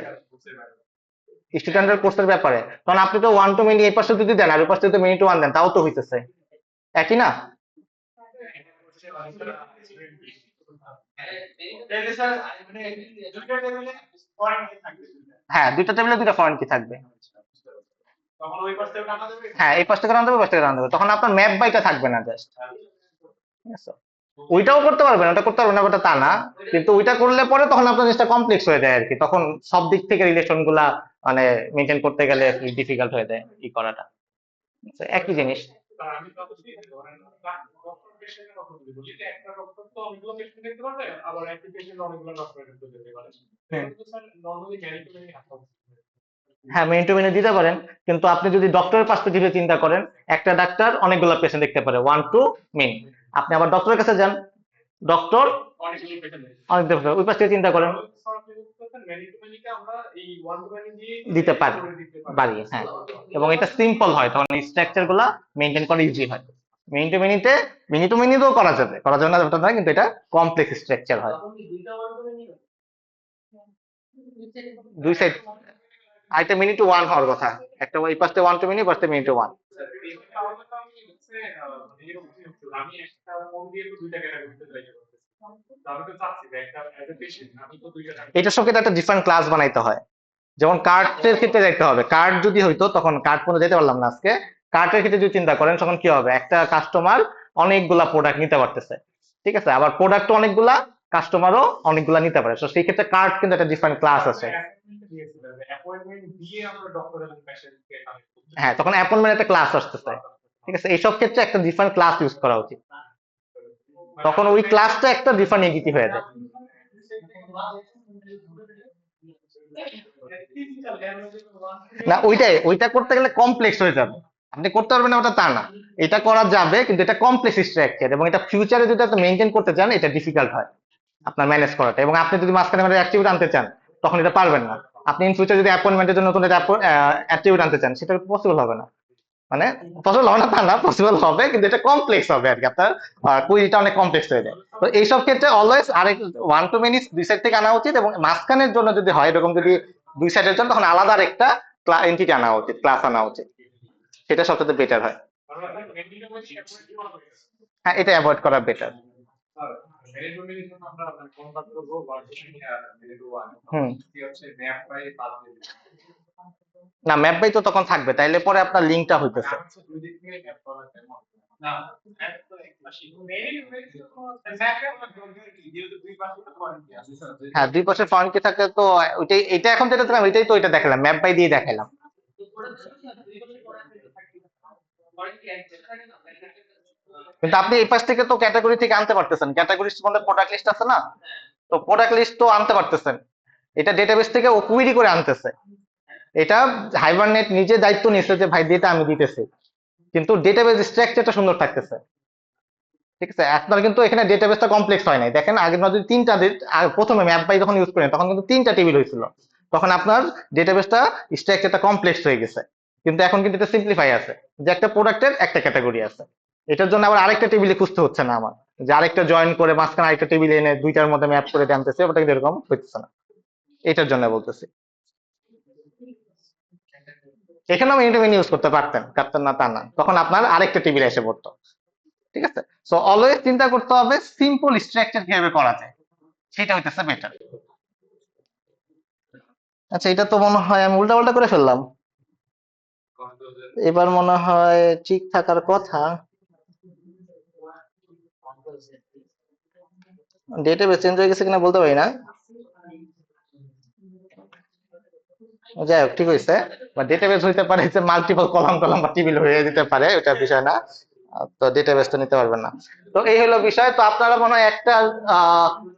স্টুডেন্টের কোর্সের ব্যাপারে, কারণ আপনি তো ওয়ান টু মিনি এই পাশে যদি দেন আর ওই পাশে যদি মিনি টু ওয়ান দেন, তাও তো হইতেছে একই না? হ্যাঁ, দুইটা টেবিলে দুইটা ফরেন কি থাকবে। হ্যাঁ, এই পাশ থেকে রান দেবে, পাশ থেকে রান দেবে, তখন আপনার ম্যাপ বাইটা থাকবে না জাস্ট। ঠিক আছে, ওইটাও করতে পারবেন, ওটা করতে পারবেন না ওটা তা না, কিন্তু ওইটা করলে পরে তখন আপনার জিনিসটা কমপ্লেক্স হয়ে যায় আর কি, তখন সব দিক থেকে রিলেশন গুলা মানে মেনটেন করতে গেলে ডিফিকাল্ট হয়ে যায় ই করাটা। তো একই জিনিস। হ্যাঁ, মেইন টু মেনে দিতে পারেন, কিন্তু আপনি যদি ডক্টরের পার্সপেক্টিভে চিন্তা করেন, একটা ডাক্তার অনেকগুলো পেশেন্ট দেখতে পারে, ওয়ান টু মেন। আপনি আবার ডক্টরের কাছে যান, ডক্টর অনেক দেখতে পারে, ওই পাশ থেকে চিন্তা করেন, দিতে পারি পারি, হ্যাঁ। এবং এটা সিম্পল হয়, তখন স্ট্রাকচার গুলা মেনটেন করা ইজি হয়। মিনি টু মিনিতে, মিনি টু মিনিতেও করা যাবে, করা যাবে না ওটা নয়, কিন্তু এটা কমপ্লেক্স স্ট্রাকচার হয়। দুই সাইড, আরেকটা মিনি টু ওয়ান হওয়ার কথা, একটা এই পাশে ওয়ান টু মিনি, পাশে মিনি টু ওয়ান। এটা সবকে একটা ডিফারেন্ট ক্লাস বানাইতে হয়। যেমন কার্টের ক্ষেত্রে যাইতে হবে, কার্ড যদি হইতো তখন কার্ড পর্যন্ত যেতে পারলাম না আজকে। কার্টের ক্ষেত্রে যদি চিন্তা করেন তখন কি হবে, একটা কাস্টমার অনেকগুলা প্রোডাক্ট নিতে পারতেছে, ঠিক আছে, আবার প্রোডাক্ট অনেকগুলা, কাস্টমারও অনেকগুলা নিতে পারে, তো সেই ক্ষেত্রে কার্ড কিন্তু একটা ডিফারেন্ট ক্লাস আছে। হ্যাঁ, তখন অ্যাপয়েন্টমেন্ট একটা ক্লাস আসতেছে, ঠিক আছে, এইসব ক্ষেত্রে একটা ডিফারেন্ট ক্লাস ইউজ করা উচিত, তখন ওই ক্লাসটা একটা ডিফারেন্ট এন্টিটি হয়ে যায়। না, ওইটাই, ওইটা করতে গেলে কমপ্লেক্স হয়ে যাবে, আপনি করতে পারবেন না ওটা তা না, এটা করা যাবে, কিন্তু এটা কমপ্লেক্স স্ট্রাকচার, এবং এটা ফিউচারে যদি আপনি মেনটেন করতে চান এটা ডিফিকাল্ট হয় আপনার ম্যানেজ করাটা, এবং আপনি যদি মাঝখানে মানে অ্যাক্টিভিটি আনতে চান তখন এটা পারবেন না। আপনি ইন ফিউচার যদি অ্যাপয়েন্টমেন্টের জন্য নতুন অ্যাক্টিভিটি আনতে চান, সেটা পসিবল হবে না, মানে পসিবল হবে না তা না, পসিবল হবে, কিন্তু এটা কমপ্লেক্স হবে আর কি, আপনার কুইরিটা অনেক কমপ্লেক্স হয়ে যায়। তো এইসব ক্ষেত্রে অলওয়েজ আরেক ওয়ান টু মিনিট দুই সাইড থেকে আনা উচিত, এবং মাঝখানের জন্য যদি হয় এরকম, যদি দুই সাইডের জন্য, তখন আলাদা আরেকটা এন্টিটি আনা উচিত, ক্লাস আনা উচিত, সেটা সবচেয়ে বেটার হয়। হ্যাঁ, এটা অ্যাভয়েড করা বেটার। হুম। না, ম্যাপ বাই তো তখন থাকবে, তাইলে পরে আপনার লিঙ্কটা হইতেছে। হ্যাঁ, দুই পাশে ফরেন কি থাকে তো, ওইটাই, এটা এখন যেটা দেখলাম এটাই তো, এটা দেখালাম ম্যাপ বাই দিয়ে দেখালাম। কিন্তু আপনি এই পাশ থেকে তো ক্যাটাগরি থেকে আনতে পারতেছেন, ক্যাটাগরি মধ্যে প্রোডাক্ট লিস্ট আছে না, তো প্রোডাক্ট লিস্ট তো আনতে পারতেছেন, এটা ডেটাবেস থেকে ও কুইরি করে আনতেছে, এটা হাইবারনেট নিজে দায়িত্ব নিচ্ছে যে ভাই ডেটা আমি দিতেছি, কিন্তু ডেটাবেস স্ট্রাকচারটা সুন্দর থাকতেছে, ঠিক আছে। আপনার কিন্তু এখানে ডেটাবেসটা কমপ্লেক্স হয় নাই, দেখেন আগের নজরে তিনটা প্রথমে ম্যাপ বাই যখন ইউজ করেন তখন কিন্তু তিনটা টেবিল হয়েছিল, তখন আপনার ডেটাবেসটা স্ট্রাকচারটা কমপ্লেক্স হয়ে গেছে, কিন্তু এখন কিন্তু এটা সিম্পলিফাই আছে, যে একটা প্রোডাক্টের একটা ক্যাটাগরি আছে, এটার জন্য আবার আরেকটা টেবিলে খুঁজতে হচ্ছে না আমার, যে আরেকটা জয়েন করে মাঝখানে আরেকটা টেবিলে এনে দুইটার মধ্যে ম্যাপ করে জানতেছে, ওটা কিন্তু এরকম হইতেছে না, এটার জন্য বলতেছি। এখানেও ইন্টারমিন ইউজ করতে পারতেন, পারতেন না তা না, তখন আপনার আরেকটা টেবিল এসে পড়তো, ঠিক আছে। সো অলওয়েজ চিন্তা করতে হবে সিম্পল স্ট্রাকচার কিভাবে করা যায়, সেটা হইতেছে বেটার। আচ্ছা, এটা তো মনে হয় আমি উল্টাপাল্টা করে ফেললাম, এবার মনে হয় ঠিক থাকার কথা। ডেটাবেস চেঞ্জ হয়ে গেছে কিনা বলতে পারি না, যাই হোক ঠিক হয়েছে, বা ডেটাবেস হইতে পারে যে মাল্টিপল কলাম কলাম বা টেবিল হয়ে যেতে পারে, ওটা বিষয় না। তো ডেটাবেস তো নিতে পারবেন না। তো এই হলো বিষয়, তো আপনারা মনে হয় একটা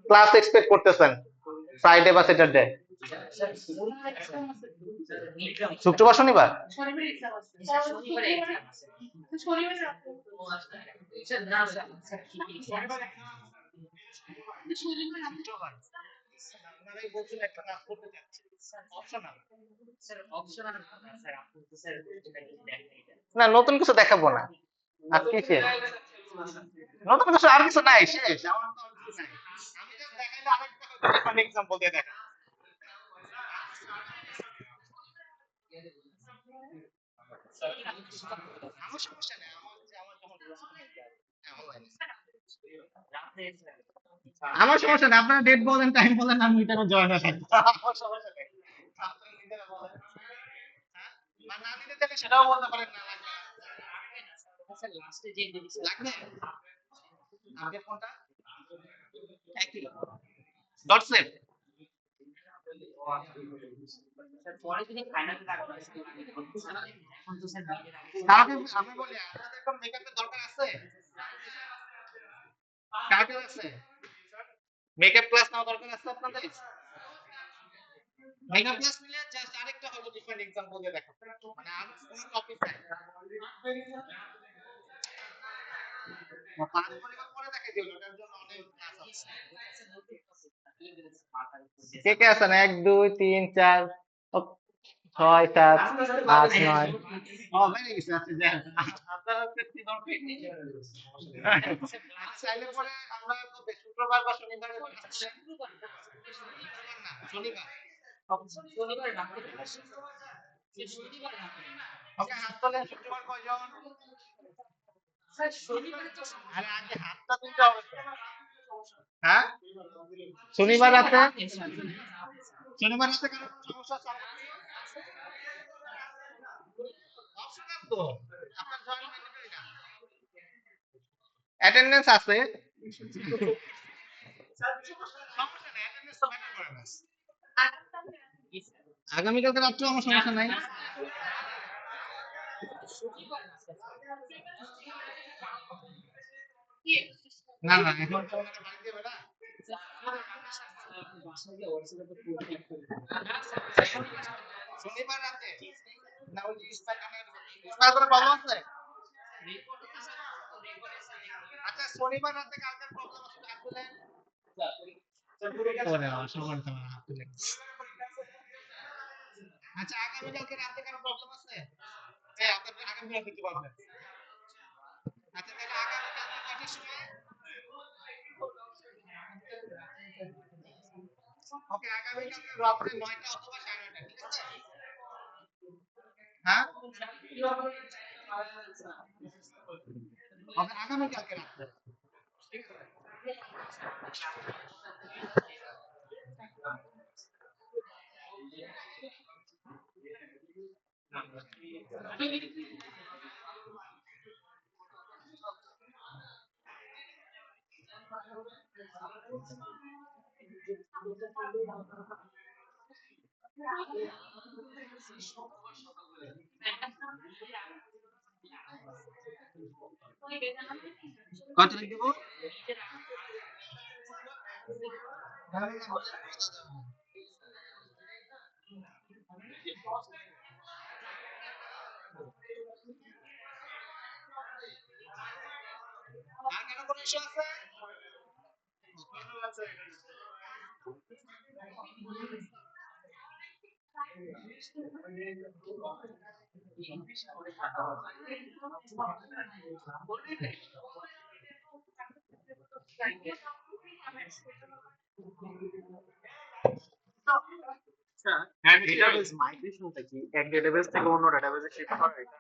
ক্লাস এক্সপেক্ট করতেছেন ফ্রাইডে বা স্যাটারডে, শুক্রবার শনিবার। আপনারাই বলছেন একটা কাজ করতে চাচ্ছি, অপশনাল। না, নতুন কিছু দেখাবো না, আজকে শেষ, নতুন কিছু আর কিছু নাই, শেষ, আমার তো আর কিছু নাই, আমি জাস্ট দেখাইলে আরেকটা ডিফারেন্ট এক্সাম্পল দিয়ে দেখা। আমার সমস্যা নেই, আমার যখন আমার সমস্যা নেই, আপনারা ডেট বলেন, টাইম বলেন, আমি ওইটারও জয়েন হয়ে থাকবো, আমার সমস্যা নেই, আপনারা নিজেরা বলেন। হ্যাঁ? বা না নিতে চাইলে সেটাও বলতে পারেন, না লাগবে, লাগবে। আগের কোনটা? একই ডট সেট। কাউকে আমি বলি আপনাদের কোন মেকআপের দরকার আছে? কাউকে আছে মেকআপ ক্লাস নেওয়া দরকার আছে আপনাদের? মেকআপ ক্লাস নিলে জাস্ট আরেকটা হলো ডিফারেন্ট এক্সাম্পল দিয়ে দেখো, মানে আর কোনো টপিক নাই। পাঁচ পরিমাণ পরে দেখে দিও, ওটার জন্য অনেক ক্লাস আছে। কে কে আছেন? 1 2 3 4 ছয় সাত আট নয়। ও বেড়ে গেছে, আচ্ছা যাই হোক। আপনারা হচ্ছে কি দরকার? চাইলে পরে আমরা কবে শুক্রবার বা শনিবার শুক্রবার না শনিবার। ওকে হাত তোলেন, শুক্রবার কয়জন? আরে আগে হাতটা তুলতে হবে তো। হ্যাঁ শনিবার রাতে, শনিবার রাতে কারো কোনো সমস্যা আছে? অপশনাল তো, আপনার জয়েন ম্যান্ডেটরি না। অ্যাটেন্ডেন্স আছে, সমস্যা নাই, অ্যাটেন্ডেন্স তো ম্যাটার করে না। আগামীকালকে রাত্রে আমার সমস্যা নাই। না না এখন তো ওনারা বাড়ি দেবে না। শনিবার রাতে না ওই যে ইস্পার করে প্রবলেম আছে। আচ্ছা শনিবার রাতে কালকের প্রবলেম আছে হাত তুলেন। ওরে বাবা, সবার তো হাত তুলেন। আচ্ছা আগামীকালকে রাতে কারো প্রবলেম আছে? হ্যাঁ আপনাদের আগামীকালকে কি প্রবলেম? আচ্ছা তাহলে আগামীকালকে কয়টার সময়? ওকে আগামীকালকে রাত্রে 9টা অথবা 9:30, ঠিক আছে? হ্যাঁ ওকে আগামীকালকে রাত্রে। কত লিখ দেবো? আর কারো কোনো ইস্যু আছে? হ্যাঁ ডেটাবেস মাইগ্রেশনটা কি এক ডেটাবেস থেকে অন্য ডেটাবেসে শিফট করা এটা